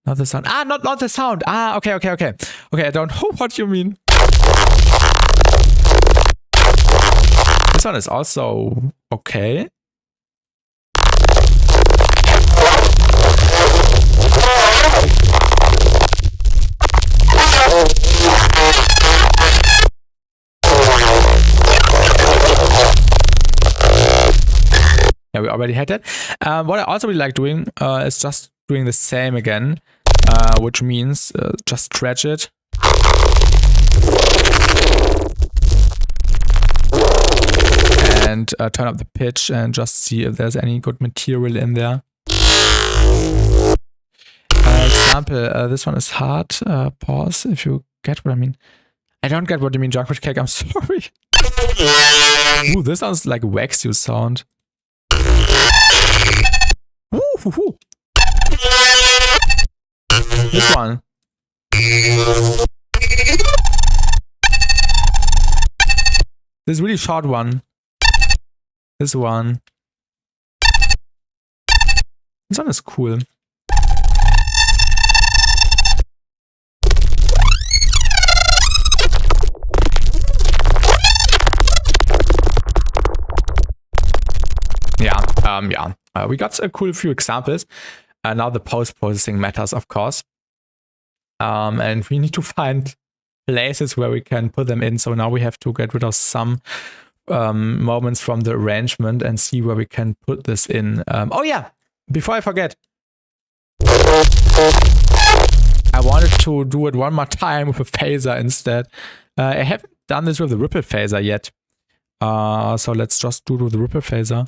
Not the sound. Ah, not the sound. Ah, okay. Okay, I don't know what you mean. This one is also okay. Yeah, we already had that. What I also really like doing is just doing the same again, which means just stretch it. and turn up the pitch and just see if there's any good material in there. Example, this one is hard. Pause if you get what I mean. I don't get what you mean, Junkfish Cake, I'm sorry. Ooh, this sounds like wax you sound. Ooh, hoo, hoo. This one. This really short one. This one. This one is cool. Yeah, we got a cool few examples. Now the post-processing matters, of course. And we need to find places where we can put them in. So now we have to get rid of some moments from the arrangement and see where we can put this in. Oh yeah, before I forget. I wanted to do it one more time with a phaser instead. I haven't done this with the ripple phaser yet. So let's just do it with the ripple phaser.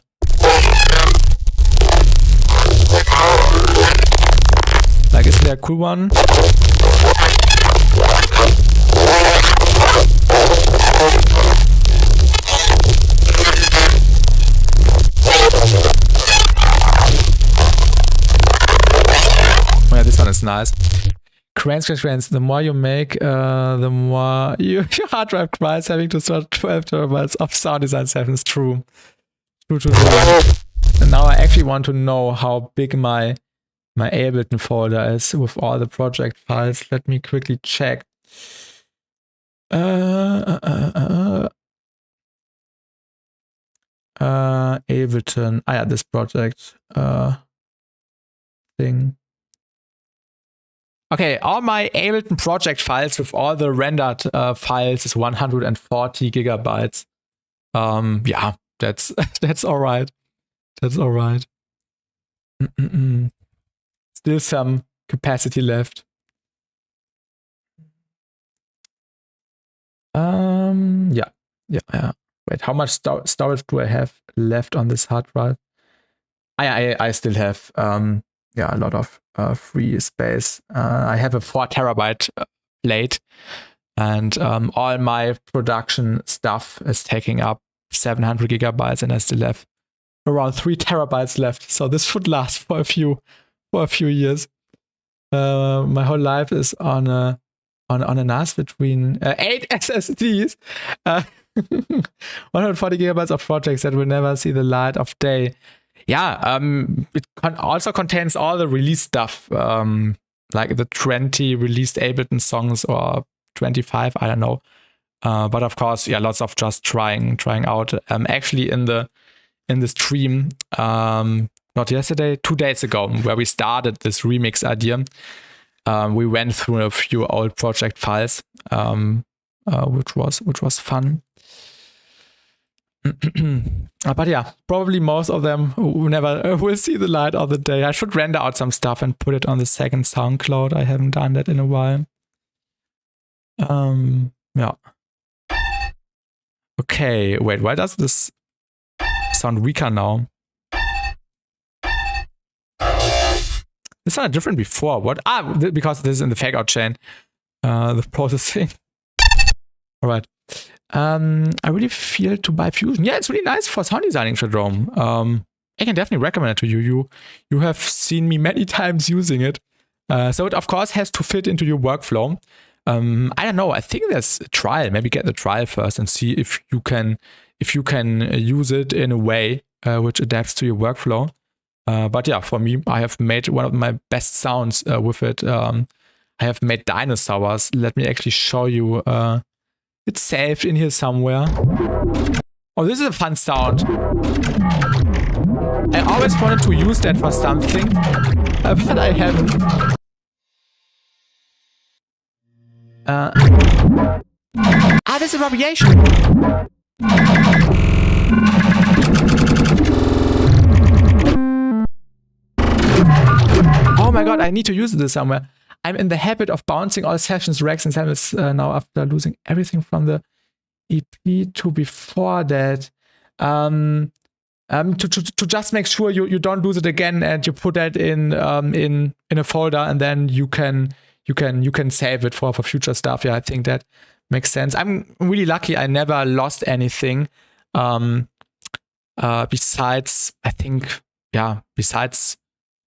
Like, is there a cool one? Oh yeah, this one is nice. Crans. The more you make, the more your hard drive cries, having to start 12 terabytes of sound design sessions. True. And now I actually want to know how big my Ableton folder is with all the project files. Let me quickly check. Ableton. Ah, yeah, this project thing. Okay, all my Ableton project files with all the rendered files is 140 gigabytes. Yeah, that's all right. That's all right. Still some capacity left. Yeah. Wait, how much storage do I have left on this hard drive? I still have a lot of free space. I have a 4 terabyte plate, and all my production stuff is taking up 700 gigabytes, and I still have around 3 terabytes left. So this should last for a few years. My whole life is on a NAS between 8 SSDs, 140 gigabytes of projects that will never see the light of day. Yeah, it also contains all the release stuff, like the 20 released Ableton songs or 25, I don't know. But of course, yeah, lots of just trying out. Actually, in the stream, not yesterday, 2 days ago, where we started this remix idea, we went through a few old project files, which was fun. But yeah, probably most of them never will see the light of the day. I should render out some stuff and put it on the second SoundCloud. I haven't done that in a while. Yeah. Okay, wait, why does this sound weaker now? This sounded different before. What? Because this is in the fake out chain. The processing. All right. I really feel to buy Fusion. Yeah, it's really nice for sound designing, Shadrome. I can definitely recommend it to you. You have seen me many times using it. So it of course has to fit into your workflow. I don't know. I think there's a trial. Maybe get the trial first and see if you can use it in a way which adapts to your workflow. But yeah, for me, I have made one of my best sounds with it. I have made dinosaurs. Let me actually show you. It's saved in here somewhere. Oh, this is a fun sound. I always wanted to use that for something, but I haven't. This is a propagation. Oh my god, I need to use this somewhere. I'm in the habit of bouncing all sessions, racks, and samples now after losing everything from the EP to before that. to just make sure you don't lose it again, and you put that in a folder, and then you can save it for future stuff. Yeah, I think that makes sense. I'm really lucky. I never lost anything. Besides, I think, besides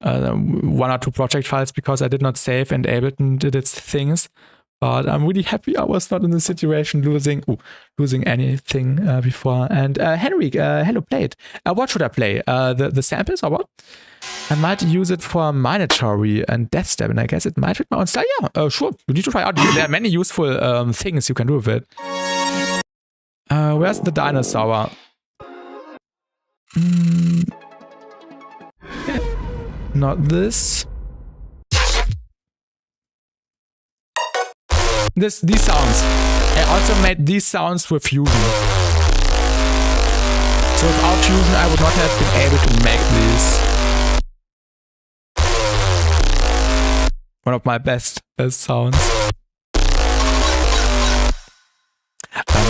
1 or 2 project files, because I did not save and Ableton did its things. But I'm really happy I was not in the situation losing anything before. And Henrik, hello, play it. What should I play? The samples or what? I might use it for Minatory and Deathstep, and I guess it might fit my own style. Yeah, sure. You need to try out. There are many useful things you can do with it. Where's the dinosaur? Not this. These sounds. I also made these sounds with Fusion. So without Fusion, I would not have been able to make these. One of my best sounds.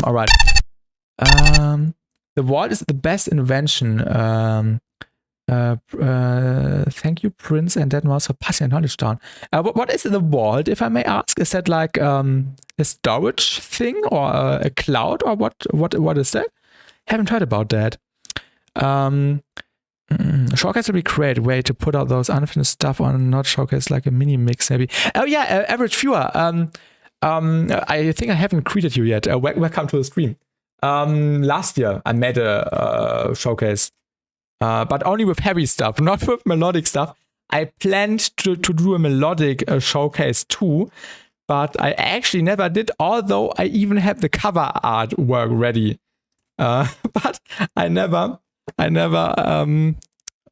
Alright. The wall is the best invention. Thank you, Prince, and that was for passing a knowledge down. What is the vault, if I may ask? Is that like a storage thing or a cloud, or what is that? Haven't heard about that. Showcase would be great way to put out those unfinished stuff on, not showcase like a mini mix maybe. Oh yeah, average viewer. I think I haven't greeted you yet. Welcome to the stream. Last year I made a showcase. But only with heavy stuff, not with melodic stuff. I planned to do a melodic showcase too, but I actually never did, although I even had the cover artwork ready. But I never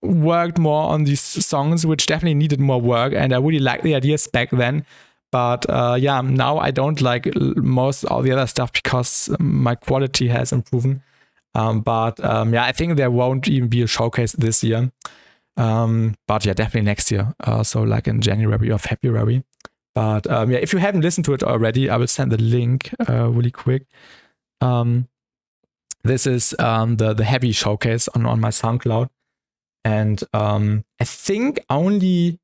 worked more on these songs, which definitely needed more work, and I really liked the ideas back then. But yeah, now I don't like most all the other stuff because my quality has improved. But yeah, I think there won't even be a showcase this year. But yeah, definitely next year. So like in January or February. But yeah, if you haven't listened to it already, I will send the link really quick. This is the heavy showcase on my SoundCloud. And I think only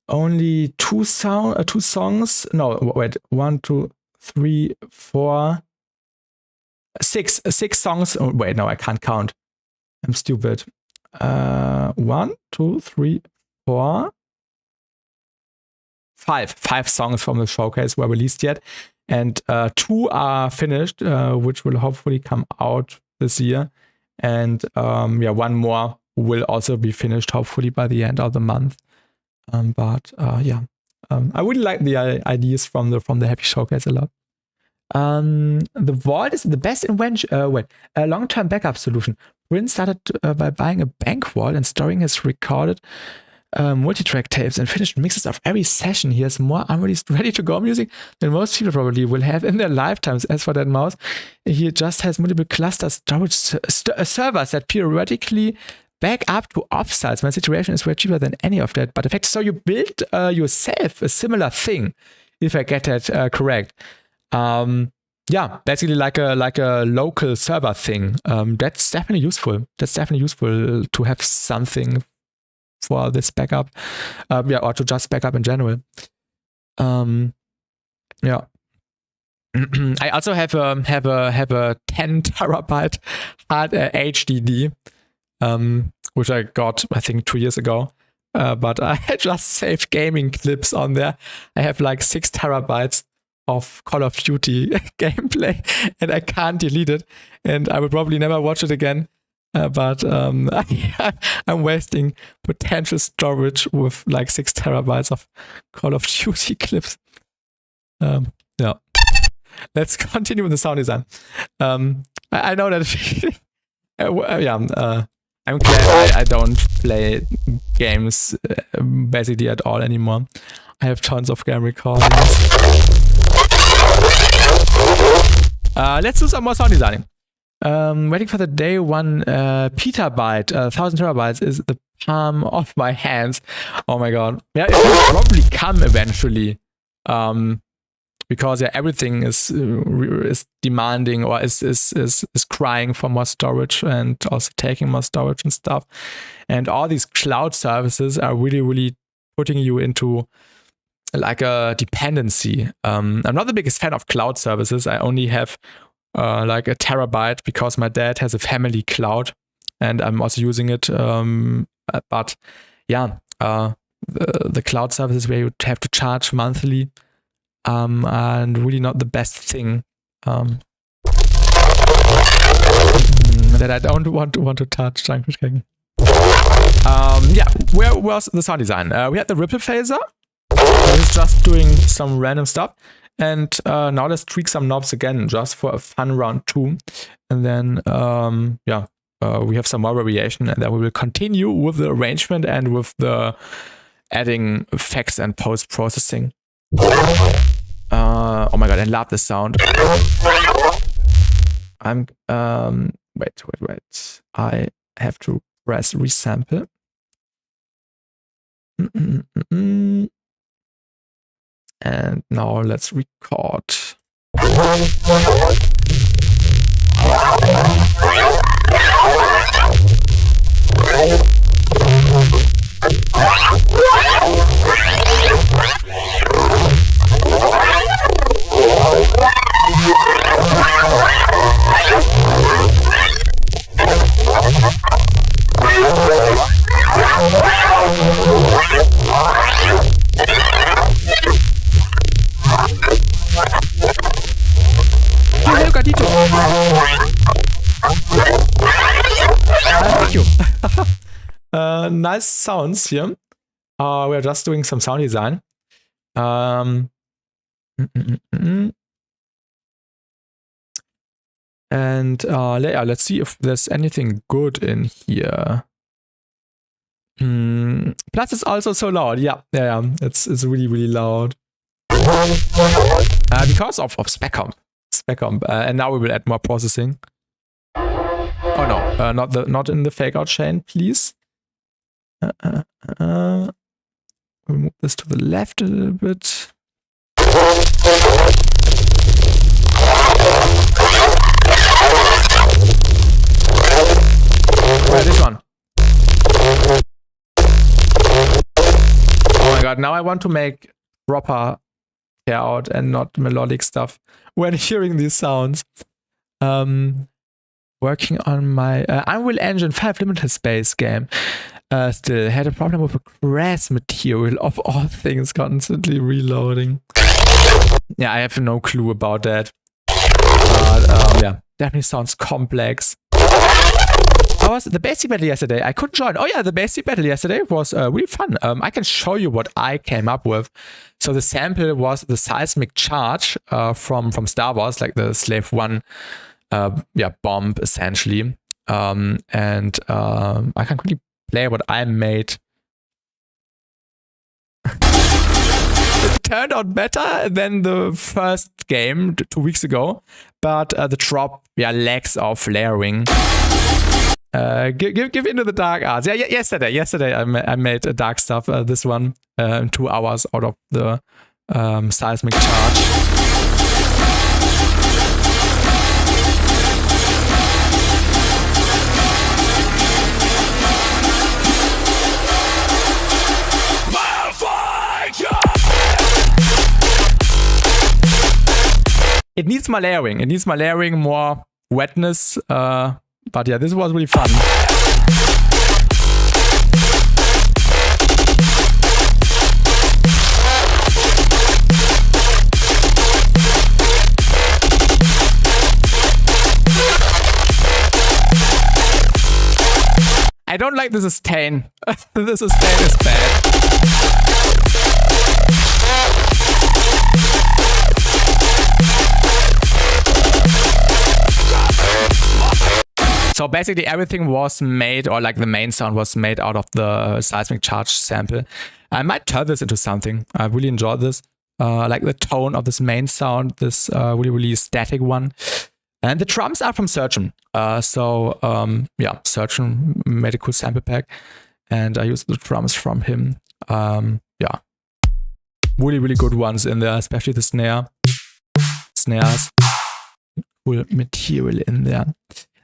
2 songs. No, wait, 1, 2, 3, 4. 6 songs. Oh, wait, no, I can't count. I'm stupid. 1, 2, 3, 4, 5 songs from the showcase were released yet, and 2 are finished, which will hopefully come out this year, and yeah, 1 more will also be finished hopefully by the end of the month. But yeah, I really like the ideas from the heavy showcase a lot. The vault is the best invention. A long-term backup solution. Prince started by buying a bank vault and storing his recorded multi-track tapes and finished mixes of every session. He has more unreleased ready-to-go music than most people probably will have in their lifetimes. As for that mouse, he just has multiple cluster storage servers that periodically back up to offsites. My situation is way cheaper than any of that. But the fact, so you built yourself a similar thing, if I get that correct. Yeah, basically like a local server thing. That's definitely useful. That's definitely useful to have something for this backup. Yeah, or to just backup in general. Yeah. I also have a 10 terabyte hard HDD, which I got I think 2 years ago. But I just saved gaming clips on there. I have like 6 terabytes of Call of Duty gameplay, and I can't delete it, and I will probably never watch it again. But I'm wasting potential storage with like 6 terabytes of Call of Duty clips. Yeah. Let's continue with the sound design. I know that. Yeah. I'm glad I don't play games basically at all anymore. I have tons of game recordings. Let's do some more sound designing. Waiting for the day 1 petabyte, 1000 terabytes is the palm of my hands. Oh my god. Yeah, it will probably come eventually. because yeah, everything is demanding or is crying for more storage and also taking more storage and stuff. And all these cloud services are really putting you into like a dependency. I'm not the biggest fan of cloud services. I only have like a terabyte because my dad has a family cloud and I'm also using it. But yeah, the cloud services where you have to charge monthly and really not the best thing that I don't want to touch. Yeah, where was the sound design? We had the ripple phaser. It's just doing some random stuff. And now let's tweak some knobs again, just for a fun round 2. And then, yeah, we have some more variation, and then we will continue with the arrangement and with the adding effects and post-processing. Oh my god, I love this sound. Wait. I have to press resample. And now let's record. Thank you. Nice sounds here. We're just doing some sound design. And yeah, let's see if there's anything good in here. Plus, it's also so loud. Yeah. It's really loud. Because of spec comp. And now we will add more processing. Oh no, not in the fake out chain, please. We'll move this to the left a little bit. Right, this one. Oh my god, now I want to make proper tear out and not melodic stuff when hearing these sounds. Working on my Unreal Engine 5 limited space game. Still had a problem with a crash material of all things constantly reloading. Yeah, I have no clue about that. But yeah, definitely sounds complex. How was the BassTi battle yesterday? I couldn't join. Oh yeah, the BassTi battle yesterday was really fun. I can show you what I came up with. So the sample was the seismic charge from Star Wars, like the Slave 1 bomb essentially. And I can quickly play what I made. It turned out better than the first game 2 weeks ago, but the drop lacks of layering. Give into the dark arts. Yeah, yesterday I made a dark stuff. This one in 2 hours out of the seismic charge. It needs more layering. More wetness. But yeah, this was really fun. I don't like the sustain. The sustain is bad. So basically everything was made, or like the main sound was made out of the seismic charge sample. I might turn this into something. I really enjoyed this. Like the tone of this main sound, this really static one. And the drums are from Surgeon. Yeah, Surgeon made a cool sample pack. And I used the drums from him. Yeah, really good ones in there, especially the snare. snares, cool material in there.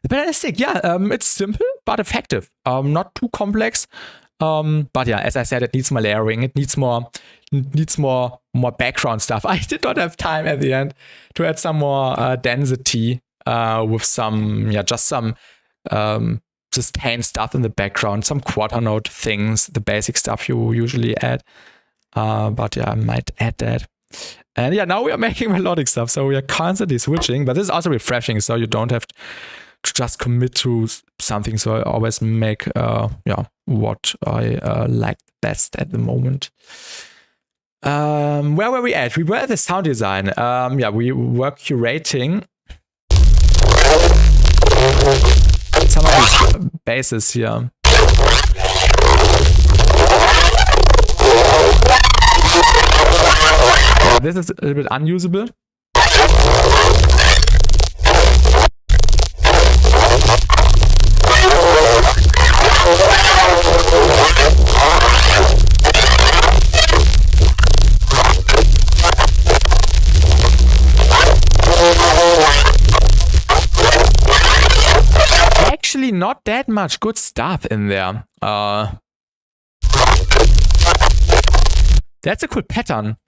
The pattern is sick. Yeah, it's simple but effective. Not too complex. But yeah, as I said, it needs more layering. It needs more background stuff. I did not have time at the end to add some more density with some, just some sustain stuff in the background, some quarter note things, the basic stuff you usually add. But yeah, I might add that. And yeah, now we are making melodic stuff, so we are constantly switching. But this is also refreshing, so you don't have to just commit to something. So I always make what I like best at the moment. Where were we at? We were at the sound design. We were curating some of these basses here. This is a little bit unusable. Actually, not that much good stuff in there. That's a cool pattern.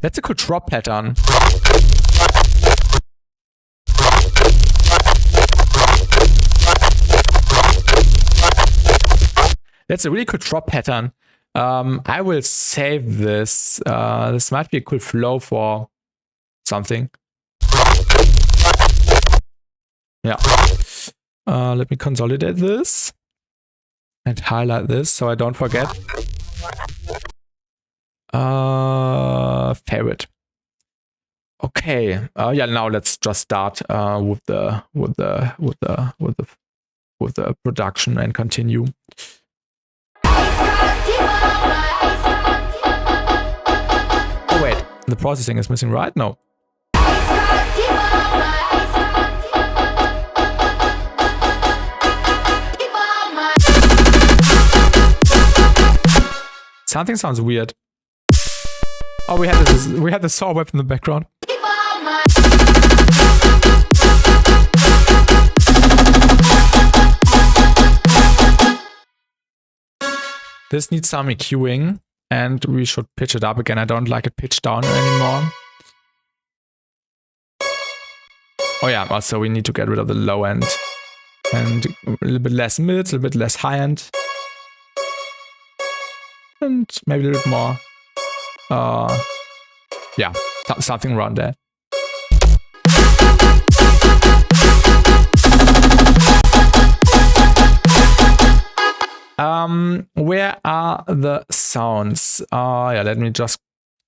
That's a cool drop pattern. That's a really cool drop pattern. I will save this. This might be a cool flow for something. Yeah. Let me consolidate this and highlight this so I don't forget. Favorite. Okay. Now let's just start with the production and continue. Oh wait, the processing is missing, right? No. Something sounds weird. Oh, we had the saw web in the background. This needs some EQing, and we should pitch it up again. I don't like it pitched down anymore. Oh yeah, also we need to get rid of the low end. And a little bit less mids, a little bit less high end. And maybe a little bit more. Something around there. Where are the sounds? Let me just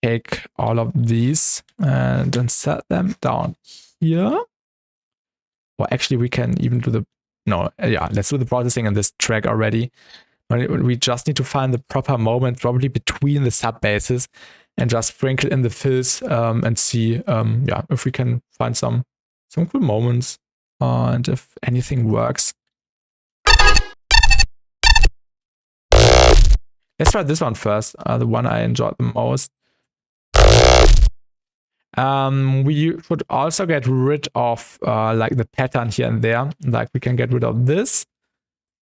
take all of these and then set them down here. Or actually, we can even do let's do the processing in this track already. We just need to find the proper moment, probably between the sub basses, and just sprinkle in the fills and see, if we can find some cool moments and if anything works. Let's try this one first, the one I enjoyed the most. We should also get rid of like the pattern here and there. Like we can get rid of this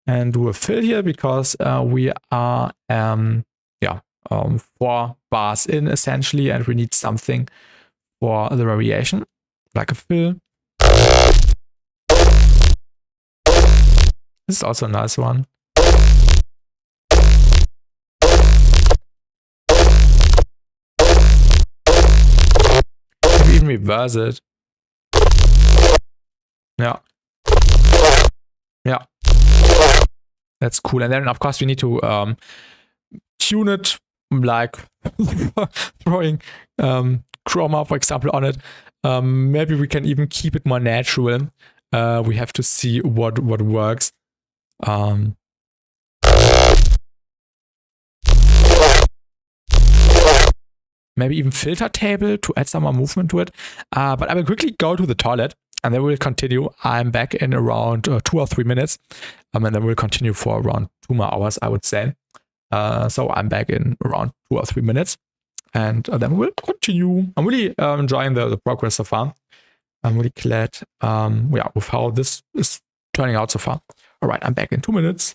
and do a fill here because we are 4 bars in essentially, and we need something for the variation, like a fill. This is also a nice one. Maybe even reverse it. Yeah. That's cool. And then of course we need to tune it, like throwing chroma, for example, on it. Maybe we can even keep it more natural. We have to see what works. Maybe even filter table to add some more movement to it. But I will quickly go to the toilet and then we'll continue. I'm back in around 2 or 3 minutes. And then we'll continue for around 2 more hours, I would say. So I'm back in around 2 or 3 minutes, and then we'll continue. I'm really enjoying the progress so far. I'm really glad with how this is turning out so far. All right, I'm back in 2 minutes.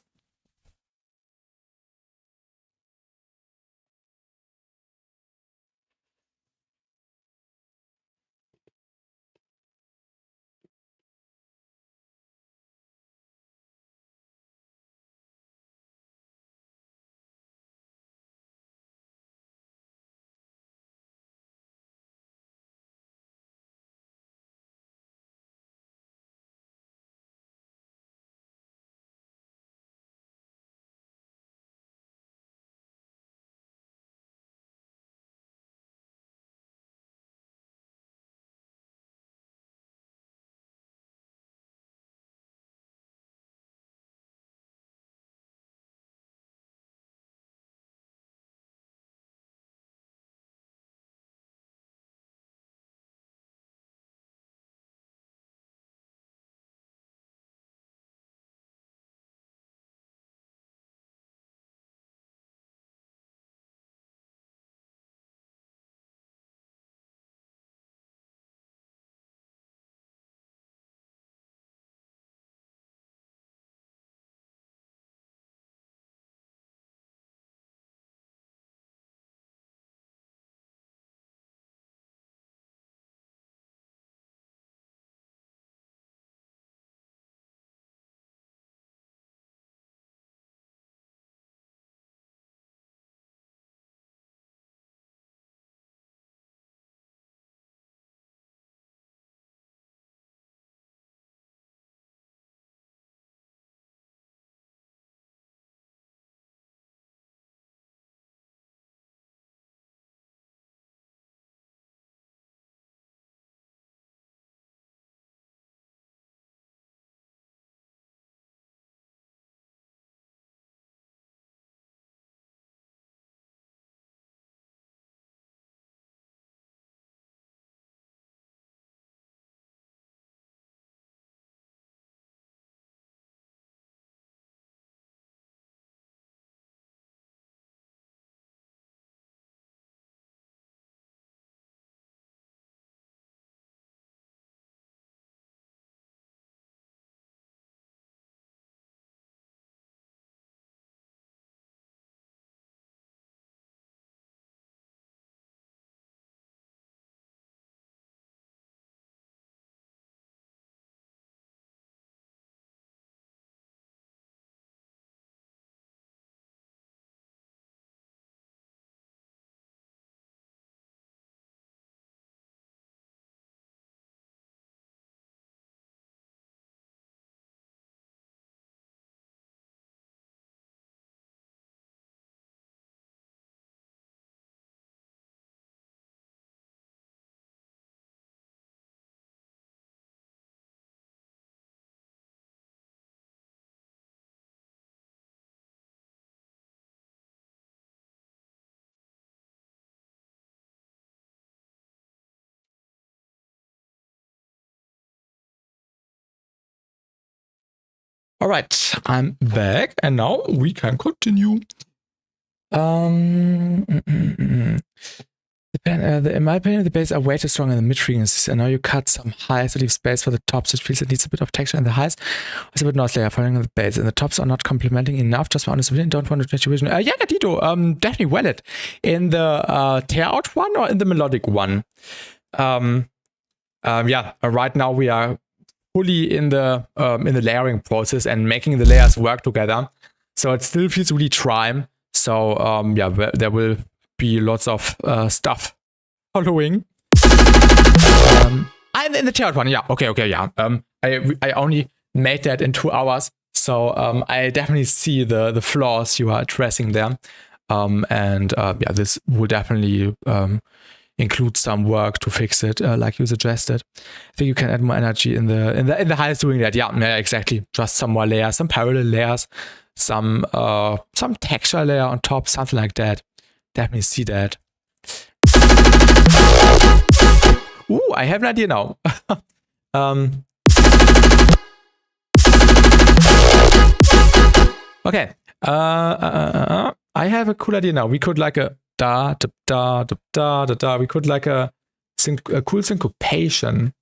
All right, I'm back, and now we can continue. In my opinion, the bass are way too strong in the mid frequencies, and now you cut some highs to leave space for the tops. It feels it needs a bit of texture in the highs. It's a bit noisy following the bass, and the tops are not complementing enough. Just for honest opinion, don't want to change your vision. Yeah, Gatito, definitely valid. In the tear out one or in the melodic one? Right now we are fully in the layering process and making the layers work together. So it still feels really trying. So there will be lots of stuff following. I'm in the third one. Yeah. Okay. Yeah. I only made that in 2 hours, so I definitely see the flaws you are addressing there. This will definitely include some work to fix it, like you suggested. I think you can add more energy in the highs doing that. Yeah, exactly. Just some more layers, some parallel layers, some texture layer on top, something like that. Definitely see that. Ooh, I have an idea now. Okay. I have a cool idea now. We could like a da da da da da da da. We could like a cool syncopation.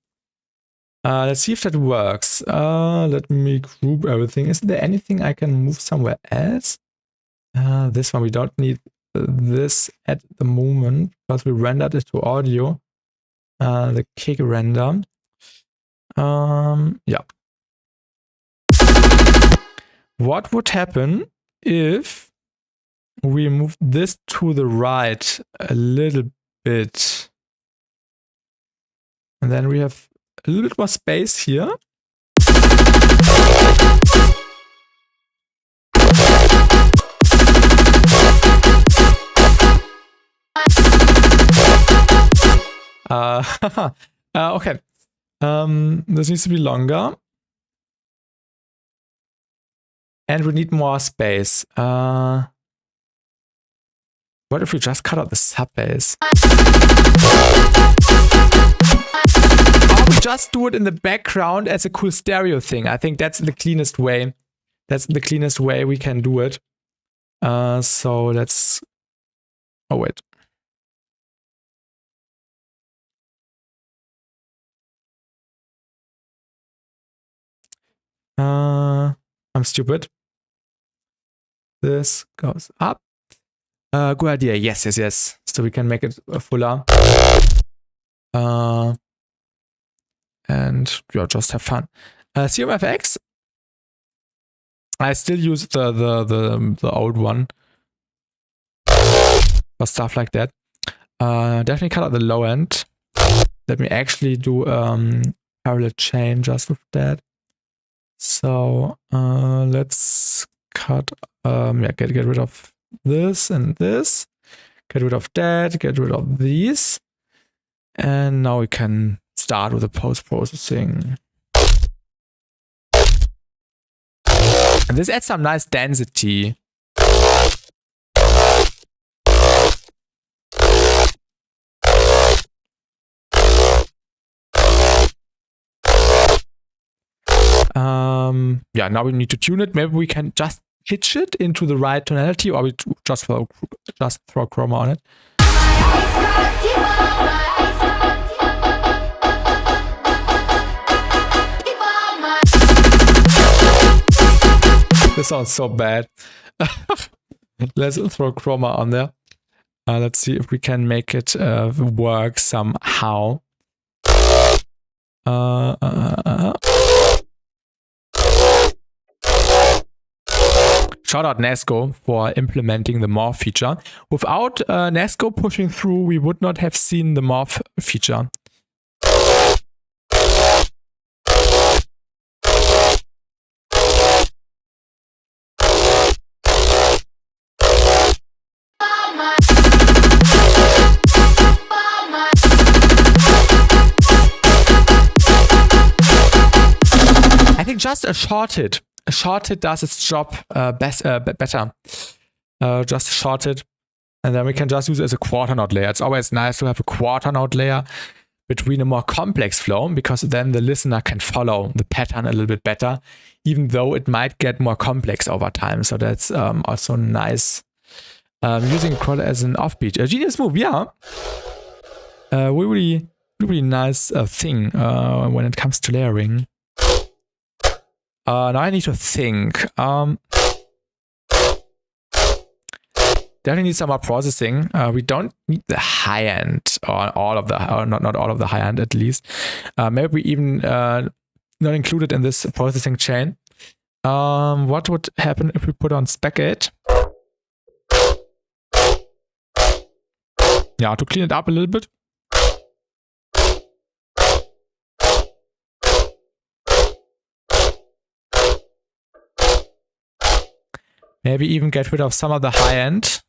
Let's see if that works. Let me group everything. Isn't there anything I can move somewhere else? This one, we don't need this at the moment because we rendered it to audio. The kick render. Yeah. What would happen if we move this to the right a little bit? And then we have a little bit more space here. Okay. This needs to be longer. And we need more space. What if we just cut out the sub bass? Or we just do it in the background as a cool stereo thing. I think that's the cleanest way. That's the cleanest way we can do it. So let's... Oh, wait. I'm stupid. This goes up. Good idea. Yes, yes, yes. So we can make it fuller. And yeah, just have fun. CMFX. I still use the old one for stuff like that. Definitely cut out the low end. Let me actually do parallel chain just with that. So let's cut. Yeah, get rid of this and this. Get rid of that. Get rid of these. And now we can start with the post-processing. And this adds some nice density. Yeah, now we need to tune it. Maybe we can just pitch it into the right tonality, or we just throw chroma on it. This sounds so bad. Let's throw chroma on there. Let's see if we can make it work somehow. Shout out Nesco for implementing the morph feature. Without Nesco pushing through, we would not have seen the morph feature. I think just a short hit does its job better. Just a short hit, and then we can just use it as a quarter note layer. It's always nice to have a quarter note layer between a more complex flow, because then the listener can follow the pattern a little bit better, even though it might get more complex over time. So that's also nice. Using a quarter as an offbeat. A genius move, yeah. Really nice thing when it comes to layering. Now I need to think. Definitely need some more processing. We don't need the high end, or all of the, or not all of the high end at least. Maybe we even not included in this processing chain. What would happen if we put on spec 8? Yeah, to clean it up a little bit. Maybe even get rid of some of the high end.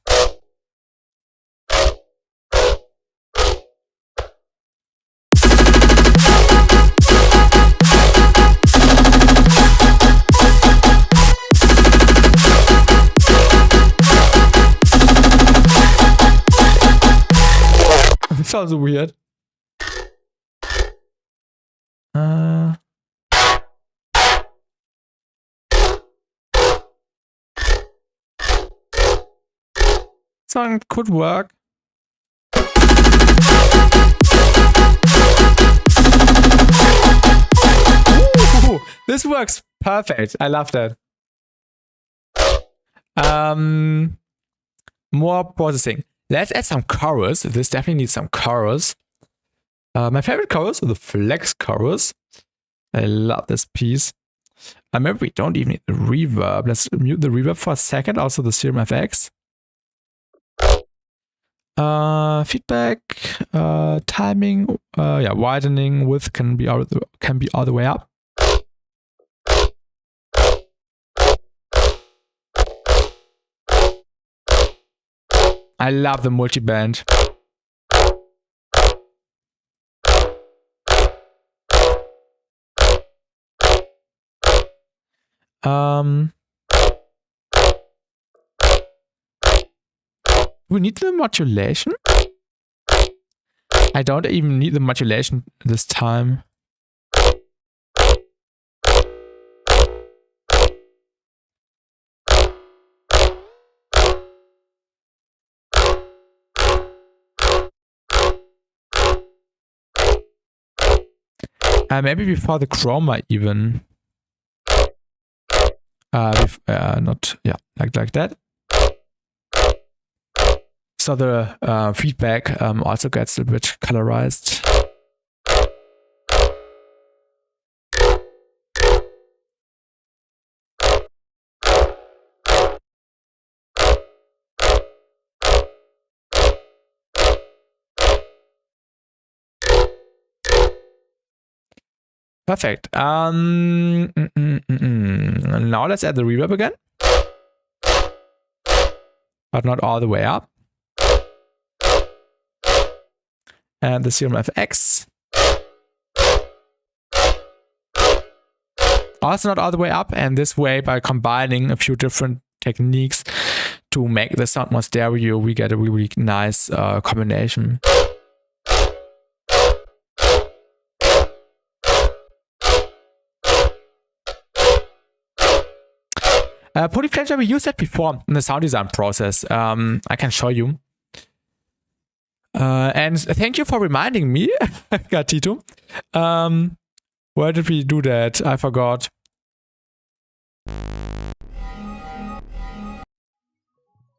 It sounds weird. one could work. Ooh, this works perfect. I love that. More processing. Let's add some chorus. This definitely needs some chorus. My favorite chorus is the flex chorus. I love this piece. Maybe we don't even need the reverb. Let's mute the reverb for a second. Also the Serum FX. Feedback, timing, yeah, widening, width can be all the way up. I love the multi-band. We need the modulation. I don't even need the modulation this time. Maybe before the chroma even. Not, yeah, like that. So the feedback also gets a bit colorized. Perfect. Now let's add the reverb again, but not all the way up. And the Serum FX. Also not all the way up, and this way, by combining a few different techniques to make the sound more stereo, we get a really nice combination. Polyflanger, we used that before in the sound design process. I can show you. And thank you for reminding me, Gatito. Where did we do that? I forgot.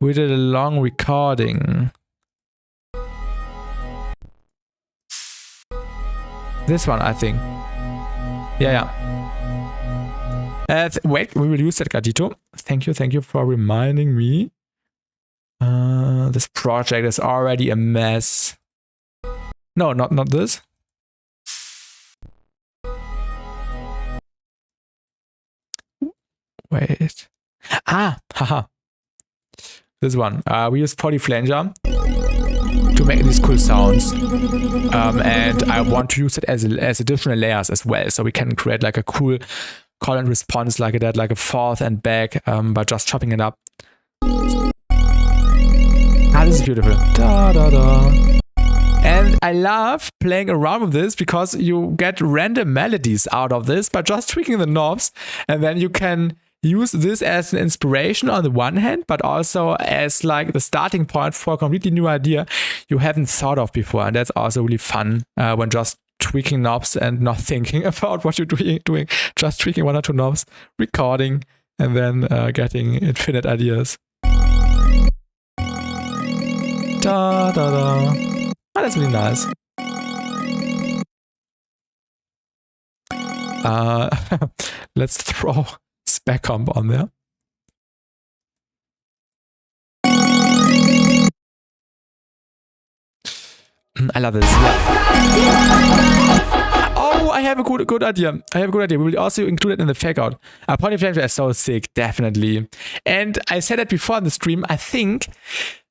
We did a long recording. This one, I think. Yeah. Wait, we will use that, Gatito. Thank you for reminding me. This project is already a mess. No, not this. Wait. Haha. This one. We use Polyflanger to make these cool sounds. And I want to use it as additional layers as well. So we can create like a cool call and response like that, like a forth and back, by just chopping it up. This is beautiful. Da, da, da. And I love playing around with this because you get random melodies out of this by just tweaking the knobs, and then you can use this as an inspiration on the one hand, but also as like the starting point for a completely new idea you haven't thought of before. And that's also really fun when just tweaking knobs and not thinking about what you're doing, just tweaking one or two knobs, recording, and then getting infinite ideas. Da, da, da. Oh, that's really nice. Let's throw spec comp on there. I love this. Oh, I have a good idea. We will also include it in the fake out. Polyflanger is so sick, definitely. And I said that before in the stream. I think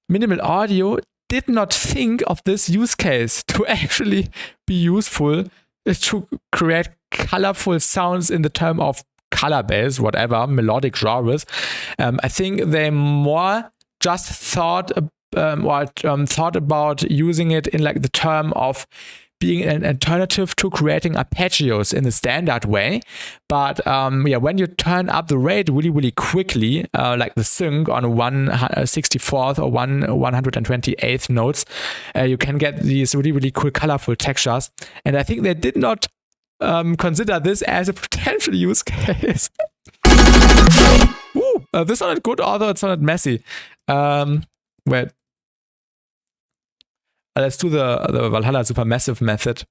Minimal Audio did not think of this use case to actually be useful to create colorful sounds in the term of color bass, whatever, melodic genres. I think they more just thought about using it in like the term of being an alternative to creating arpeggios in the standard way. But yeah, when you turn up the rate really, really quickly, like the sync on 1/64th or 128th notes, you can get these really, really cool, colorful textures. And I think they did not consider this as a potential use case. Ooh, this sounded good, although it sounded messy. Wait. Let's do the Valhalla Supermassive method.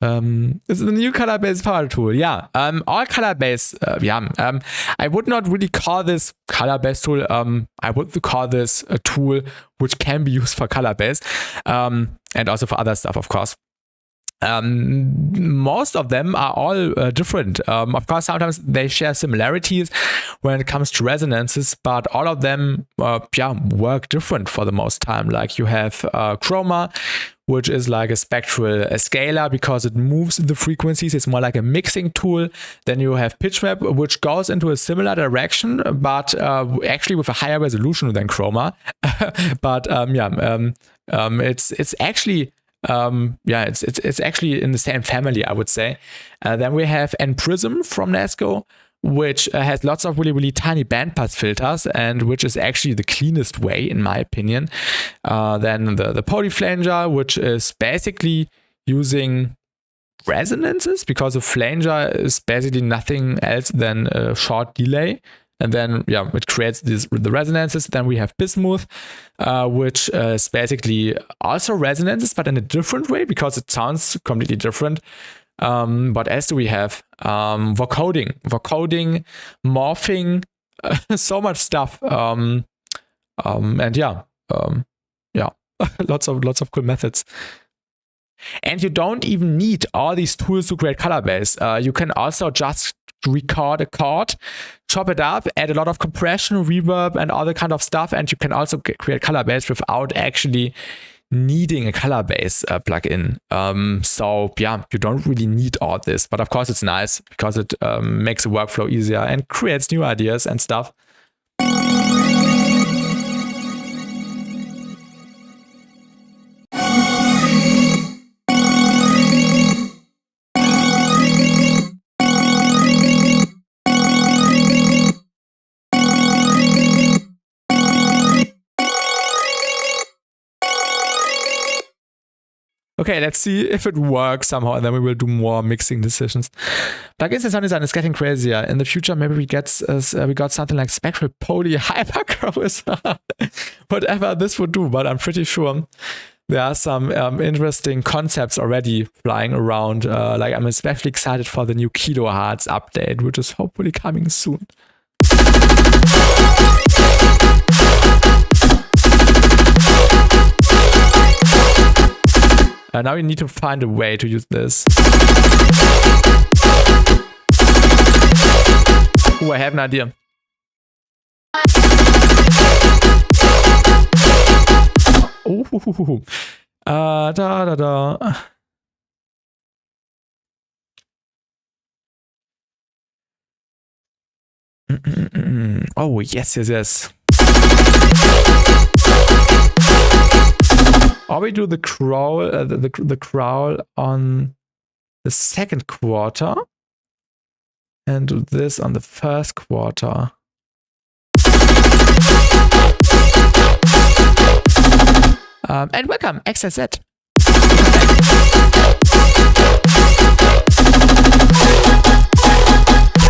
It's the new color-based power tool. Yeah, all color-based. I would not really call this color-based tool. I would call this a tool which can be used for color-based, and also for other stuff, of course. Most of them are all different. Of course, sometimes they share similarities when it comes to resonances, but all of them work different for the most time. Like you have chroma, which is like a spectral scaler because it moves the frequencies. It's more like a mixing tool. Then you have pitch map, which goes into a similar direction, but actually with a higher resolution than chroma. But it's actually it's actually in the same family, I would say. Then we have N-Prism from Nesco, which has lots of really, really tiny bandpass filters, and which is actually the cleanest way, in my opinion. Then the Polyflanger, which is basically using resonances, because a flanger is basically nothing else than a short delay. And then, it creates the resonances. Then we have Bismuth, which is basically also resonances, but in a different way because it sounds completely different. What else do we have? Vocoding, morphing, so much stuff. Lots of cool methods. And you don't even need all these tools to create color base. You can also just record a chord, chop it up, add a lot of compression, reverb, and all the kind of stuff, and you can also create color base without actually needing a color base plugin. You don't really need all this, but of course it's nice because it makes the workflow easier and creates new ideas and stuff. Okay, let's see if it works somehow, and then we will do more mixing decisions. Plugins and sound design is getting crazier. In the future, maybe we got something like spectral poly hypergrowth, whatever this would do. But I'm pretty sure there are some interesting concepts already flying around. Like I'm especially excited for the new kilohertz update, which is hopefully coming soon. Now we need to find a way to use this. Oh, I have an idea. Oh, Oh, yes. Or we do the crawl, the crawl on the second quarter, and do this on the first quarter. And welcome, XSZ.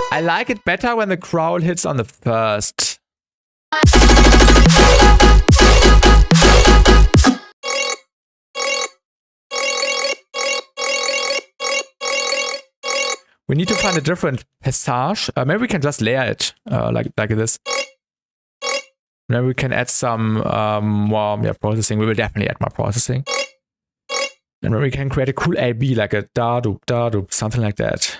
I like it better when the crawl hits on the first. We need to find a different passage. Maybe we can just layer it like this. Maybe we can add some more processing. We will definitely add more processing. And maybe we can create a cool AB, like a da-doop, something like that.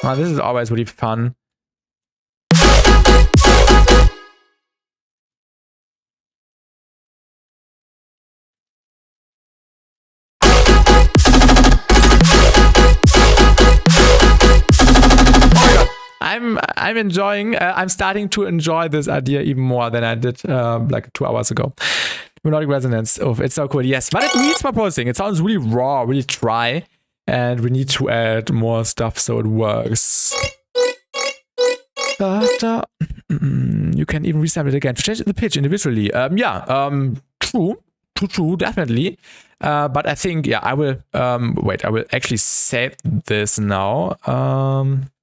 Oh, this is always really fun. I'm enjoying. I'm starting to enjoy this idea even more than I did like 2 hours ago. Melodic resonance. Oh, it's so cool. Yes, but it needs more processing. It sounds really raw, really dry, and we need to add more stuff so it works. You can even resample it again to change the pitch individually. True, definitely. But I think, yeah, I will, wait, I will actually save this now.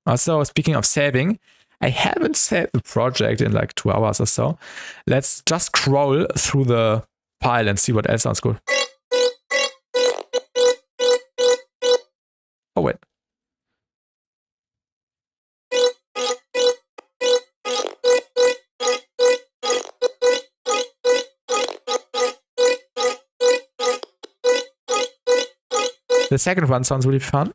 Also, speaking of saving, I haven't saved the project in like 2 hours or so. Let's just scroll through the file and see what else sounds good. Oh, wait. The second one sounds really fun.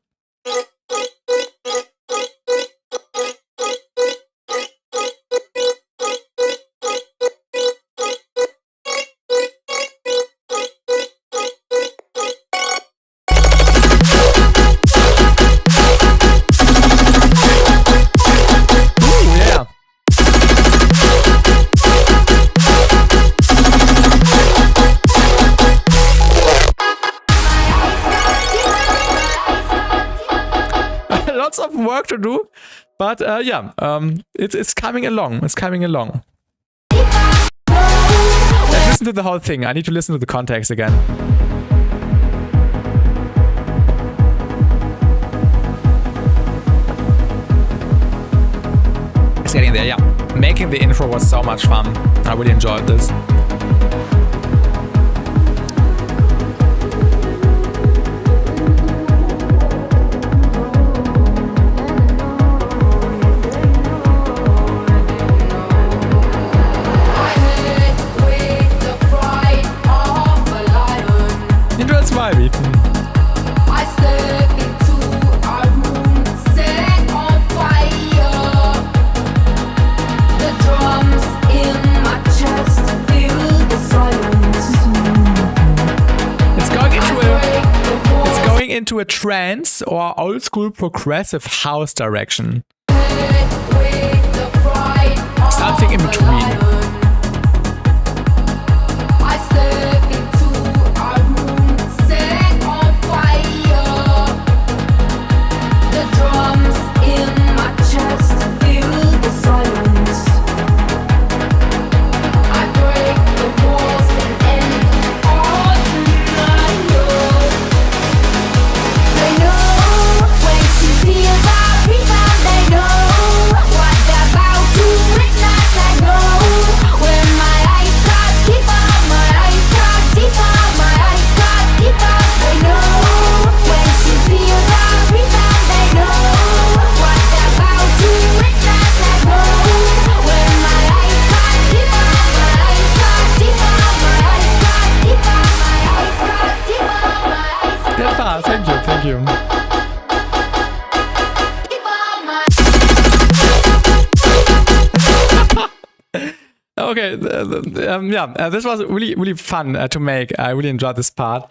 Of work to do, but yeah, it's coming along. It's coming along. Let's listen to the whole thing. I need to listen to the context again. It's getting there, yeah. Making the intro was so much fun. I really enjoyed this. Into a trance or old school progressive house direction. Something in between. Thank you. Okay, this was really fun to make. I really enjoyed this part.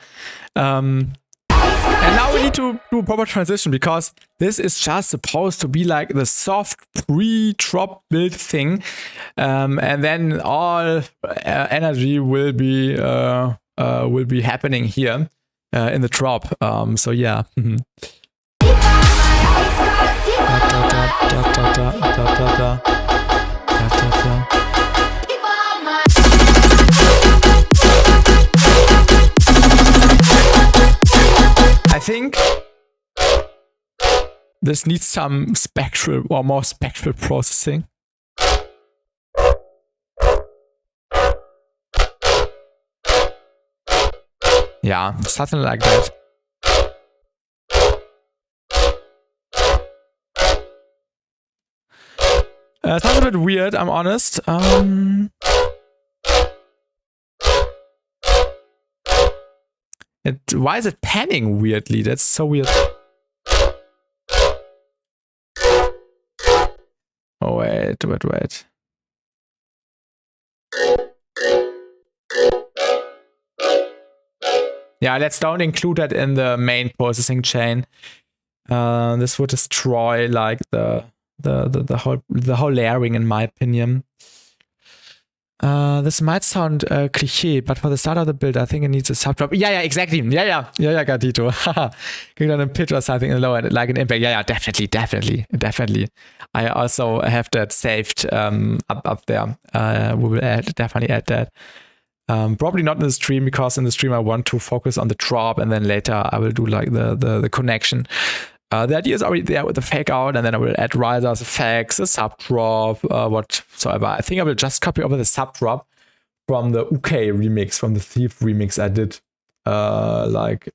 And now we need to do a proper transition because this is just supposed to be like the soft pre-drop build thing, and then all energy will be happening here. In the drop, so yeah. I think this needs some spectral or more spectral processing. Yeah, something like that. Sounds a bit weird, I'm honest. Why is it panning weirdly? That's so weird. Oh, wait. Yeah, let's don't include that in the main processing chain. This would destroy like the the whole layering, in my opinion. This might sound cliche, but for the start of the build, I think it needs a subdrop. Yeah, exactly. Yeah, Gatito. Give it a pitch or something in the lower, like an impact. Yeah, definitely. I also have that saved up there. We will definitely add that. Probably not in the stream, because in the stream I want to focus on the drop, and then later I will do like the connection. The idea is already there with the fake out, and then I will add risers, effects, a sub drop, whatsoever. I think I will just copy over the sub drop from the UK remix, from the Thief remix I did. Like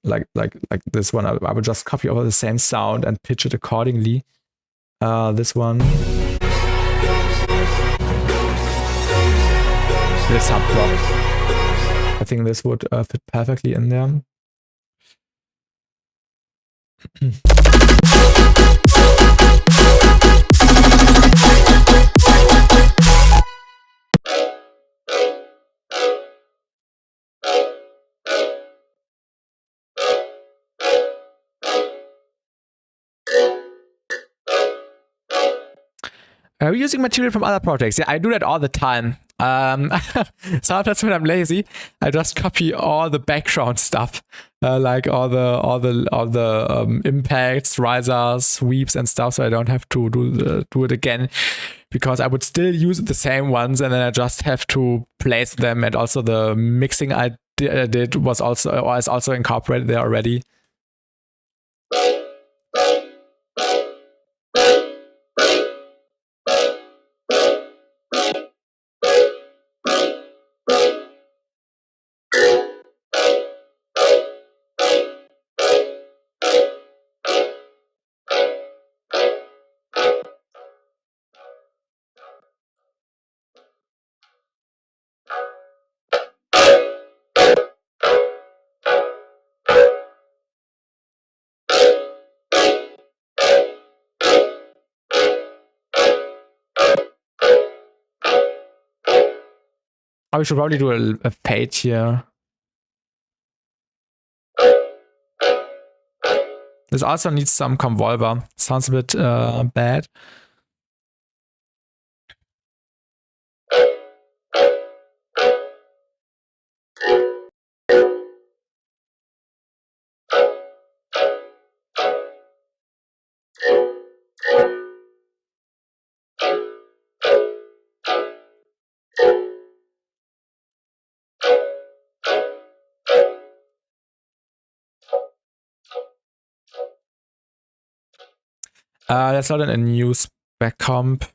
this one. I will just copy over the same sound and pitch it accordingly. This one. The sub drop. I think this would fit perfectly in there. Are we using material from other projects? Yeah, I do that all the time. Sometimes when I'm lazy, I just copy all the background stuff, like all the impacts, risers, sweeps, and stuff, so I don't have to do it again, because I would still use the same ones, and then I just have to place them. And also the mixing I did was also incorporated there already. Oh, we should probably do a fade here. This also needs some convolver. Sounds a bit bad. That's not a new spec comp.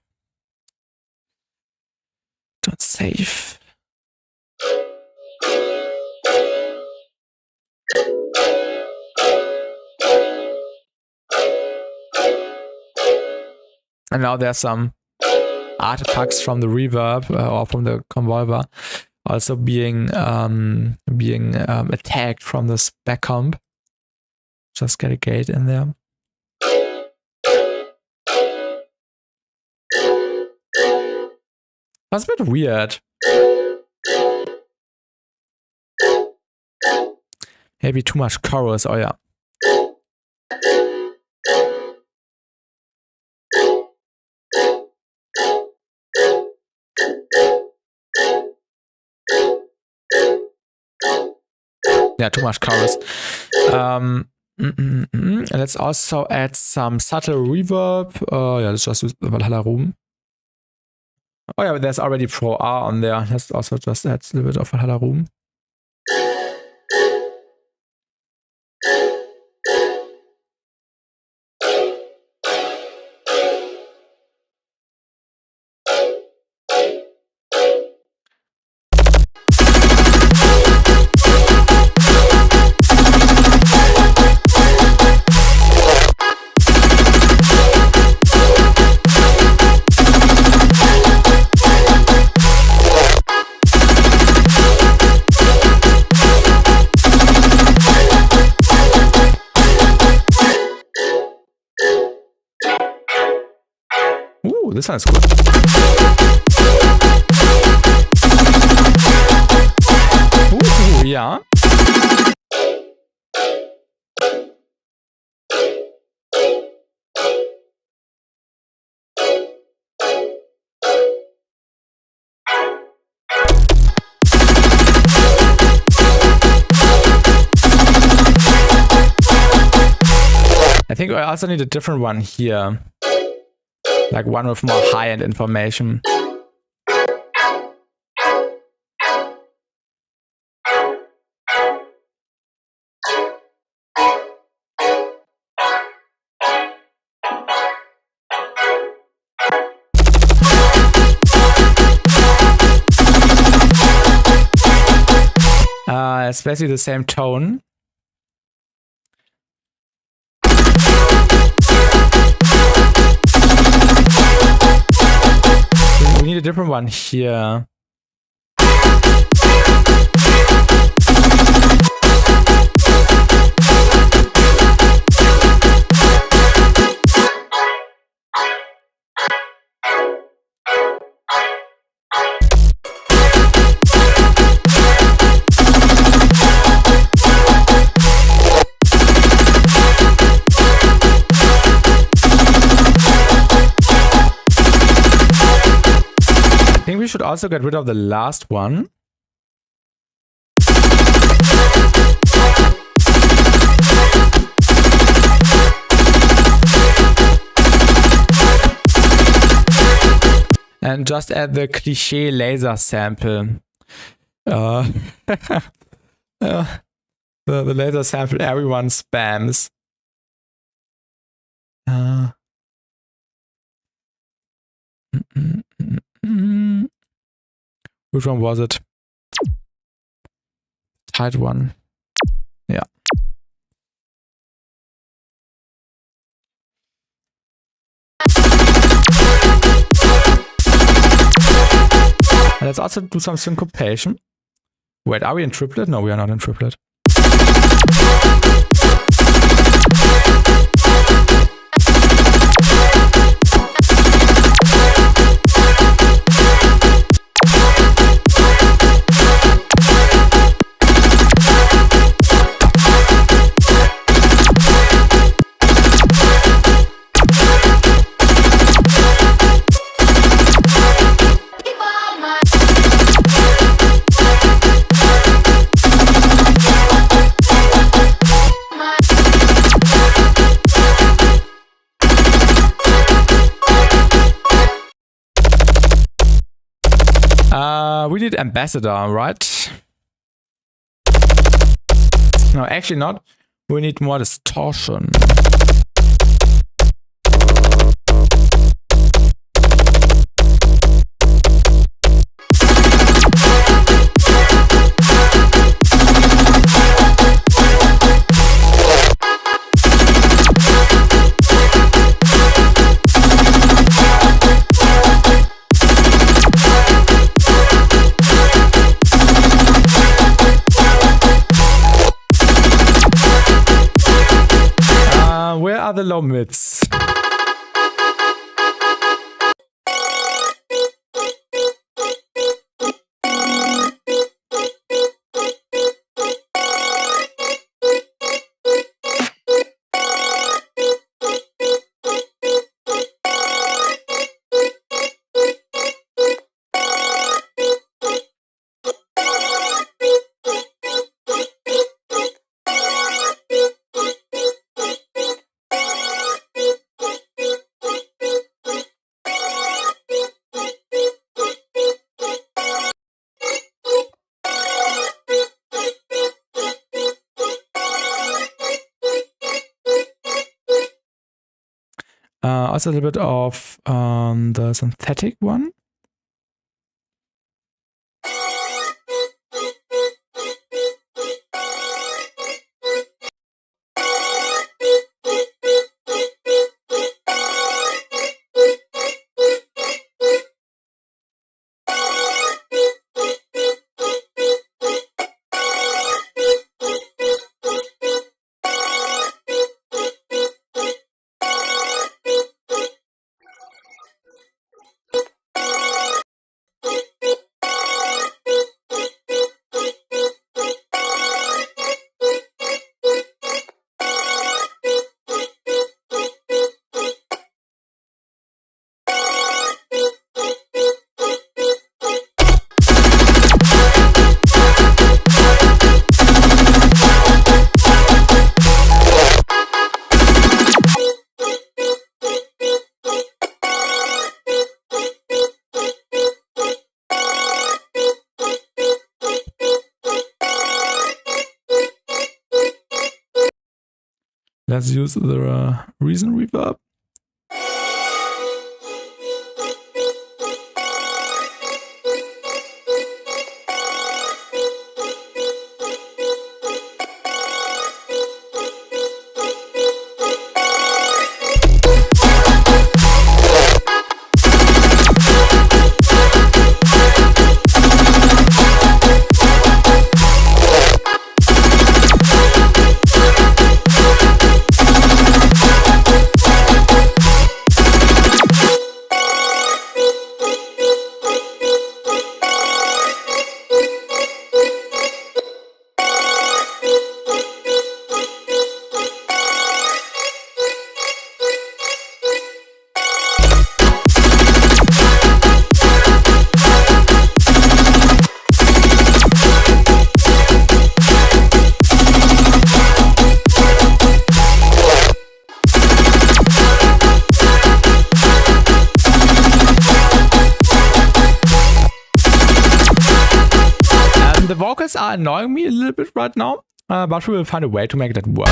Don't save. And now there's some artifacts from the reverb or from the convolver also being attacked from the spec comp. Just get a gate in there. That's a bit weird. Maybe too much chorus. Oh yeah. Yeah, too much chorus. Let's also add some subtle reverb. Yeah, let's just use the Valhalla Room. Oh yeah, but there's already Pro R on there. Let's also just add a little bit of Valhalla Room. This one is good. Ooh, yeah. think I also need a different one here. Like one with more high-end information. It's basically the same tone. We need a different one here. I think we should also get rid of the last one. And just add the cliché laser sample. The laser sample everyone spams. Which one was it? Tight one. Yeah. And let's also do some syncopation. Wait, are we in triplet? No, we are not in triplet. We need ambassador, right? No, actually not. We need more distortion. Where are the low mids? Also a little bit of the synthetic one. Let's use the Reason reverb. The vocals are annoying me a little bit right now, but we will find a way to make that work.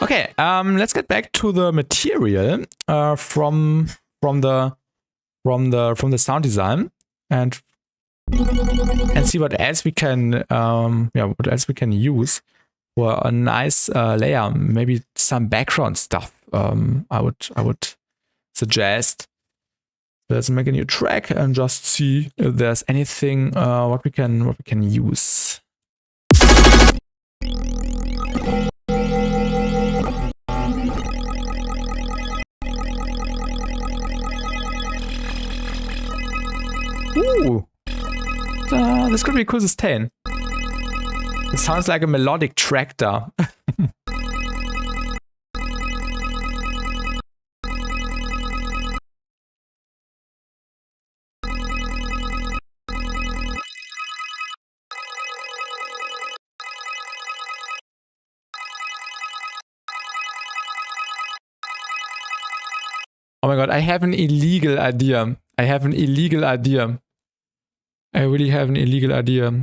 Okay, let's get back to the material from the sound design and see what else we can use for a nice layer. Maybe some background stuff. I would suggest. Let's make a new track and just see if there's anything what we can use. Ooh. This could be a cool sustain. It sounds like a melodic tractor. Oh my god, I have an illegal idea. I really have an illegal idea.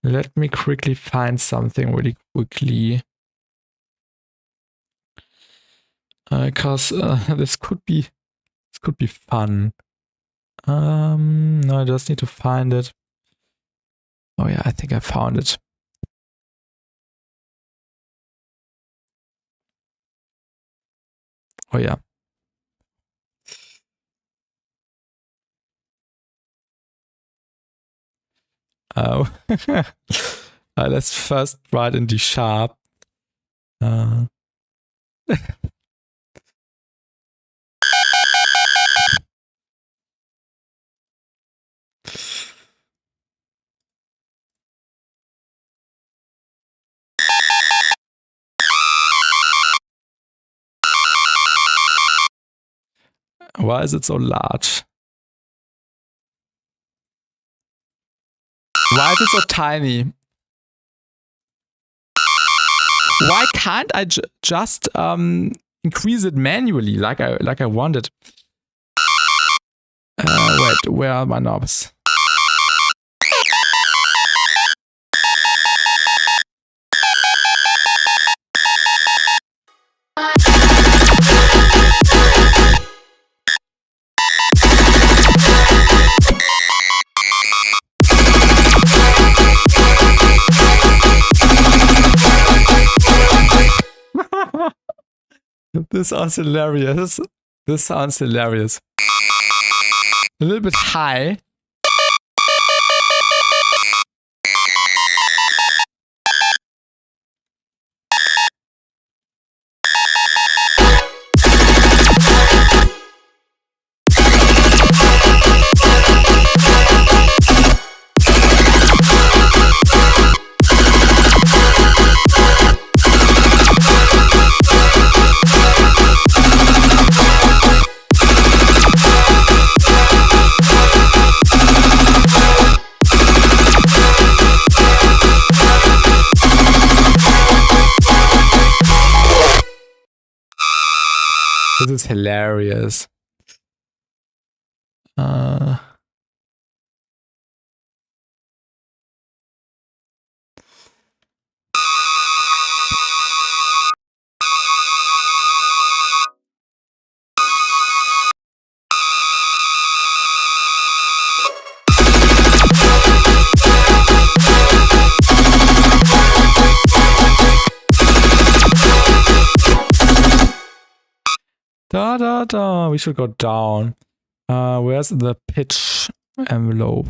Let me quickly find something really quickly. Because this could be fun. No, I just need to find it. Oh yeah, I think I found it. Oh yeah. Let's first write in D sharp. Why is it so large? Why is it so tiny? Why can't I just increase it manually like I wanted? Wait, where are my knobs? This sounds hilarious. This sounds hilarious. A little bit high. is hilarious. Da da da. We should go down. Where's the pitch envelope?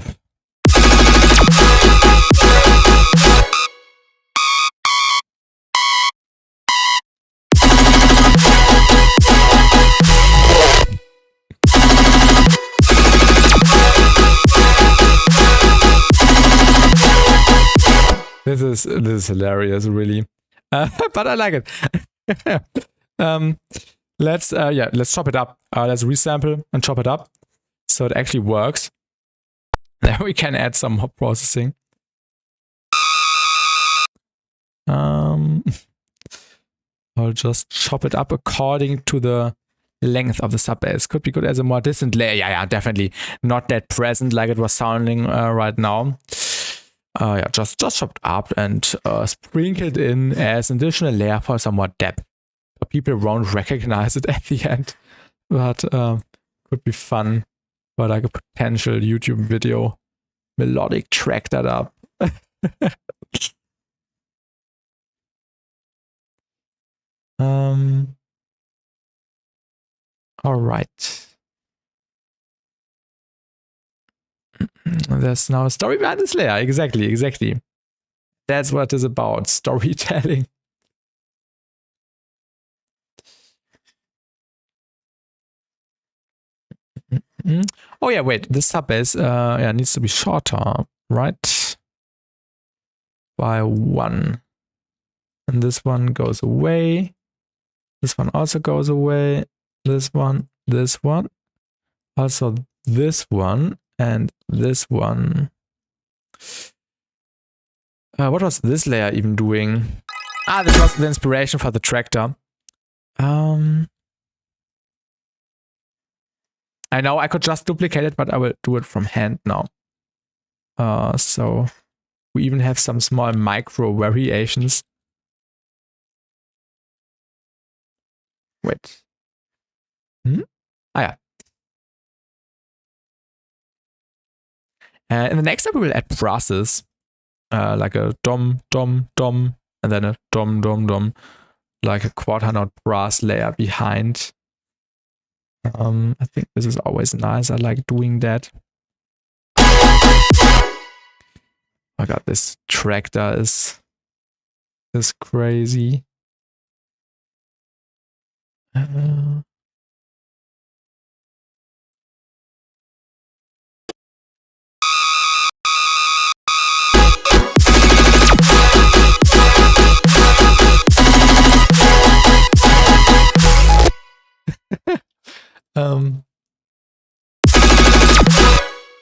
This is hilarious, really. But I like it. Let's chop it up. Let's resample and chop it up so it actually works. Then we can add some more processing. I'll just chop it up according to the length of the sub bass. Could be good as a more distant layer. Yeah, definitely not that present like it was sounding right now. Just chopped up and sprinkled in as an additional layer for some more depth. People won't recognize it at the end, but could be fun for like a potential YouTube video. Melodic track that up. All right. There's now a story behind this layer. Exactly. That's what it's about. Storytelling. Oh yeah, wait. This sub bass needs to be shorter, right? By 1. And this one goes away. This one also goes away. This one. Also this one and this one. What was this layer even doing? This was the inspiration for the tractor. I know I could just duplicate it, but I will do it from hand now. So we even have some small micro variations. Wait. Yeah. In the next step, we will add brasses, like a dom, dom, dom, and then a dom, dom, dom, like a quarter note brass layer behind. I think this is always nice. I like doing that. Oh god, this tractor is crazy.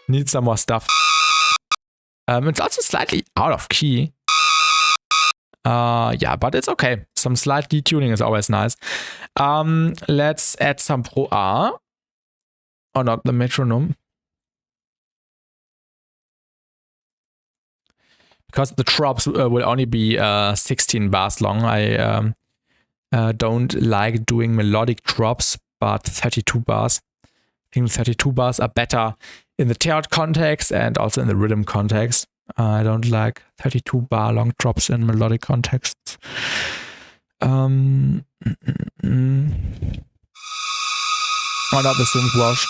Need some more stuff. It's also slightly out of key. Yeah, but it's okay. Some slight detuning is always nice. Let's add some Pro A. Or not the metronome. Because the drops will only be 16 bars long. I don't like doing melodic drops, but 32 bars. I think 32 bars are better in the third context and also in the rhythm context. I don't like 32 bar long drops in melodic contexts. Oh, not the synth wash.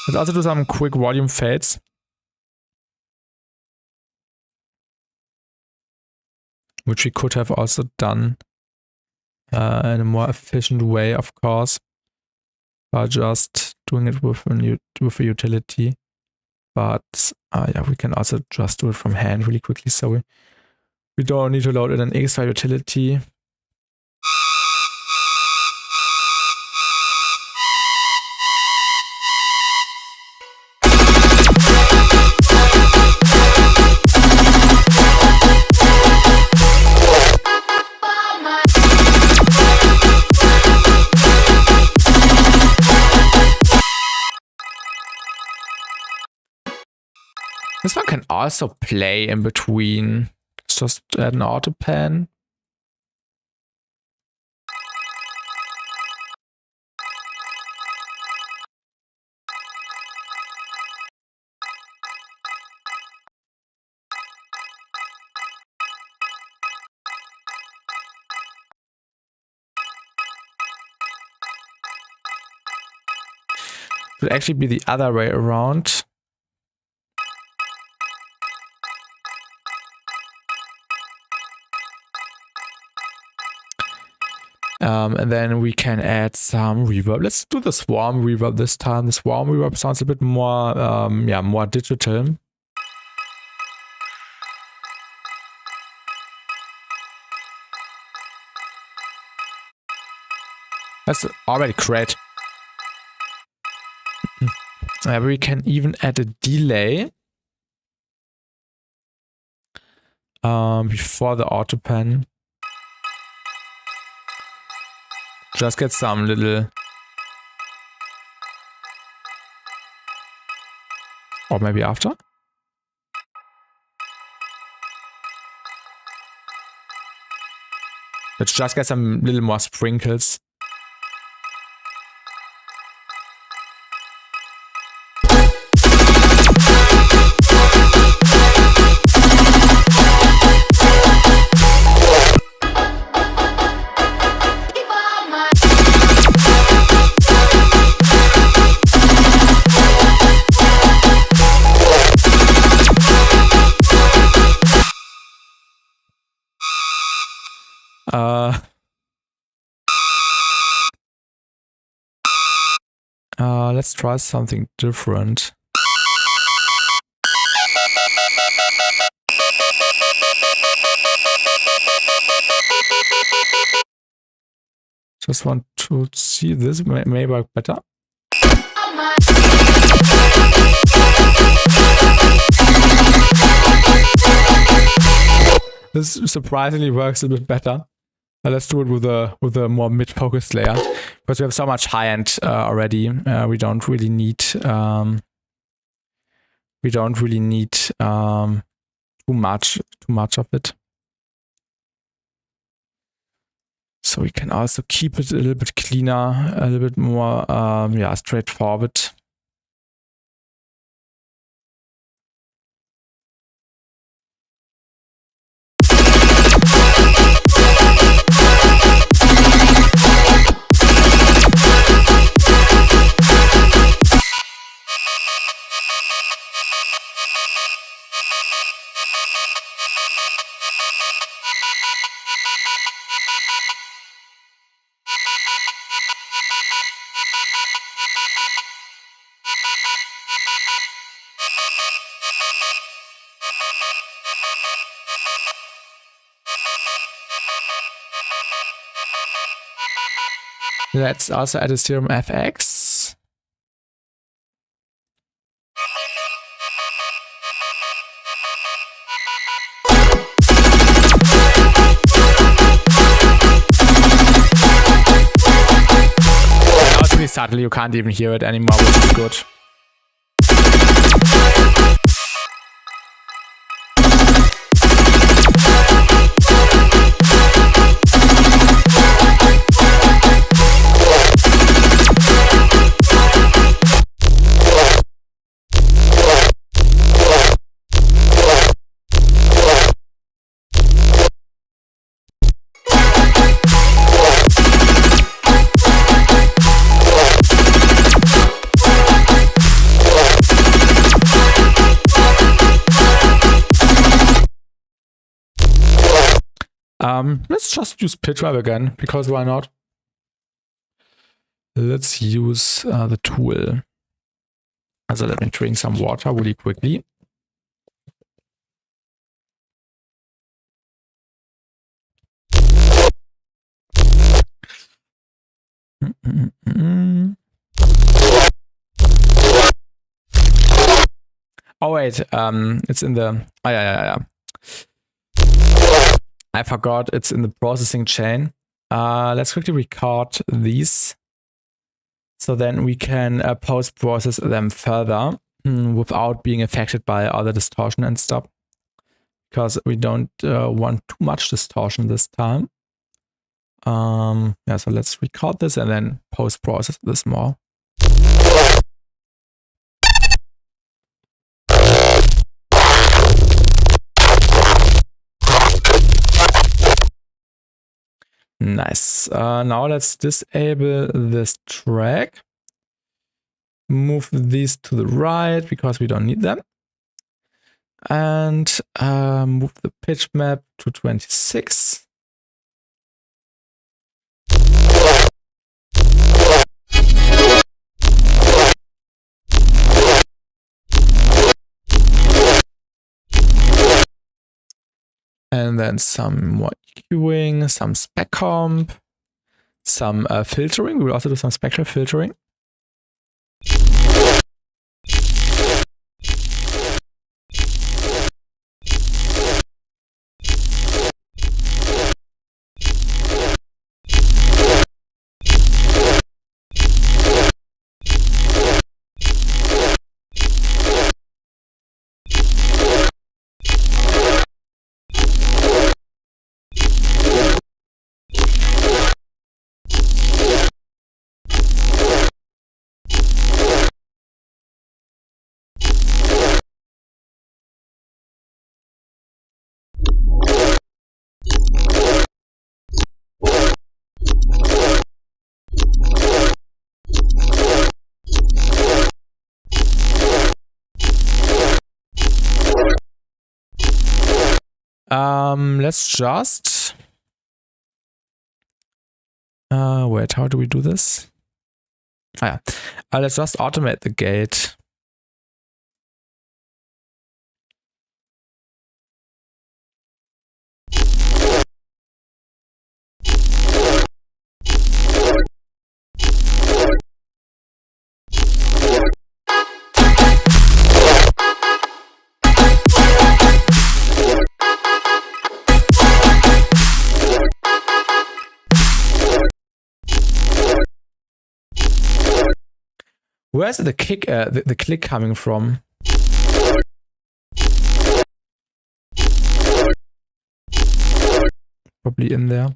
Let's also do some quick volume fades. Which we could have also done in a more efficient way, of course, by just doing it with a utility. But yeah, we can also just do it from hand really quickly, so we don't need to load in an extra utility. can also play in between. Let's just add an auto pan. It would actually be the other way around. And then we can add some reverb. Let's do the swarm reverb this time. The swarm reverb sounds a bit more, yeah, more digital. That's already great. We can even add a delay before the auto pan. Just get some little, or maybe after. Let's just get some little more sprinkles. Let's try something different. Just want to see this, may work better. This surprisingly works a bit better. Let's do it with a more mid-focused layer, because we have so much high-end already. We don't really need too much of it. So we can also keep it a little bit cleaner, a little bit more yeah, straightforward. Let's also add a serum FX. Now it's really subtle, you can't even hear it anymore, which is good. Let's just use pitch wave again, because why not? Let's use the tool. So let me drink some water really quickly. Oh wait, it's in the, oh yeah. I forgot it's in the processing chain. Let's quickly record these, so then we can post-process them further. without being affected by other distortion and stuff, because we don't want too much distortion this time. Yeah, so let's record this and then post-process this more. Nice. Now let's disable this track. Move these to the right because we don't need them. And move the pitch map to 26. And then some more EQing, some spec comp, some filtering. We will also do some spectral filtering. Let's just wait, how do we do this? Let's just automate the gate. Where's the kick? The click coming from? Probably in there.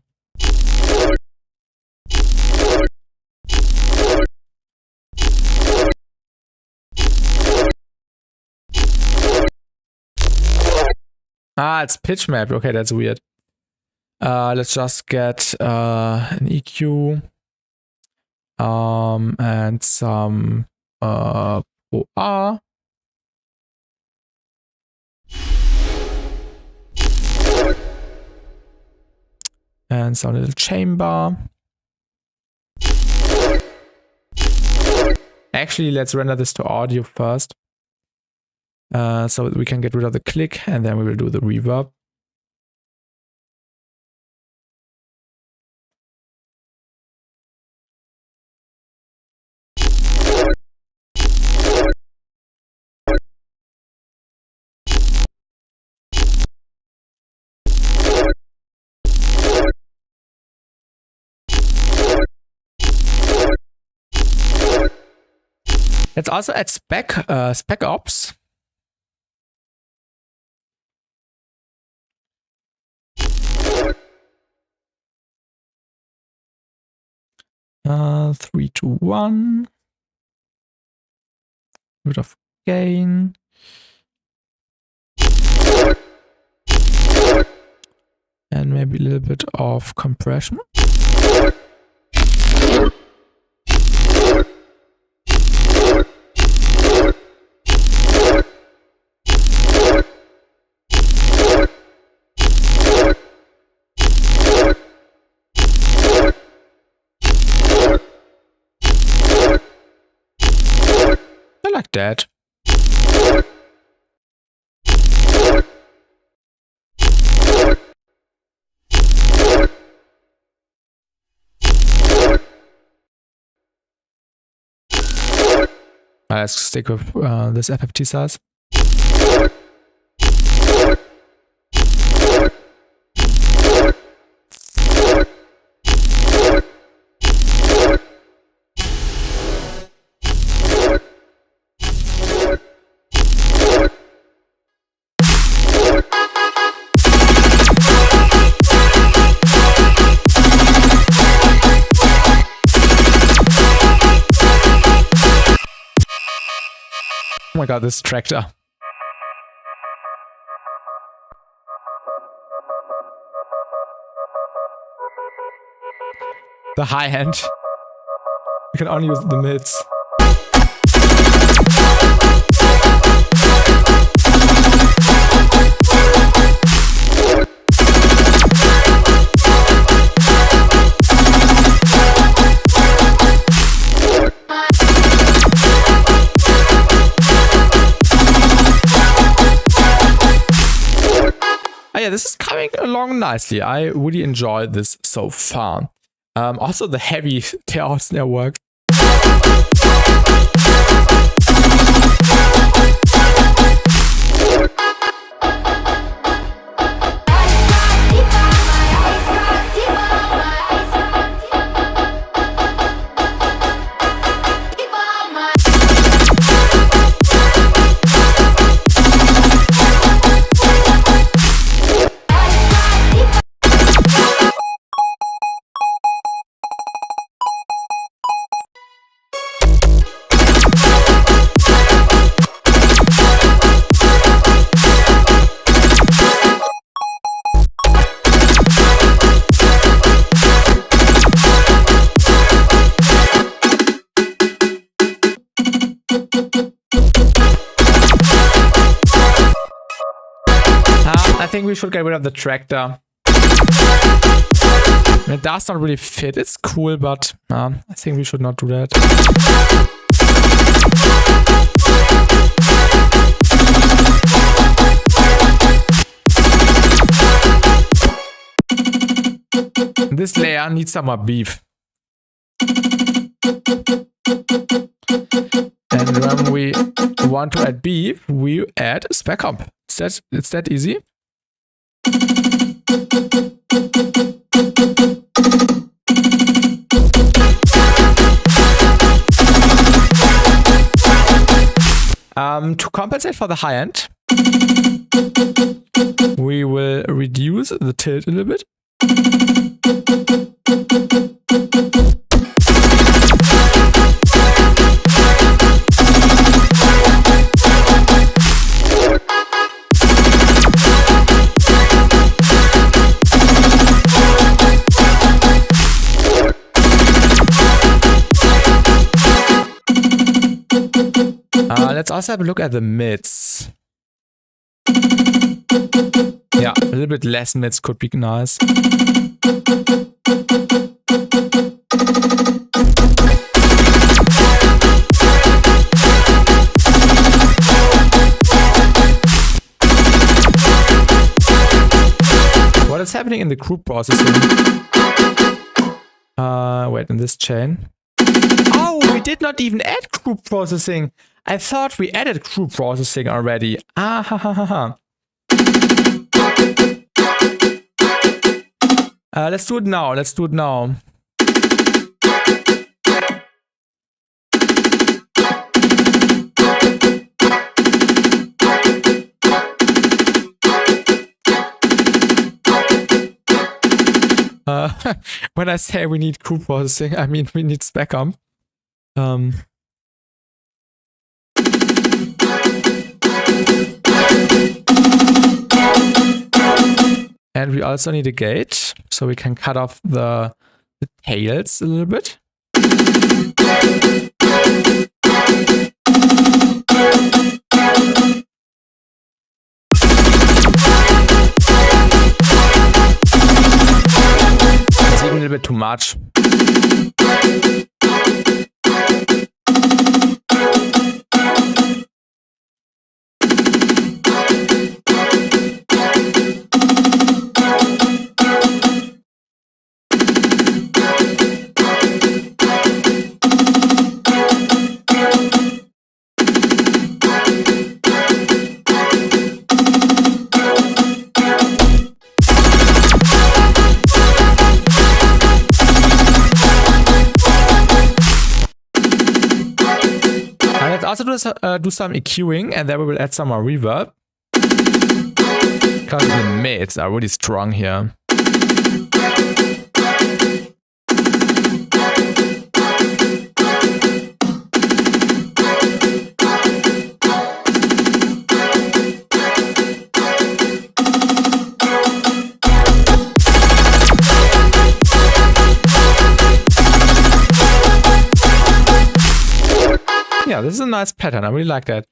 It's pitch map. Okay, that's weird. Let's just get an EQ. And some OR. And some little chamber. Actually, let's render this to audio first. So we can get rid of the click and then we will do the reverb. Let's also add spec ops. Three to 1. Bit of gain. And maybe a little bit of compression. Like that. Let's stick with this FFT size. my god, this tractor. The high end. You can only use the mids. Yeah, this is coming along nicely. I really enjoy this so far. Also, the heavy tail snare works. I think we should get rid of the tractor. It does not really fit. It's cool, but I think we should not do that. This layer needs some more beef. And when we want to add beef, we add spec comp. It's that easy. To compensate for the high end, we will reduce the tilt a little bit. Let's also have a look at the mids. Yeah, a little bit less mids could be nice. What is happening in the group processing? Wait, in this chain. Oh, we did not even add group processing. I thought we added group processing already. Ah, ha, ha, ha, ha. Let's do it now. Let's do it now. When I say we need group processing, I mean we need spec comp. And we also need a gate, so we can cut off the tails a little bit. It's even a little bit too much. Also do some EQing, and then we will add some more reverb. Because the mids are really strong here. yeah, this is a nice pattern. I really like that.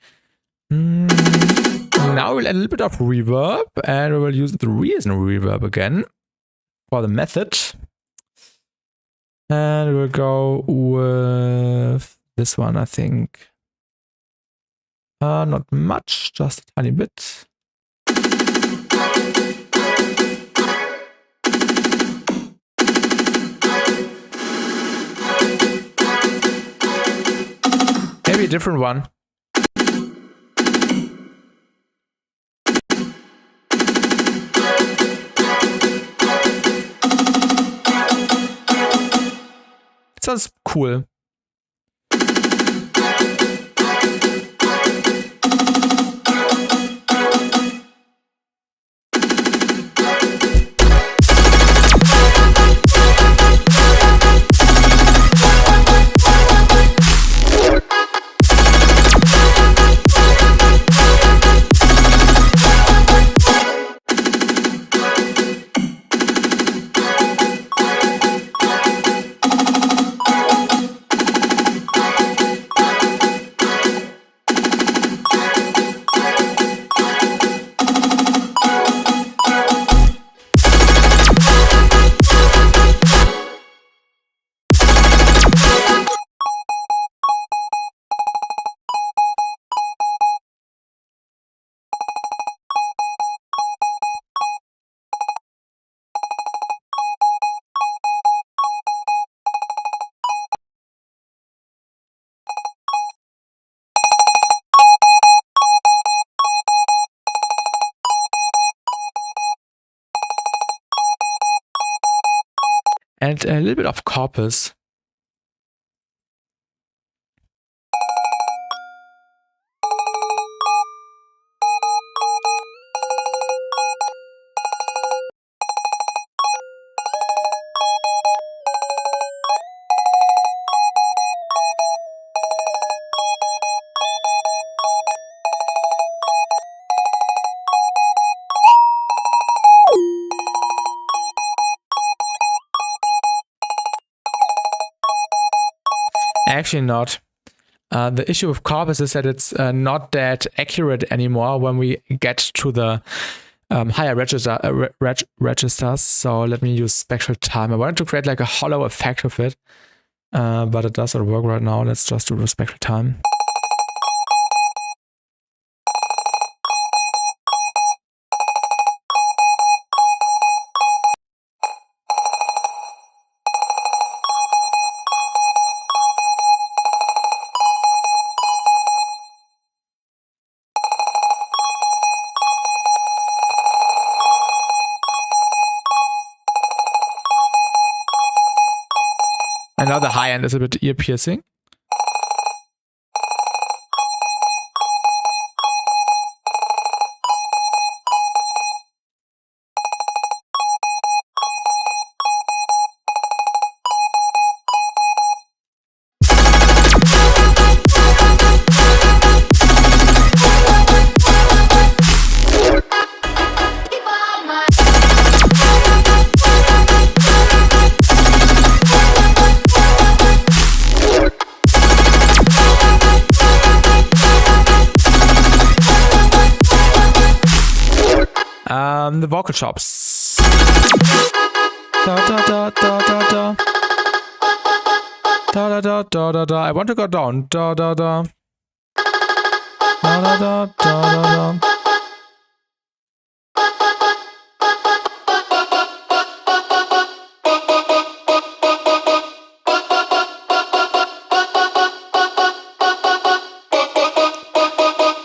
Now we'll add a little bit of reverb, and we will use the reason reverb again for the method. And we'll go with this one, I think. Not much, just a tiny bit. Maybe a different one. It sounds cool. And a little bit of corpus. Actually not. The issue with corpus is that it's not that accurate anymore when we get to the higher registers. So let me use spectral time. I wanted to create like a hollow effect of it, but it doesn't work right now. Let's just do the spectral time. And now the high end is a bit ear piercing. The vocal chops. Da da da da da da. Da da da da da da. I want to go down. Da da da. Da da da da da da.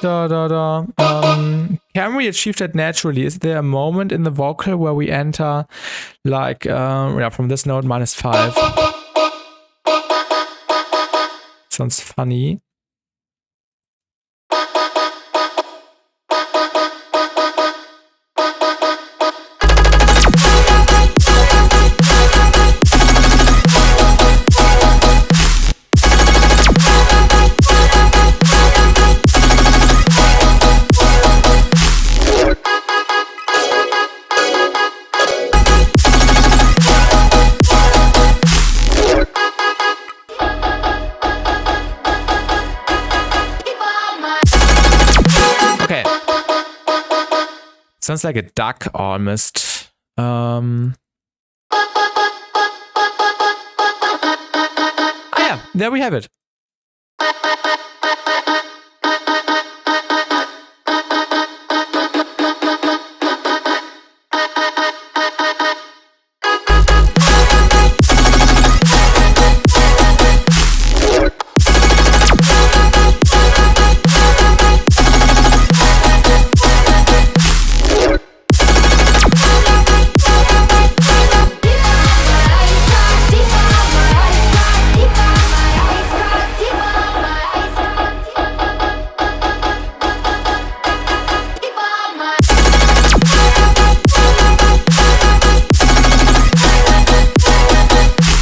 Da, da, da. Can we achieve that naturally? Is there a moment in the vocal where we enter like yeah, from this note -5? Sounds funny. Sounds like a duck almost. Yeah, there we have it.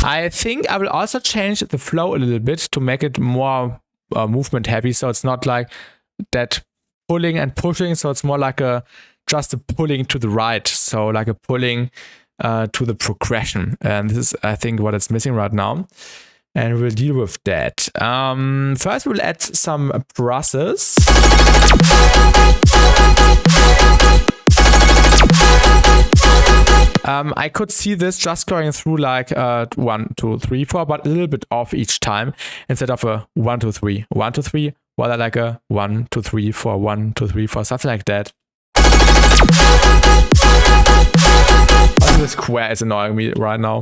I think I will also change the flow a little bit to make it more movement heavy, so it's not like that pulling and pushing, so it's more like just a pulling to the right, so like a pulling to the progression. And this is, I think, what it's missing right now, and we'll deal with that. First we'll add some brushes. I could see this just going through like 1, 2, 3, 4, but a little bit off each time instead of a 1, 2, 3, 1, 2, 3, rather like a 1, 2, 3, 4, 1, 2, 3, 4, something like that. Also, the square is annoying me right now.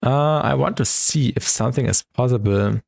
I want to see if something is possible.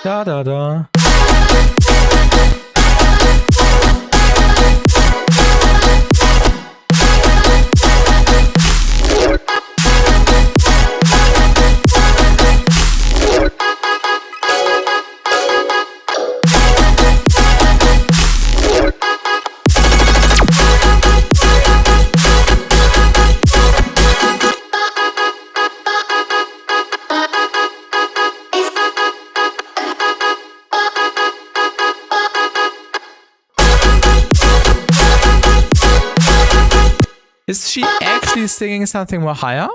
Da da da. Is she actually singing something more higher?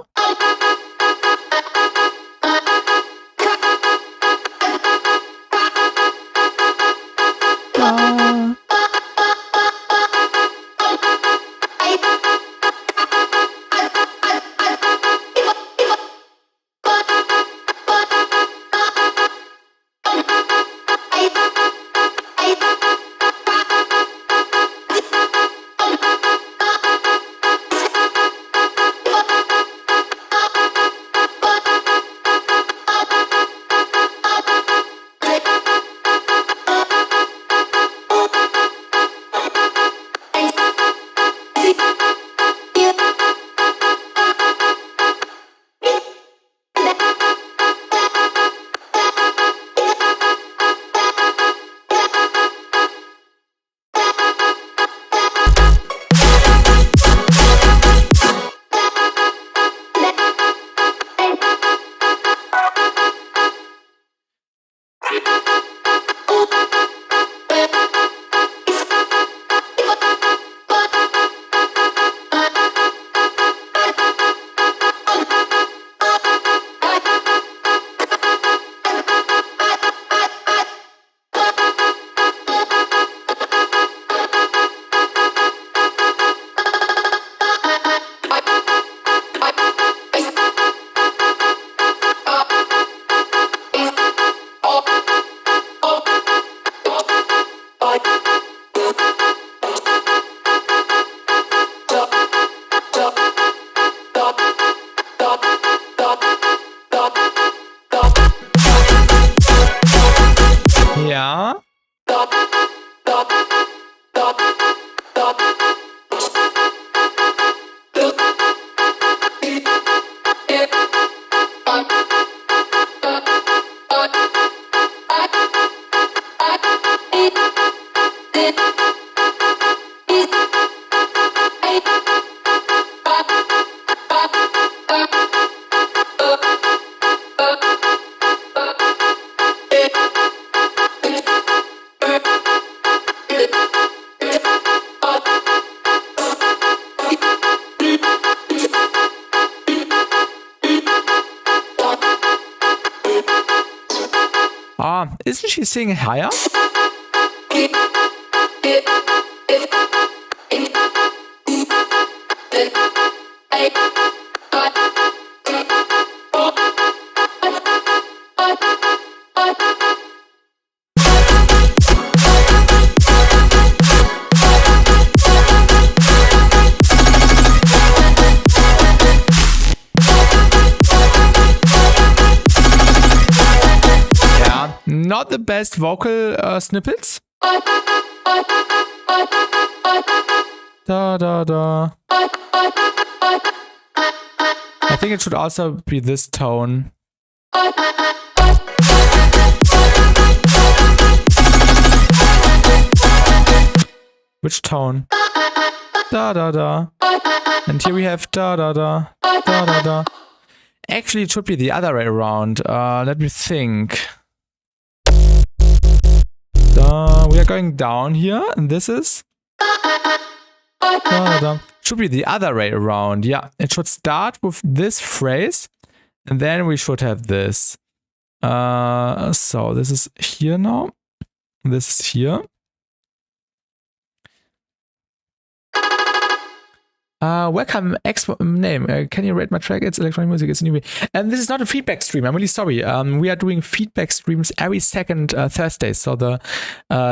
Isn't she singing higher? Not the best vocal snippets. Da da da. I think it should also be this tone. Which tone? Da da da. And here we have da da da. Da da da. Actually, it should be the other way around. Let me think. We are going down here, and this is should be the other way around. Yeah, it should start with this phrase, and then we should have this. So this is here now. This is here. Welcome, name. Can you rate my track? It's electronic music. It's a new. And this is not a feedback stream. I'm really sorry. We are doing feedback streams every second Thursday. So the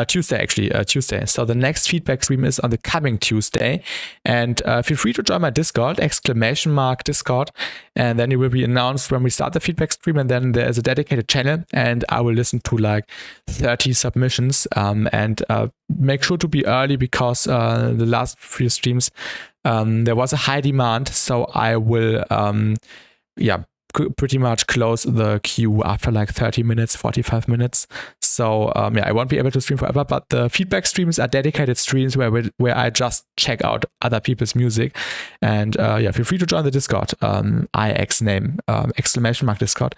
Tuesday, actually, Tuesday. So the next feedback stream is on the coming Tuesday. And feel free to join my Discord, !Discord. And then it will be announced when we start the feedback stream. And then there is a dedicated channel. And I will listen to like 30 submissions. And make sure to be early because the last few streams, there was a high demand, so I will, pretty much close the queue after like 30 minutes, 45 minutes. So I won't be able to stream forever, but the feedback streams are dedicated streams where I just check out other people's music. And feel free to join the Discord, !Discord.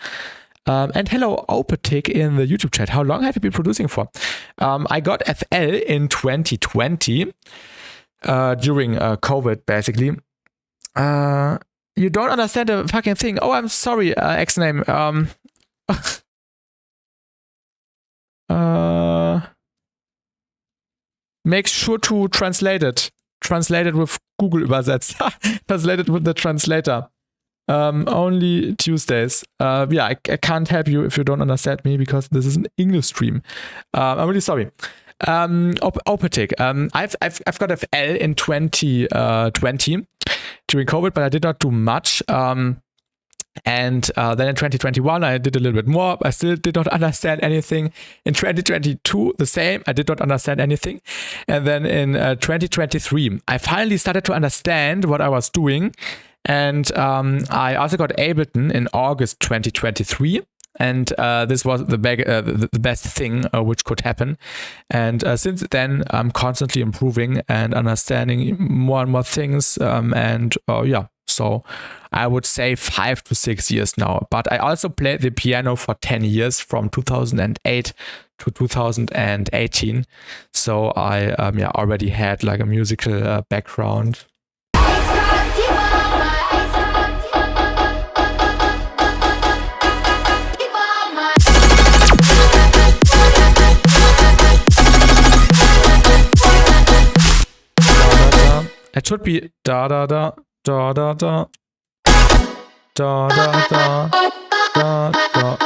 And hello, Opatic in the YouTube chat. How long have you been producing for? I got FL in 2020. During COVID, basically. You don't understand the fucking thing. Oh, I'm sorry, X-Name. Make sure to translate it. Translate it with Google Übersetzer. Translate it with the translator. Only Tuesdays. I can't help you if you don't understand me because this is an English stream. I'm really sorry. Opatic. I've got FL in 2020 during COVID, but I did not do much. And then in 2021, I did a little bit more. I still did not understand anything. In 2022, the same. I did not understand anything. And then in 2023, I finally started to understand what I was doing. And I also got Ableton in August 2023. And this was the best thing which could happen. And since then, I'm constantly improving and understanding more and more things. So I would say 5 to 6 years now. But I also played the piano for 10 years from 2008 to 2018. So I already had like a musical background. It should be da da da da da da da da da da da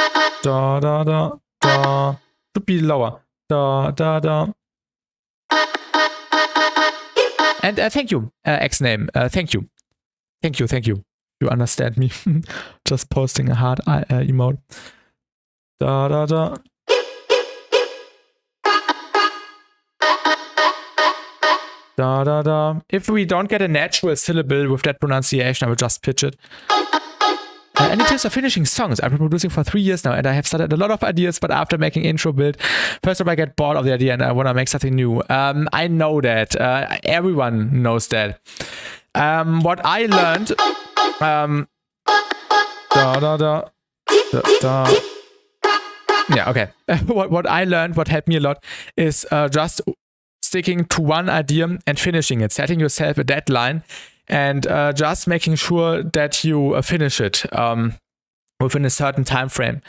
da da da da. Should be lower. Da da da. And thank you, X-Name. Thank you. You understand me. Just posting a heart emote. Da da da. Da da da. If we don't get a natural syllable with that pronunciation, I will just pitch it. Any tips for finishing songs? I've been producing for 3 years now and I have started a lot of ideas, but after making intro build, first of all I get bored of the idea and I want to make something new. I know that. Everyone knows that. What I learned... da da da. Da da. Yeah, okay. What I learned, what helped me a lot, is just sticking to one idea and finishing it, setting yourself a deadline and just making sure that you finish it within a certain time frame.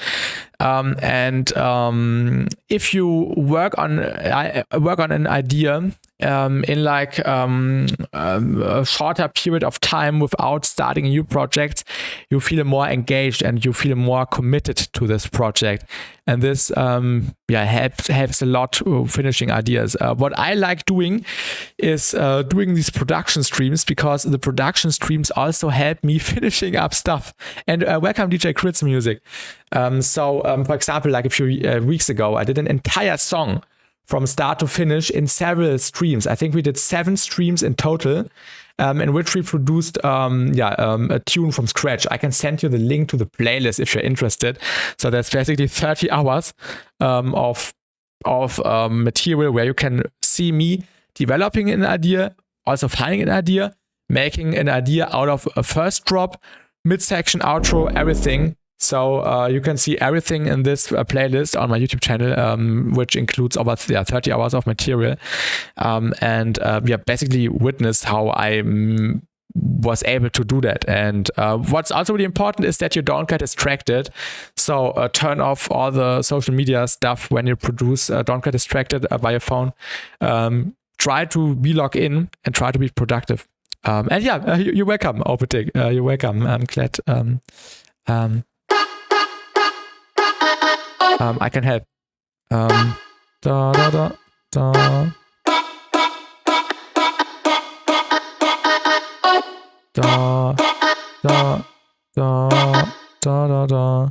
If you work on an idea in like a shorter period of time without starting a new project, you feel more engaged and you feel more committed to this project, and this helps a lot finishing ideas. What I like doing is doing these production streams, because the production streams also help me finishing up stuff. And welcome DJ Crit's music. For example, like a few weeks ago, I did an entire song from start to finish in several streams. I think we did 7 streams in total, in which we produced a tune from scratch. I can send you the link to the playlist if you're interested. So that's basically 30 hours of material where you can see me developing an idea, also finding an idea, making an idea out of a first drop, midsection, outro, everything. So you can see everything in this playlist on my YouTube channel, which includes over 30 hours of material, and basically witness how I was able to do that. And what's also really important is that you don't get distracted. So turn off all the social media stuff when you produce. Don't get distracted by your phone. Try to be logged in and try to be productive. And you're welcome, Opetic. You're welcome. I'm glad. I can help. Da da da da. Da da da da da da.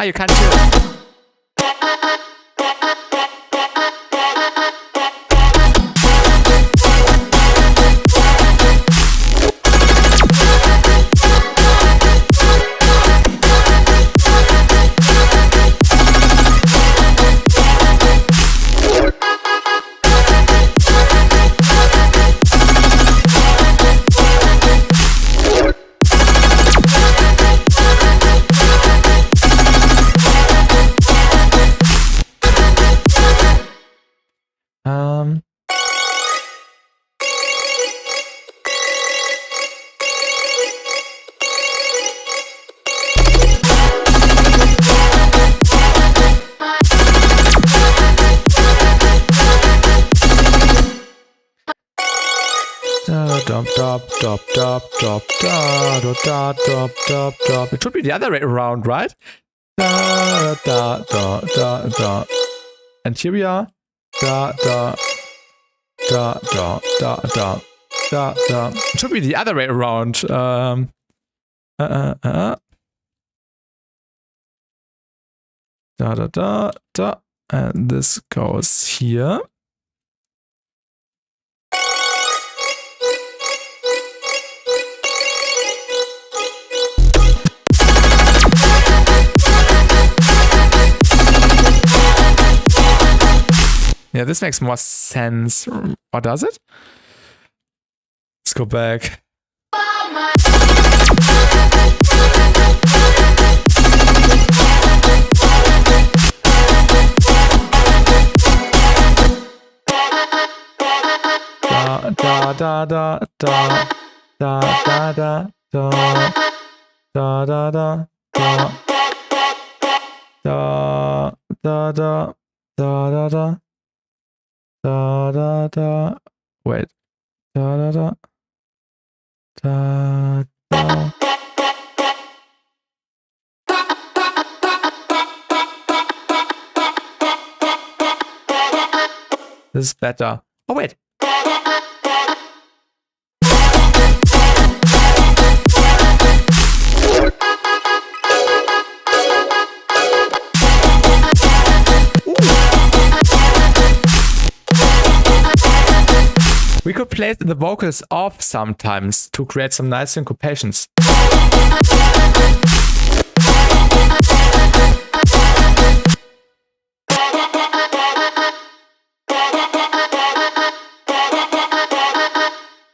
You can't chill. It should be the other way around, right? Da da da da da. And here we are. Da da da da da da da da. It should be the other way around. Da da da da. And this goes here. Yeah, this makes more sense. Or does it? Let's go back. Da da da da da da da da da da da da da da da da. Da da da. Wait. Da da da. Da da. This is better. Oh wait. We could place the vocals off sometimes to create some nice syncopations.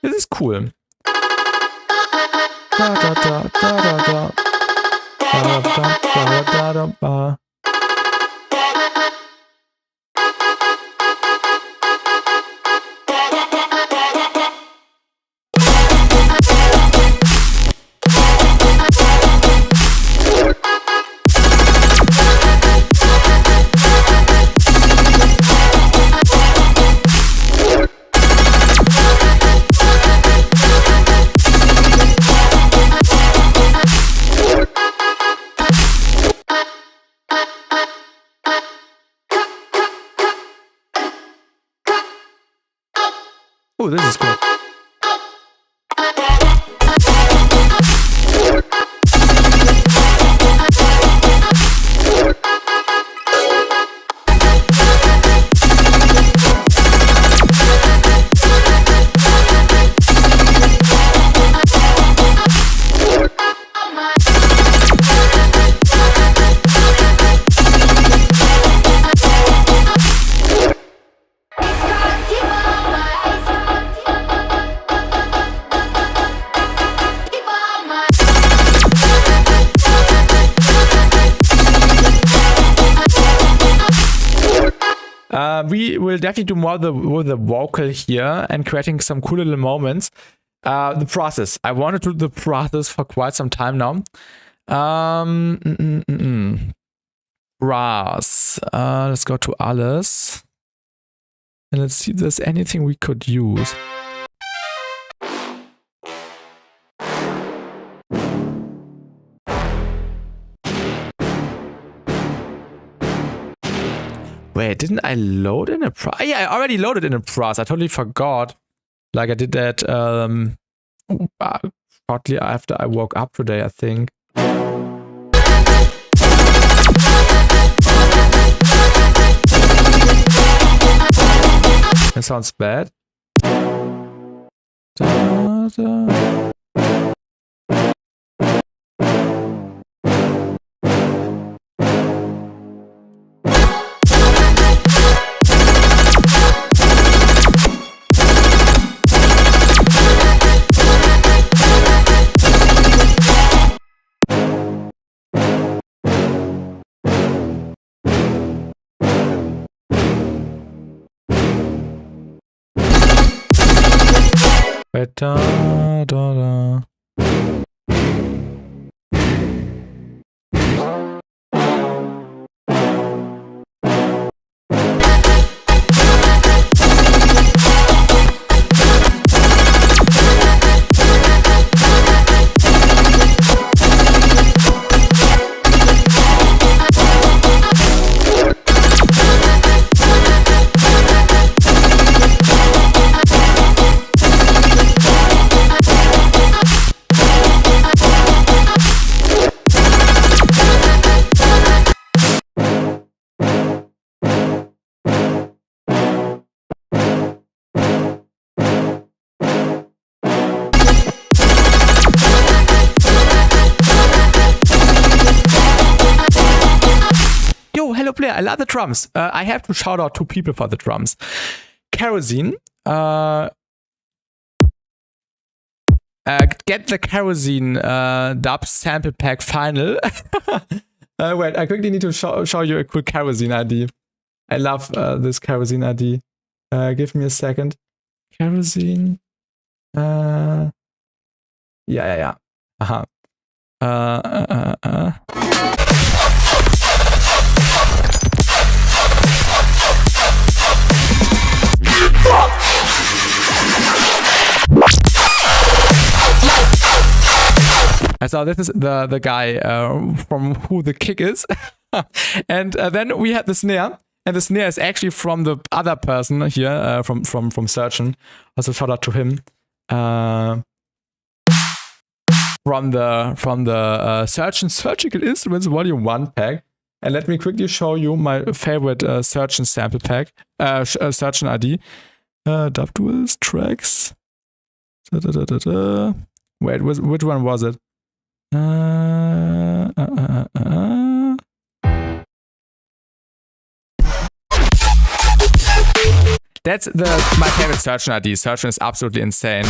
This is cool. Da da da da da da. Da da da da da da. Oh, this is cool. We will definitely do more with the vocal here and creating some cool little moments. The process. I want to do the process for quite some time now. Brass. Let's go to alles. And let's see if there's anything we could use. Wait, didn't I load in a Pras? Yeah, I already loaded in a Pras. I totally forgot. Like I did that shortly after I woke up today, I think. That sounds bad. Da, da. Da, da, da. Hello player, I love the drums. I have to shout out two people for the drums. Kerosene. Get the Kerosene dub sample pack final. Wait, I quickly need to show you a cool Kerosene ID. I love this Kerosene ID. Give me a second. Kerosene. Yeah. Aha. So this is the guy from who the kick is. And then we had the snare. And the snare is actually from the other person here, from Surgeon. Also shout out to him. From the Surgeon Surgical Instruments Volume 1 pack. And let me quickly show you my favorite Surgeon sample pack. Surgeon ID. Dub Duels, tracks. Wait, which one was it? That's my favorite Surgeon ID. Surgeon is absolutely insane.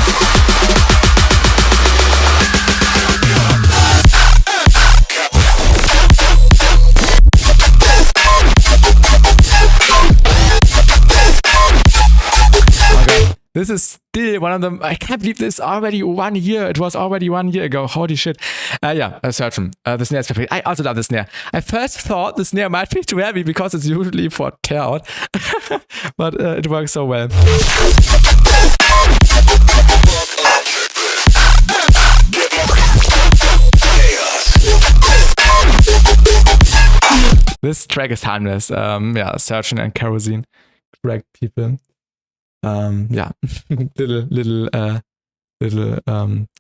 This is still one of them. I can't believe this is already 1 year. It was already 1 year ago. Holy shit. Yeah, Surgeon. The snare is perfect. I also love the snare. I first thought the snare might be too heavy because it's usually for tear out. But it works so well. This track is timeless. Yeah, Surgeon and Kerosene. Correct people. Yeah, little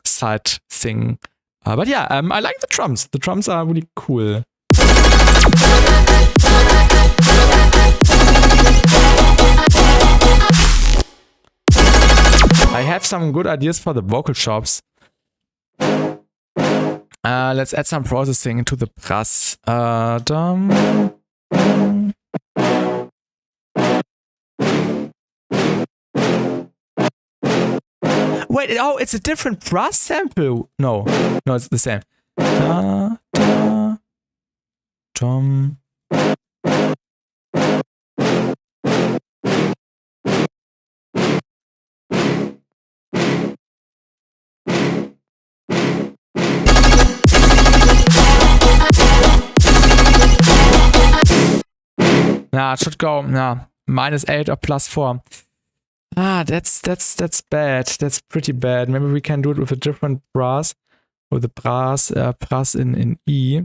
side thing. But yeah, I like the drums. The drums are really cool. I have some good ideas for the vocal chops. Let's add some processing to the brass. Wait, oh, it's a different brass sample. No, it's the same. Nah, it should go -8 or +4. That's bad. That's pretty bad. Maybe we can do it with a different brass, with the brass in E.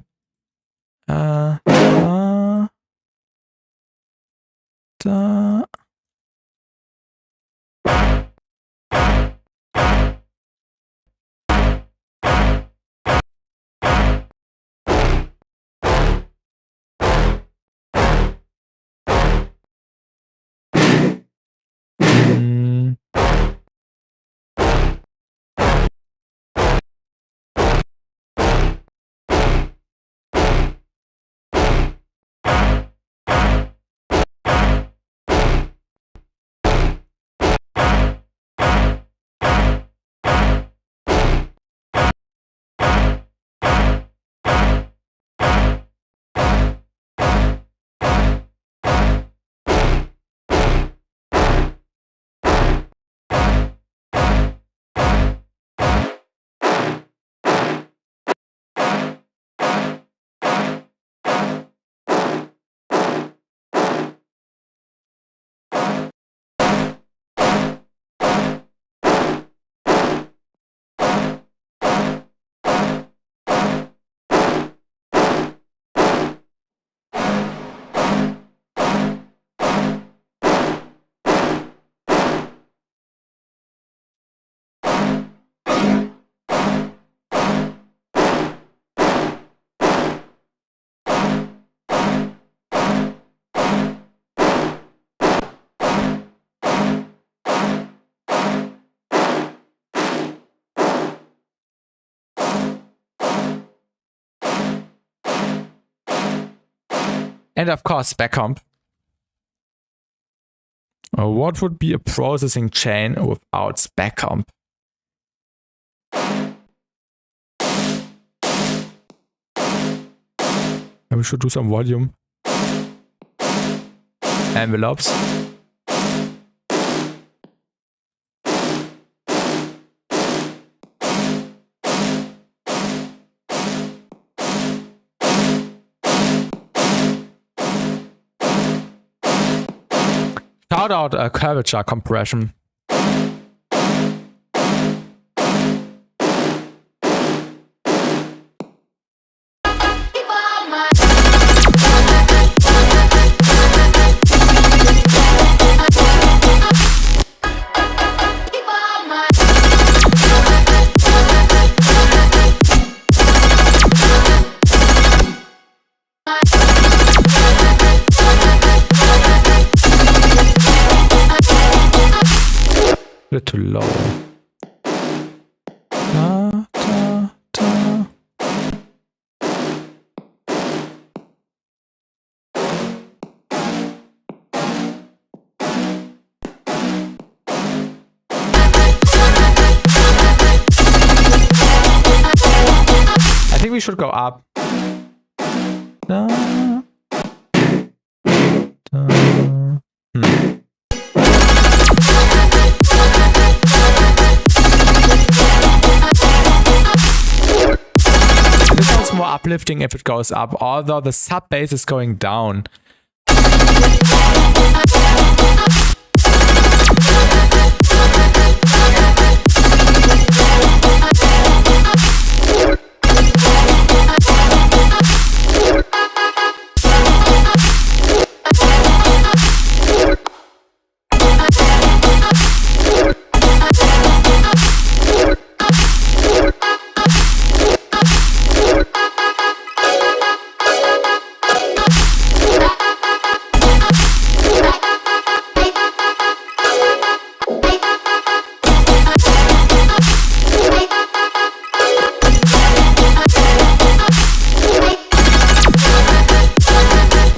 And of course, back comp. What would be a processing chain without spec comp? We should do some volume. Envelopes. Shout out a curvature compression. Too low. I think we should go up. More uplifting if it goes up, although the sub bass is going down.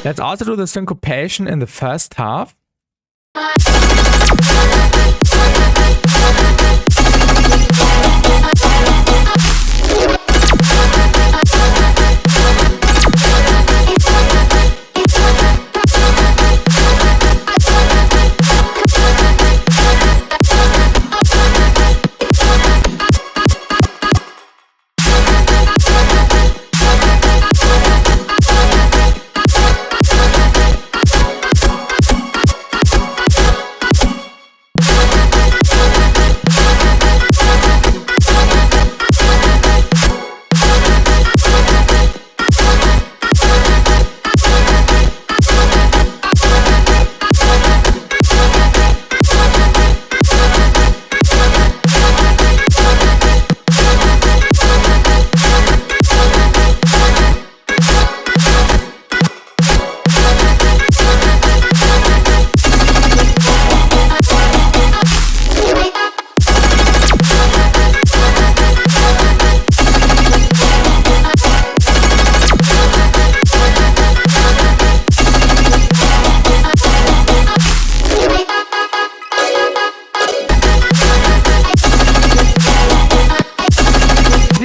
Let's also do the syncopation in the first half.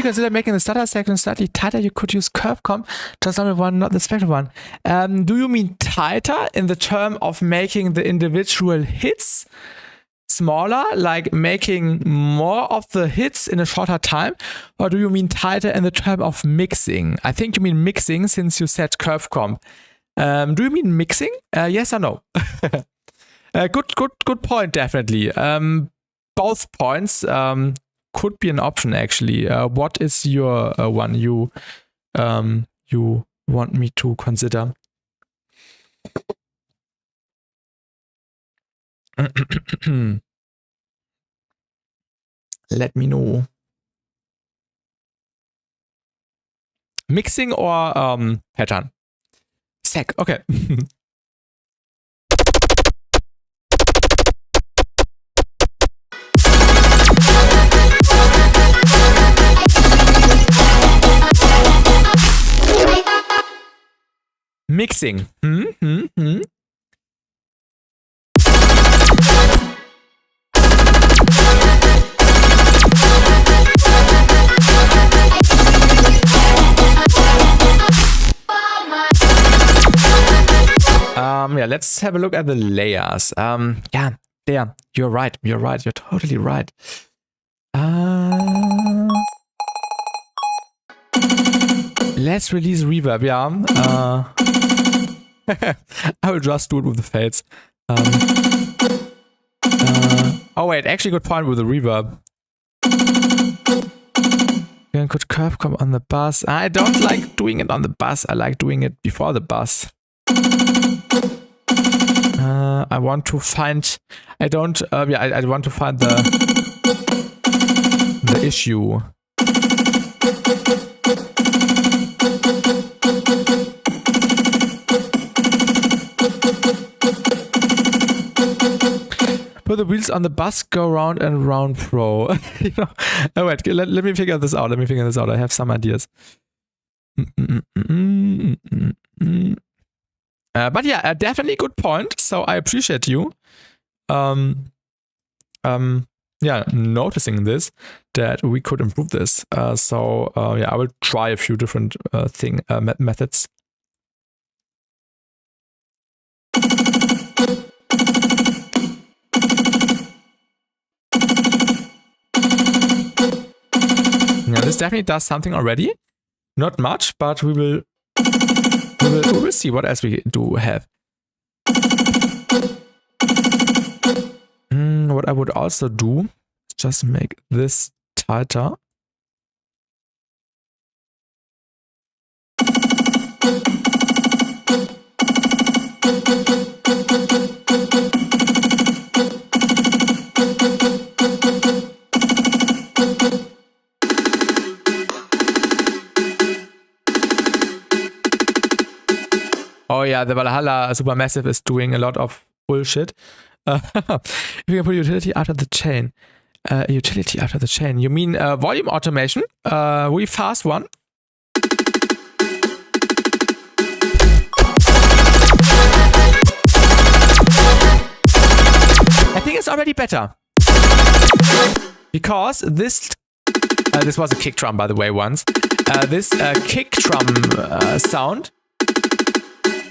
Consider making the stutter section slightly tighter. You could use curve comp, just only one, not the special one. Do you mean tighter in the term of making the individual hits smaller, like making more of the hits in a shorter time? Or do you mean tighter in the term of mixing? I think you mean mixing since you said curve comp. Do you mean mixing? Yes or no? Good point, definitely. Both points could be an option, actually. What is your one you want me to consider? Let me know. Mixing or pattern? Sec, okay. Mixing. Yeah, let's have a look at the layers. Yeah, there. You're right. You're totally right. Let's release reverb, yeah. I will just do it with the fades. Oh wait, actually good point with the reverb. You could curve come on the bass. I don't like doing it on the bass. I like doing it before the bass. I want to find. I want to find the issue. Put the wheels on the bus, go round and round, pro. You know? Oh wait, let me figure this out. I have some ideas. But yeah, definitely good point. So I appreciate you. Yeah, noticing this, that we could improve this. So yeah, I will try a few different methods. Yeah, this definitely does something already. Not much, but we will see what else we do have. What I would also do is just make this tighter. Oh yeah, the Valhalla Supermassive is doing a lot of bullshit. If you can put utility after the chain. Utility after the chain. You mean volume automation? We fast one. think it's already better. Because this was a kick drum, by the way, once. This kick drum sound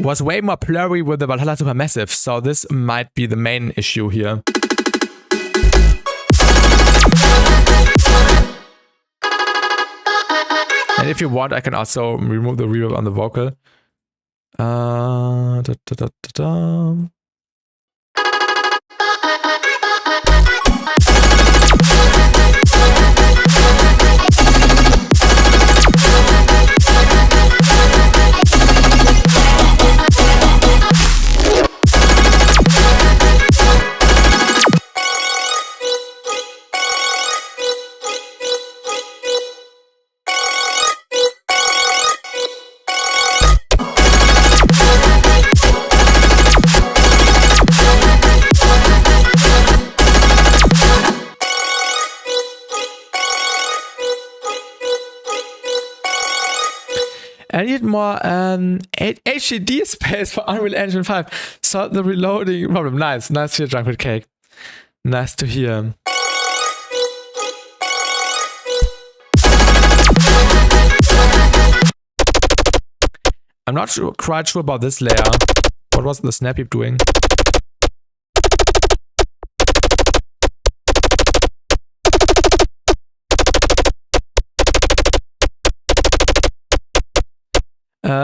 was way more blurry with the Valhalla Supermassive, so this might be the main issue here. And if you want, I can also remove the reverb on the vocal. I need more HDD space for Unreal Engine 5. So the reloading problem. Nice to hear, Drunk with Cake. Nice to hear. I'm not quite sure about this layer. What was the snap heap doing?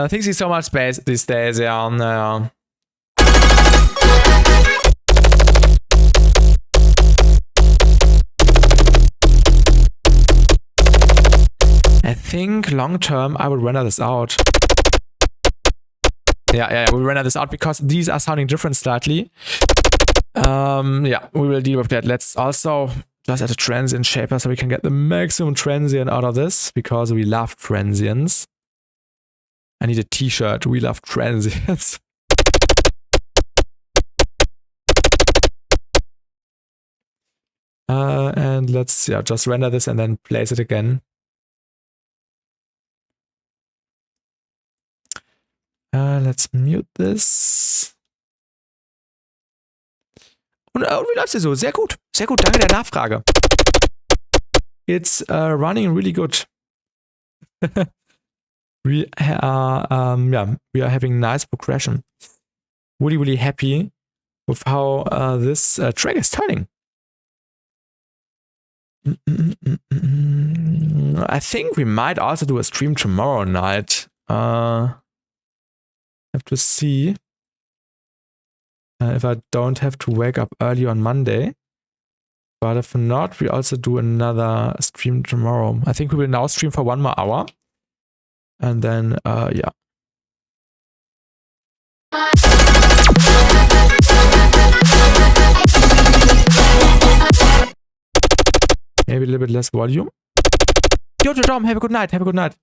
Things need so much space these days, yeah. I think long term I will render this out. Yeah, we'll render this out because these are sounding different slightly. Yeah, we will deal with that. Let's also just add a transient shaper so we can get the maximum transient out of this because we love transients. I need a t-shirt. We love transients. And let's just render this and then place it again. Let's mute this. Und wie läuft's dir so? Sehr gut. Sehr gut. Danke der Nachfrage. It's running really good. We are having nice progression. Really happy with how this track is turning. I think we might also do a stream tomorrow night. Have to see if I don't have to wake up early on Monday. But if not, we also do another stream tomorrow. I think we will now stream for 1 more hour. And then, yeah. Maybe a little bit less volume. Yo, Dom, have a good night. Have a good night.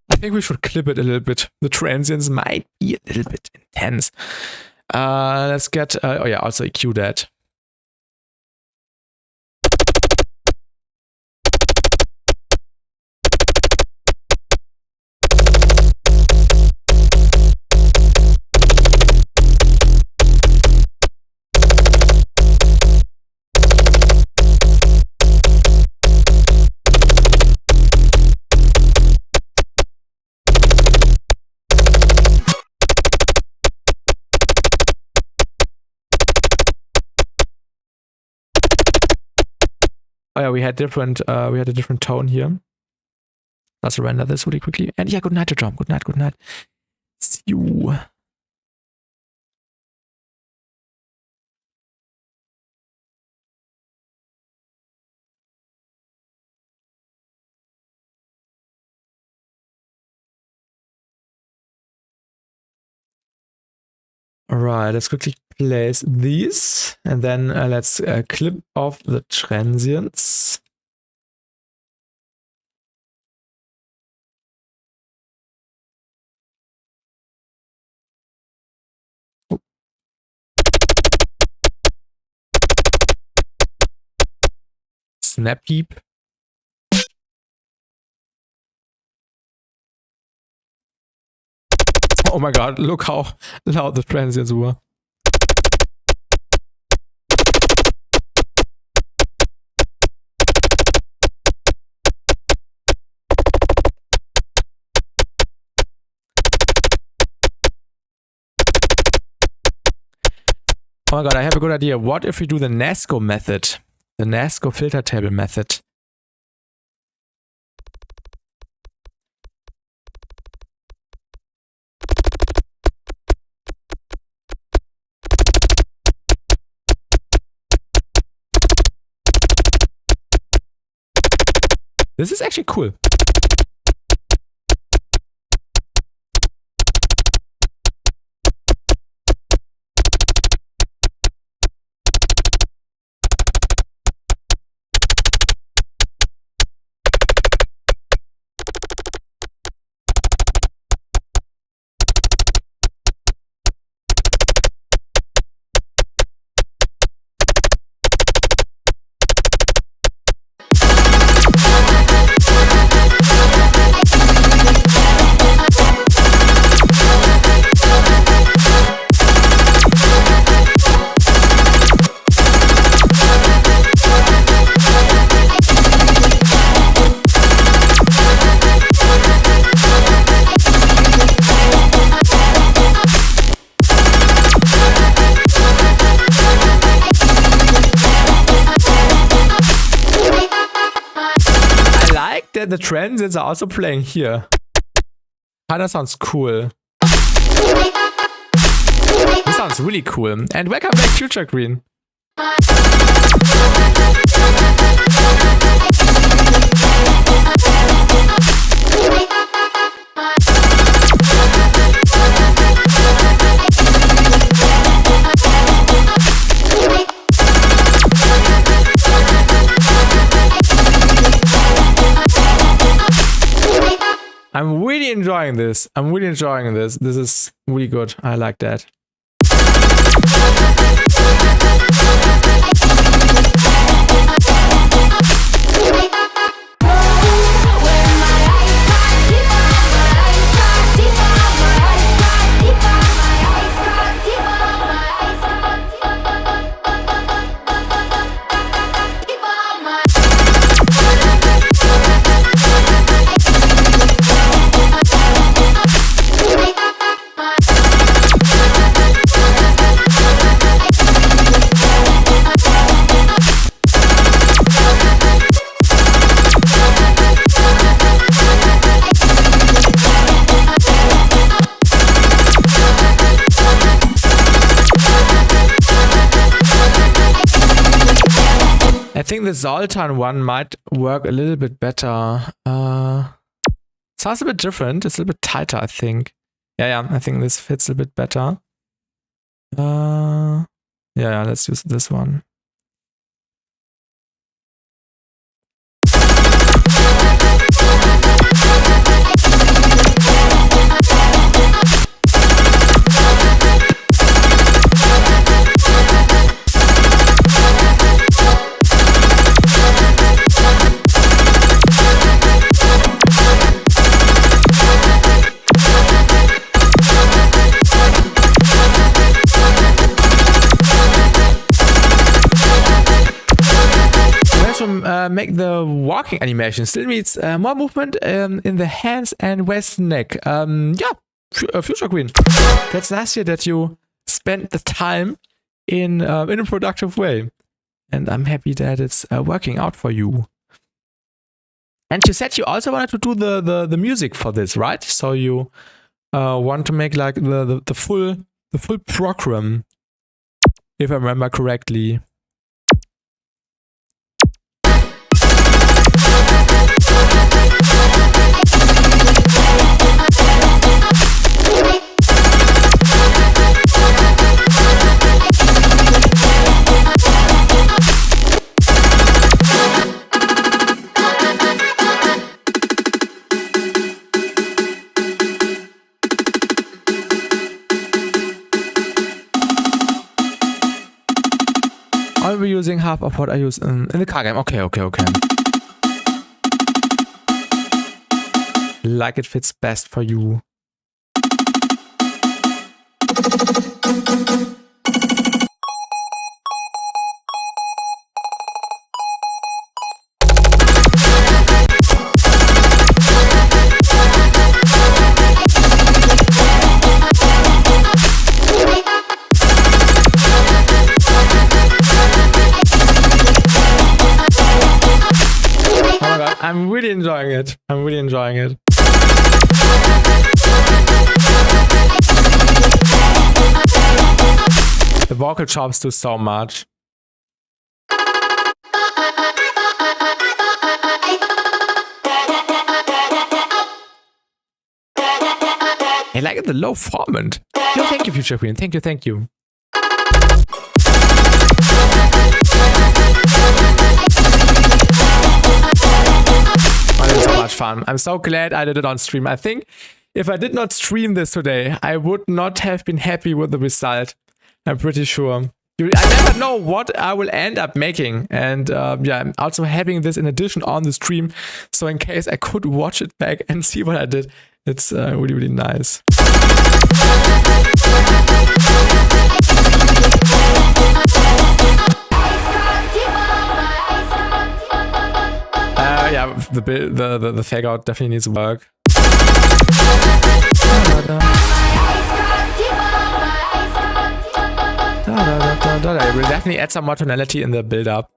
I think we should clip it a little bit. The transients might be a little bit intense. Let's get, oh yeah, also EQ that. Oh yeah, we had a different tone here. Let's render this really quickly. And yeah, good night to John. Good night. See you. All right, let's quickly place these and then let's clip off the transients. Oh. Snap heap. Oh my god, look how loud the transients were. Oh my god, I have a good idea. What if we do the NASCO method? The NASCO filter table method. This is actually cool. The transits are also playing here. Kinda sounds cool. This sounds really cool. And welcome back, Future Green. I'm really enjoying this. This is really good. I like that. I think the Zoltan one might work a little bit better. Sounds a bit different. It's a little bit tighter, I think. Yeah, I think this fits a bit better. Yeah, let's use this one. Make the walking animation. Still needs more movement in the hands and waist and neck. Yeah, Future Queen. That's nice here that you spent the time in a productive way. And I'm happy that it's working out for you. And you said you also wanted to do the music for this, right? So you want to make like the full program, if I remember correctly. I'll be using half of what I use in the car game. Okay. Like it fits best for you. it. I'm really enjoying it. The vocal chops do so much. I like it, the low formant. Yo, thank you, Future Queen. Thank you, thank you. Oh, this is so much fun. I'm so glad I did it on stream. I think if I did not stream this today, I would not have been happy with the result. I'm pretty sure. I never know what I will end up making. And yeah, I'm also having this in addition on the stream. So in case I could watch it back and see what I did, it's really, really nice. Yeah, the fake out definitely needs work. It will definitely add some more tonality in the build up.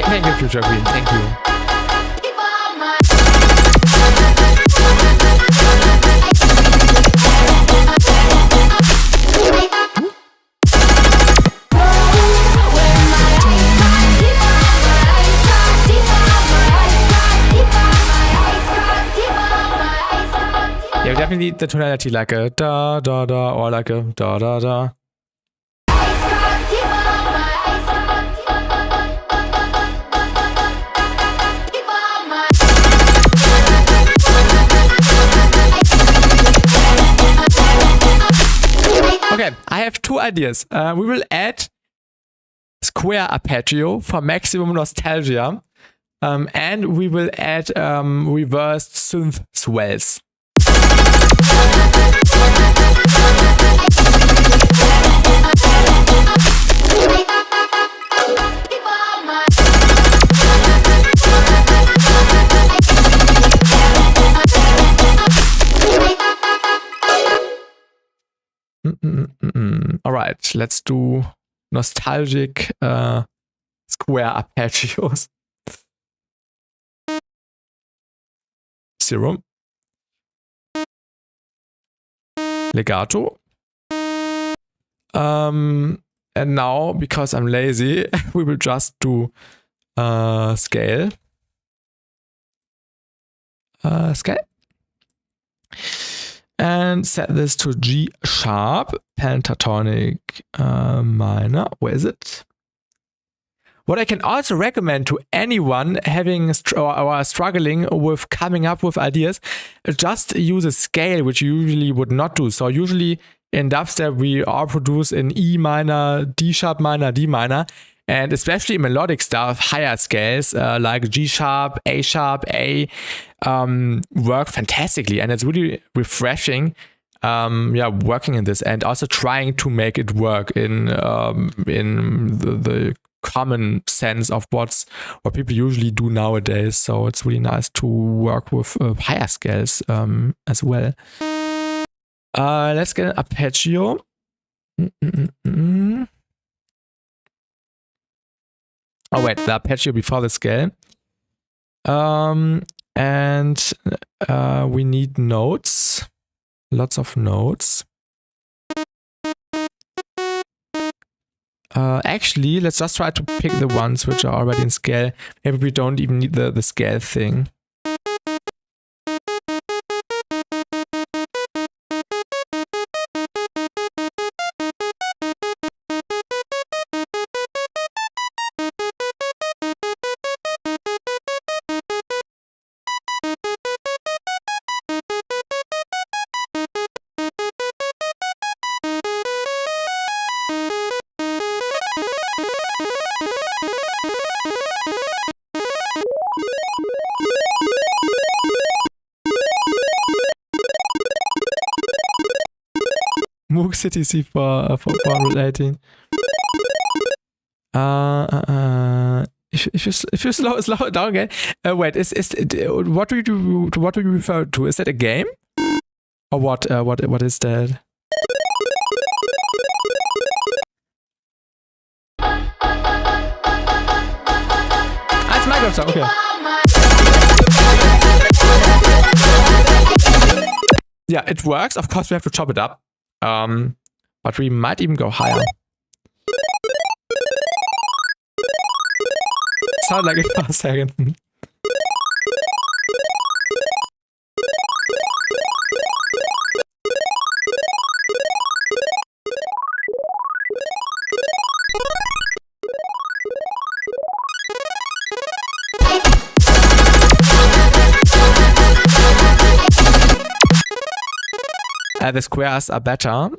Thank you, Future Queen. Thank you. Yeah, we definitely need the tonality like a da da da or like a da da da. Okay, I have two ideas. We will add square arpeggio for maximum nostalgia, and we will add reversed synth swells. All right, let's do nostalgic square arpeggios. 0. Legato. And now, because I'm lazy, we will just do scale. Scale. And set this to G sharp, pentatonic minor. Where is it? What I can also recommend to anyone having or struggling with coming up with ideas, just use a scale, which you usually would not do. So usually in dubstep, we all produce in E minor, D sharp minor, D minor. And especially in melodic stuff, higher scales like G sharp, A, work fantastically, and it's really refreshing. Working in this and also trying to make it work in the common sense of what people usually do nowadays. So it's really nice to work with higher scales as well. Let's get an arpeggio. Oh wait, the arpeggio before the scale. And we need notes. Lots of notes. Actually, let's just try to pick the ones which are already in scale. Maybe we don't even need the scale thing. Moog City C for 418. If you slow it down again. Wait, what do you refer to? Is that a game? Or what is that? It's Minecraft, okay. Yeah, it works. Of course, we have to chop it up. But we might even go higher. Sound like it for a second. The squares are better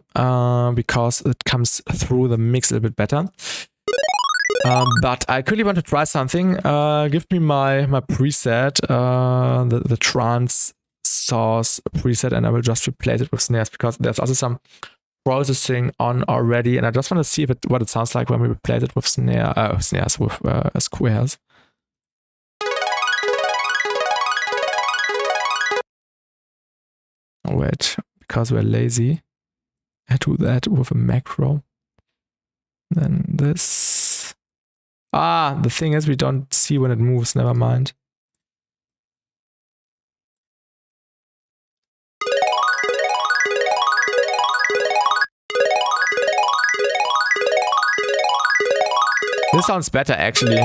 because it comes through the mix a little bit better. But I quickly want to try something. Give me my preset, the trance source preset, and I will just replace it with snares because there's also some processing on already, and I just want to see what it sounds like when we replace it with snares with squares. Oh wait, because we're lazy, I do that with a macro. Then this. The thing is we don't see when it moves, never mind. This sounds better actually.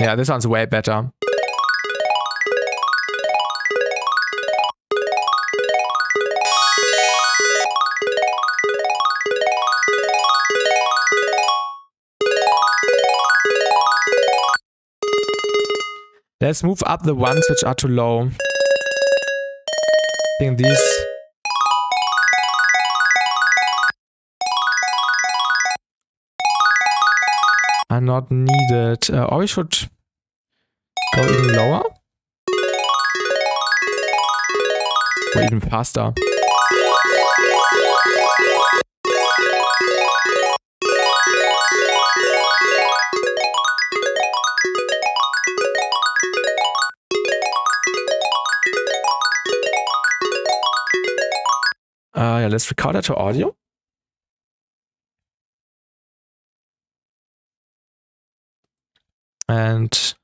Yeah, this sounds way better. Let's move up the ones which are too low. I think these. Are not needed. Or we should go even lower. Or even faster. Yeah, let's record that to audio. And so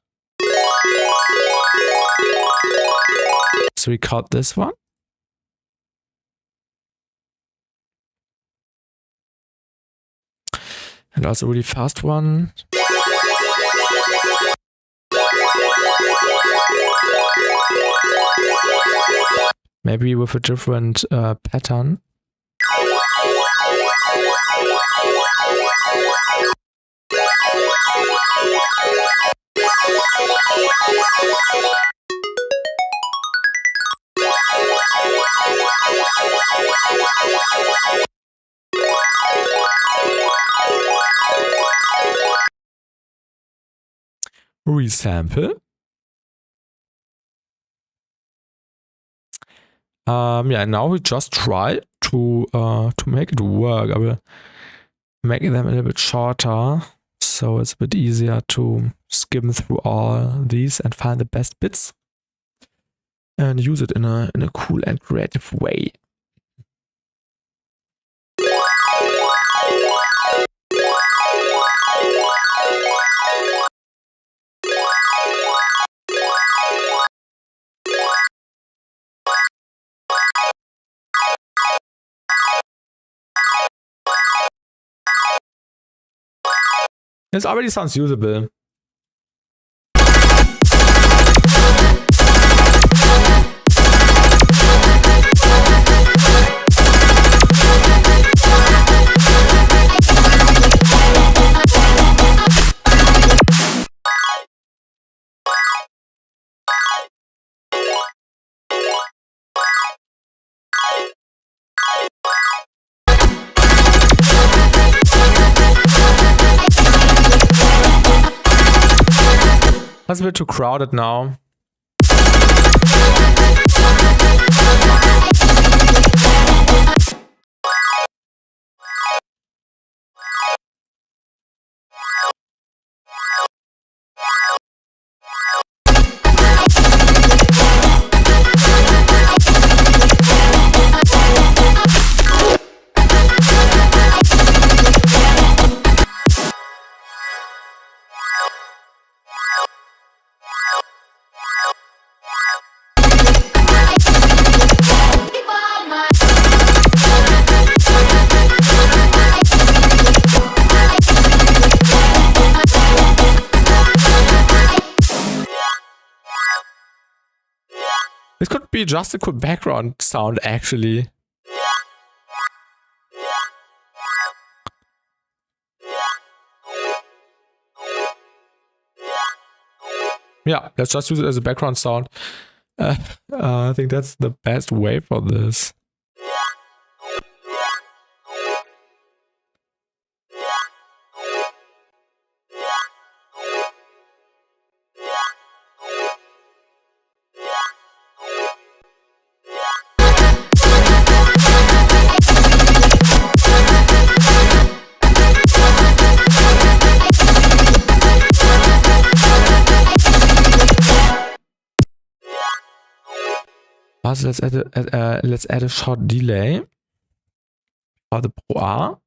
record this one. And also a really fast one. Maybe with a different pattern. Resample. Yeah, now we just try to make it work. I will make them a little bit shorter, so it's a bit easier to skim through all these and find the best bits. and use it in a cool and creative way. This already sounds usable. That's a bit too crowded now. This could be just a cool background sound, actually. Yeah, let's just use it as a background sound. I think that's the best way for this. Also let's add a short delay for the Pro A.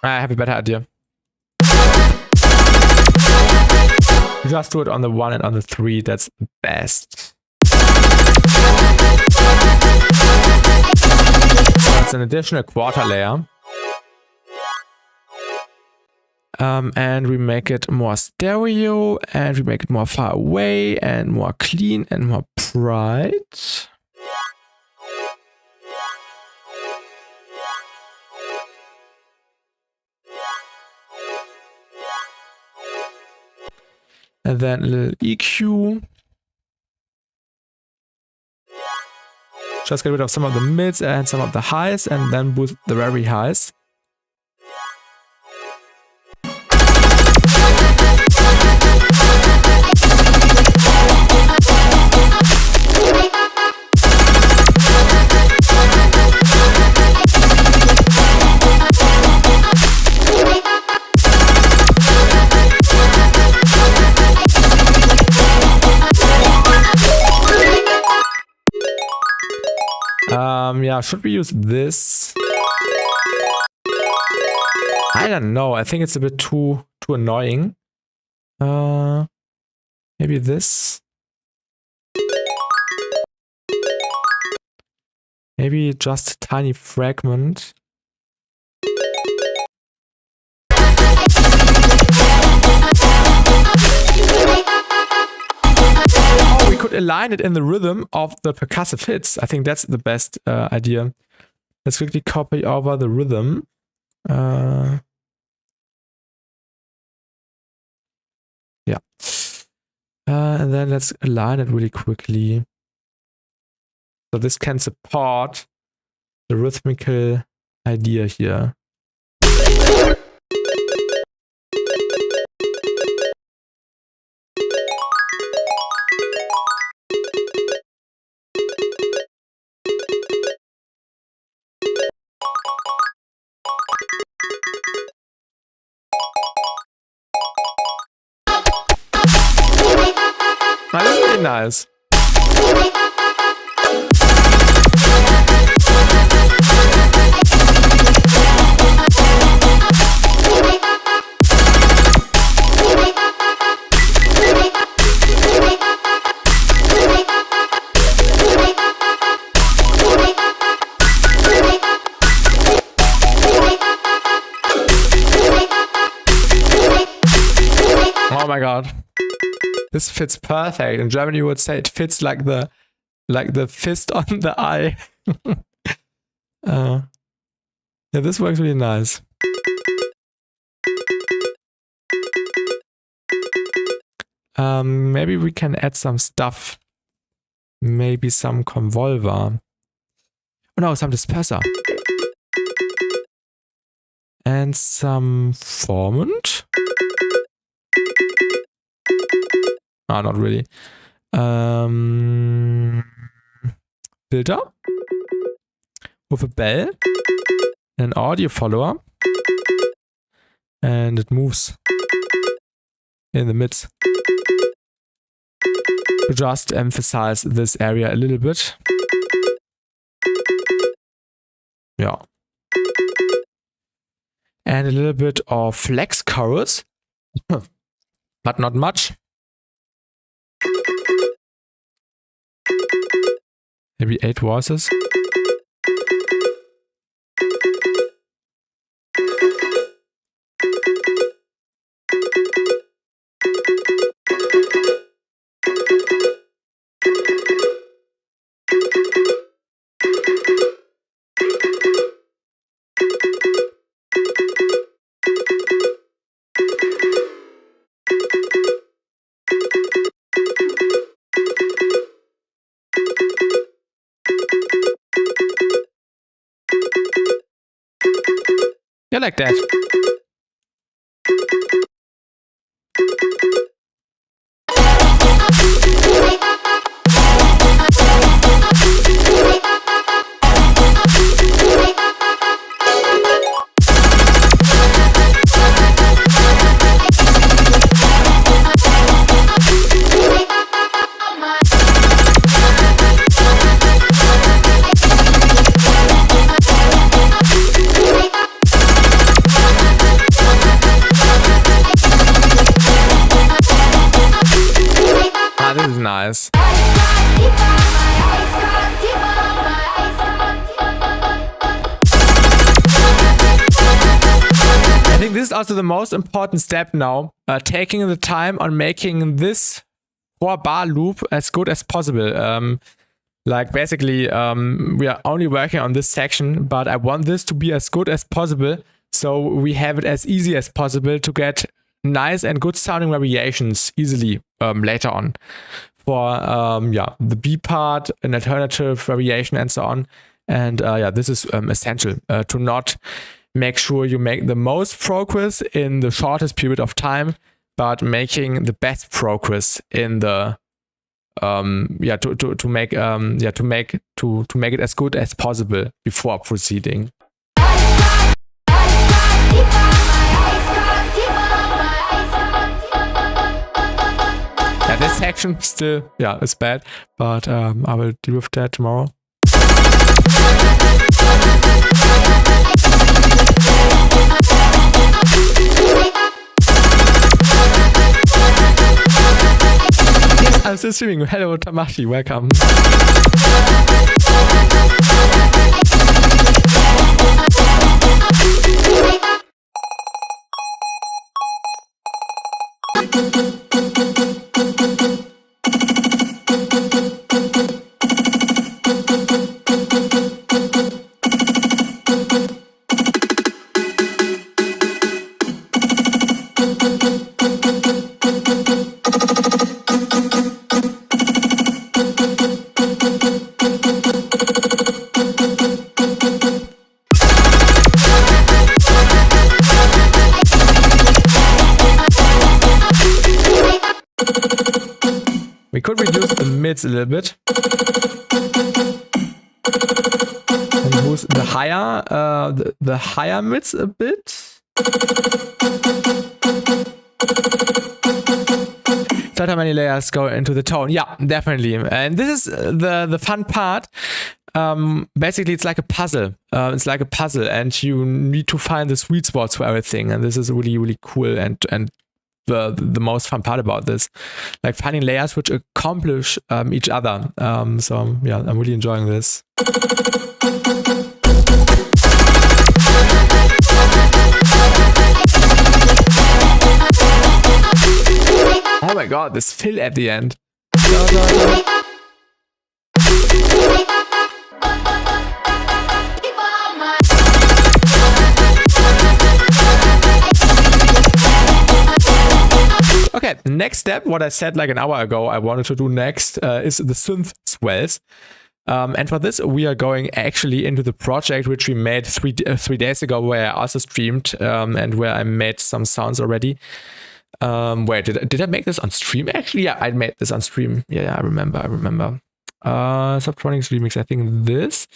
I have a better idea. Just do it on the 1 and on the 3, that's best. So it's an additional quarter layer. And we make it more stereo, and we make it more far away, and more clean, and more bright. And then a little EQ. Just get rid of some of the mids and some of the highs, and then boost the very highs. Yeah, should we use this? I don't know. I think it's a bit too annoying. Maybe this. Maybe just a tiny fragment. Oh, we could align it in the rhythm of the percussive hits. I think that's the best idea. Let's quickly copy over the rhythm. Yeah. And then let's align it really quickly. So this can support the rhythmical idea here. That's really nice. Oh my god. This fits perfect. In Germany you would say it fits like the fist on the eye. Yeah, this works really nice. Maybe we can add some stuff. Maybe some convolver. Oh no, some disperser. And some formant. Ah, not really. Filter. With a bell. An audio follower. And it moves in the midst. To just emphasize this area a little bit. Yeah. And a little bit of flex chorus. But not much. Maybe 8 voices. Yeah, like that. This is nice. I think this is also the most important step now. Taking the time on making this 4-bar loop as good as possible. Like basically, we are only working on this section, but I want this to be as good as possible. So we have it as easy as possible to get nice and good sounding variations easily later on for yeah, the B part, an alternative variation and so on. And yeah, this is essential to not make sure you make the most progress in the shortest period of time, but making the best progress in the yeah, to make it as good as possible before proceeding. Yeah, this section still, yeah, is bad, but I will deal with that tomorrow. Yes, I'm still streaming. Hello, Tamashi, welcome. We could reduce the mids a little bit. And boost the higher, the higher mids a bit. So how many layers go into the tone? Yeah, definitely. And this is the fun part. Basically, it's like a puzzle. It's like a puzzle, and you need to find the sweet spots for everything. And this is really, really cool and the most fun part about this, like finding layers which accomplish each other. So yeah, I'm really enjoying this. Oh my god, this fill at the end. Okay, next step, what I said like an hour ago I wanted to do next is the synth swells. And for this, we are going actually into the project which we made three days ago, where I also streamed and where I made some sounds already. Wait, did I make this on stream? Actually, yeah, I made this on stream. Yeah, I remember. Subtronics remix, I think this.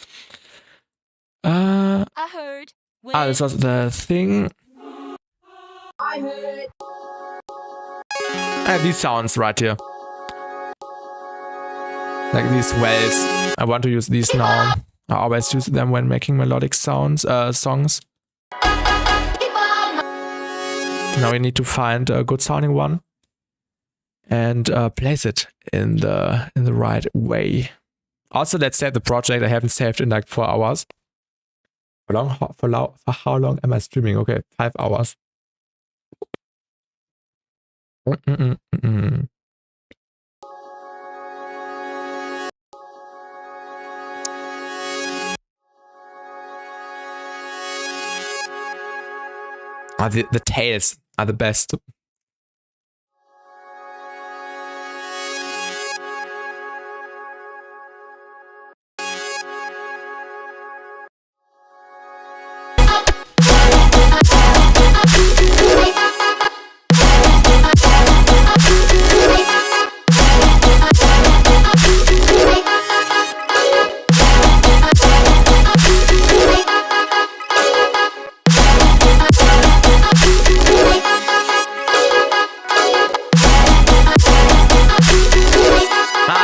I heard. This was the thing. I heard. These sounds right here. Like these wells. I want to use these now. I always use them when making melodic songs. Now we need to find a good sounding one and place it in the right way. Also, let's save the project. I haven't saved in like 4 hours. For how long am I streaming? Okay, 5 hours. The tails are the best.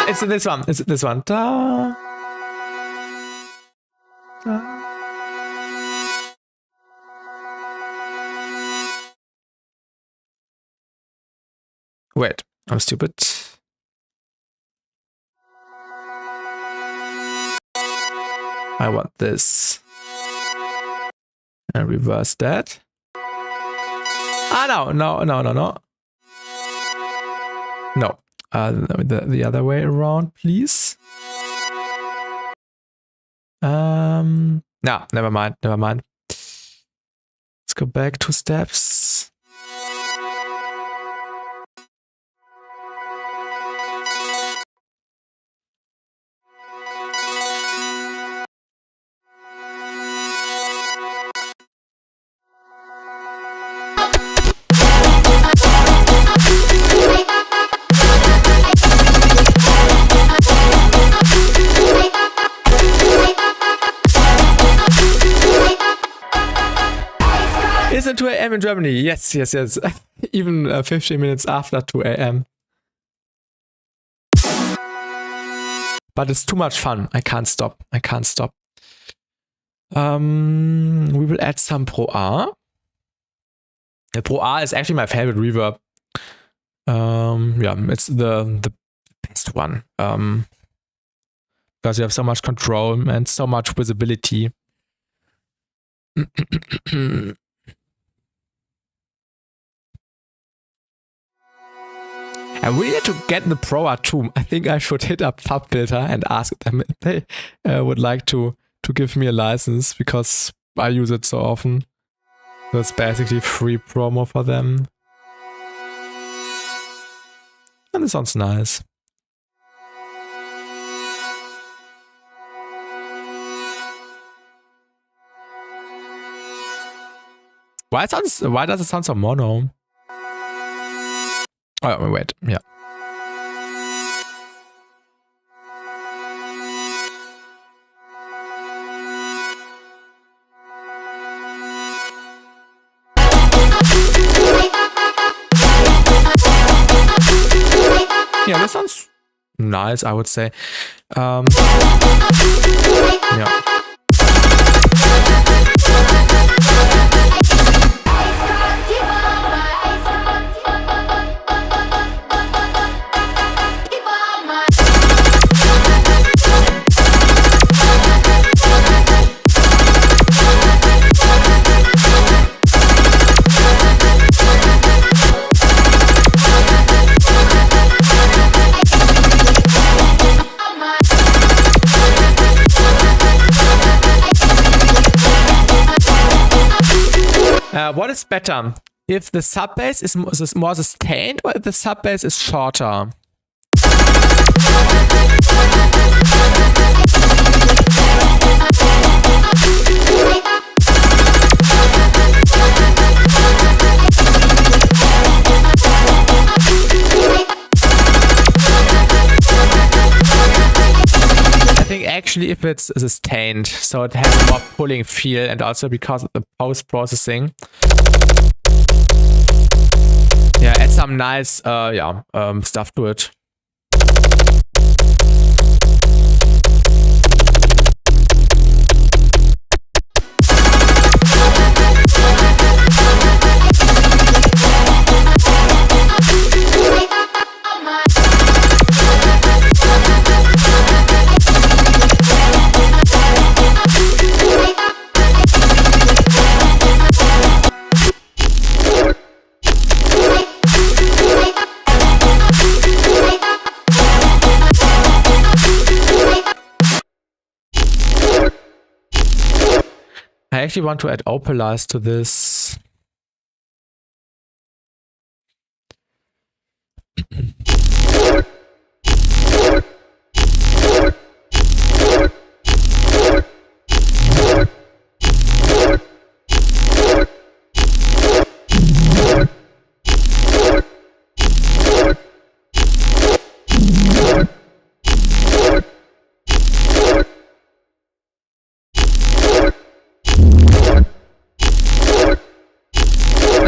It's this one. It's this one. Da. Da. Wait, I'm stupid. I want this. And reverse that. No. No. The other way around, please. No, never mind. Let's go back 2 steps. Is it 2 a.m. in Germany? Yes. Even 15 minutes after 2 a.m. But it's too much fun. I can't stop. We will add some Pro A. The Pro A is actually my favorite reverb. Yeah, it's the best one. Because you have so much control and so much visibility. I really need to get the Pro A too. I think I should hit up FabFilter and ask them if they would like to give me a license, because I use it so often. So it's basically free promo for them. And it sounds nice. Why does it sound so mono? Oh, wait, yeah. Yeah, that sounds nice, I would say. Yeah. What is better, if the sub bass is more sustained or if the sub bass is shorter? I think actually if it's sustained, so it has a more pulling feel, and also because of the post-processing. Yeah, add some nice stuff to it. I actually want to add opalize to this.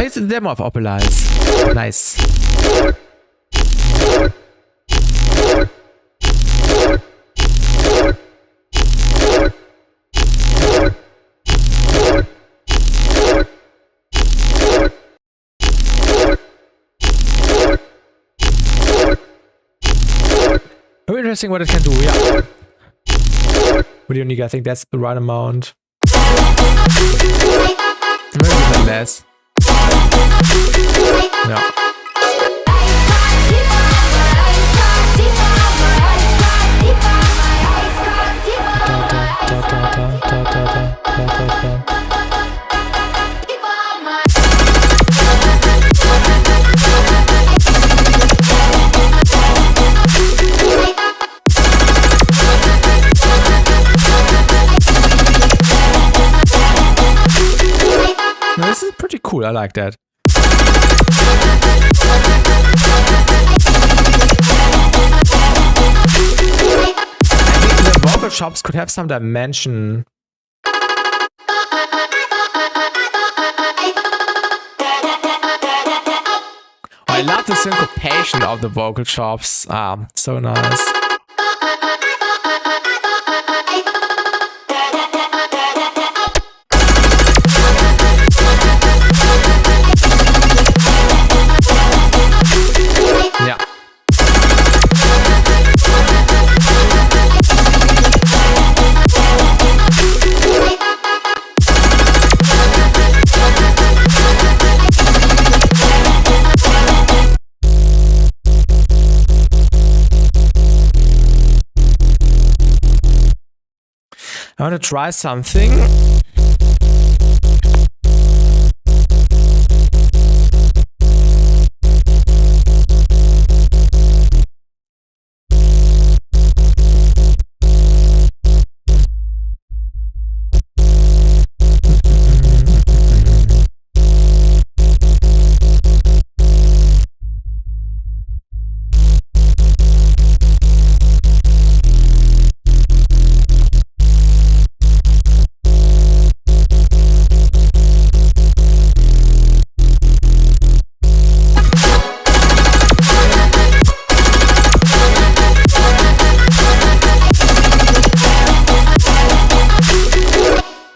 It's a demo of opalize. Nice. Very interesting what it can do, yeah. What do you need? I think that's the right amount. Maybe a bit less. Yeah. No, this is pretty cool. I like that. I think the vocal chops could have some dimension. I love the syncopation of the vocal chops. So nice. I want to try something.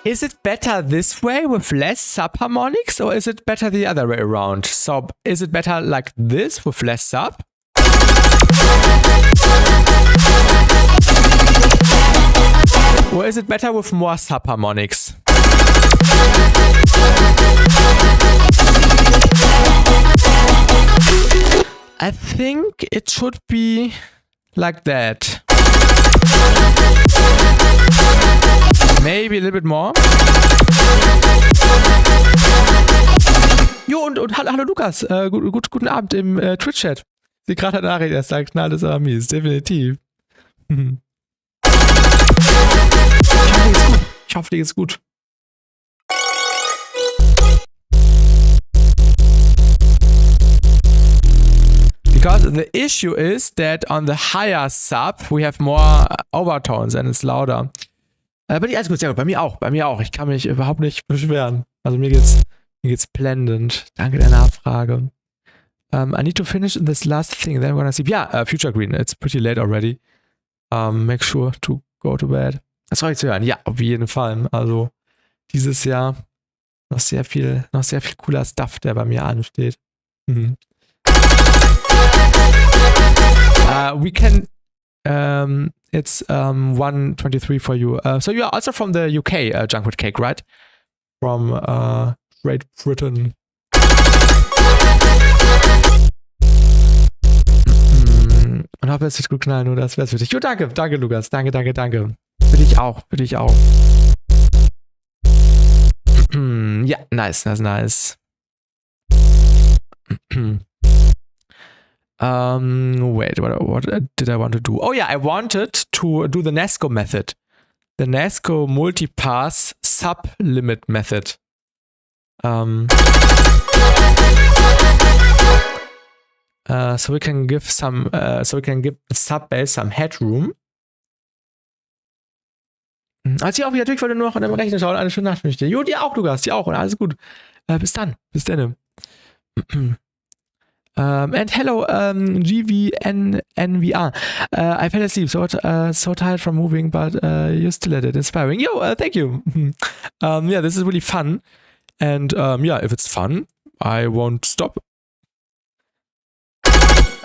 Is it better this way with less subharmonics, or is it better the other way around? So is it better like this with less sub? Or is it better with more subharmonics? I think it should be like that. Maybe a little bit more. Jo, und hallo Lukas, guten Abend im Twitch-Chat. Ich sehe gerade eine Nachricht, er sagt, knallt ist aber mies, definitiv. Ich hoffe, dir geht's gut. Because the issue is that on the higher sub we have more overtones and it's louder. Aber alles gut, sehr gut. Bei mir auch. Ich kann mich überhaupt nicht beschweren. Also mir geht's blendend. Danke der Nachfrage. I need to finish this last thing, then we're gonna see. Ja, Future Green, it's pretty late already. Make sure to go to bed. Das soll ich zu hören. Ja, auf jeden Fall. Also dieses Jahr noch sehr viel cooler Stuff, der bei mir ansteht. We can it's 1:23 for you. So you are also from the UK, Junk with Cake, right? From Great Britain. Und hoffe, es wird gut knallen, nur das wär's für dich. Jo, danke, Lukas. Danke. Für dich auch. Ja, nice. Wait, what did I want to do? Oh yeah, I wanted to do the Nesco method. The Nesco multipass sub-limit method. So we can give the sub-bass some headroom. Also ich auch wieder durch, weil du nur noch an deinem Rechner schauen. Eine schöne Nacht wünsche ich dir. Jo, dir auch, Lukas, dir auch. Und alles gut. Bis dann. And hello, GVNNVR. I fell asleep, so tired from moving, but you still at it. Inspiring. Yo, thank you. Yeah, this is really fun. And yeah, if it's fun, I won't stop.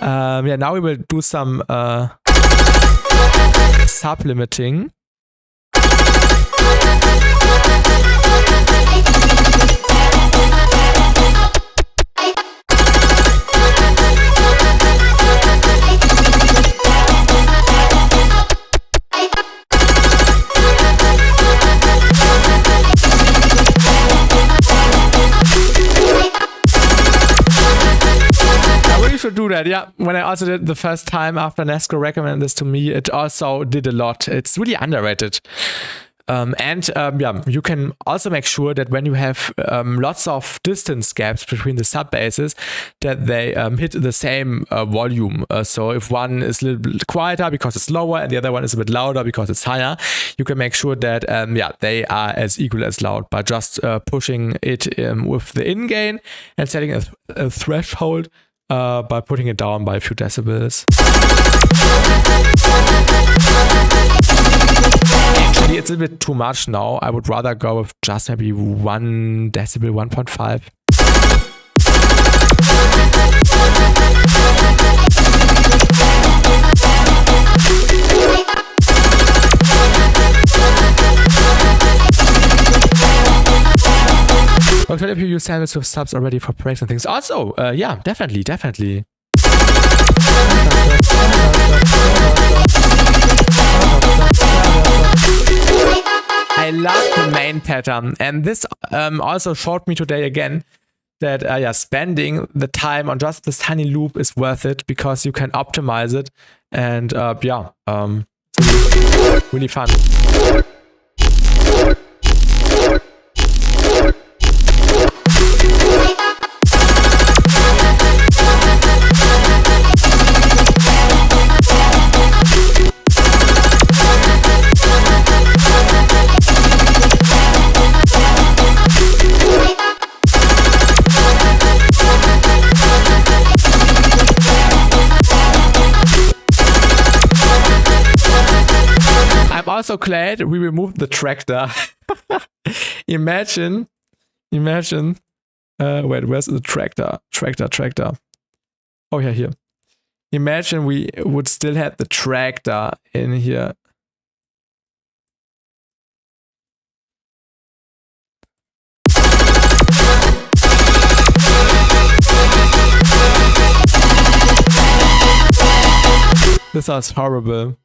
Yeah, now we will do some sub-limiting. Should do that, yeah. When I also did the first time after Nesco recommended this to me, it also did a lot. It's really underrated. Yeah, you can also make sure that when you have lots of distance gaps between the sub basses, that they hit the same volume. So if one is a little bit quieter because it's lower and the other one is a bit louder because it's higher, you can make sure that yeah, they are as equal as loud by just pushing it with the in gain and setting a threshold by putting it down by a few decibels. Actually, it's a bit too much now. I would rather go with just maybe 1 decibel, 1.5. Actually, if you use samples with subs already for breaks and things. Also, yeah, definitely. I love the main pattern, and this also showed me today again that yeah, spending the time on just this tiny loop is worth it because you can optimize it, and yeah, it's really fun. Also glad we removed the tractor. imagine wait, where's the tractor? Oh yeah, here. Imagine we would still have the tractor in here. This sounds horrible.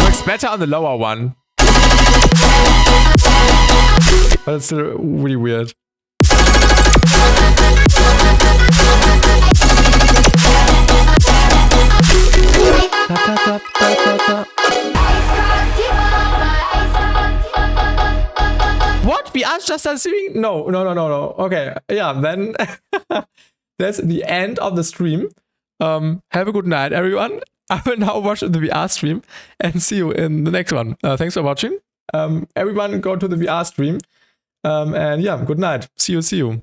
Works better on the lower one. But it's still really weird. What? We asked just streaming? No. Okay, yeah, then that's the end of the stream. Have a good night, everyone. I will now watch the VR stream and see you in the next one. Thanks for watching. Everyone go to the VR stream. And yeah, good night. See you.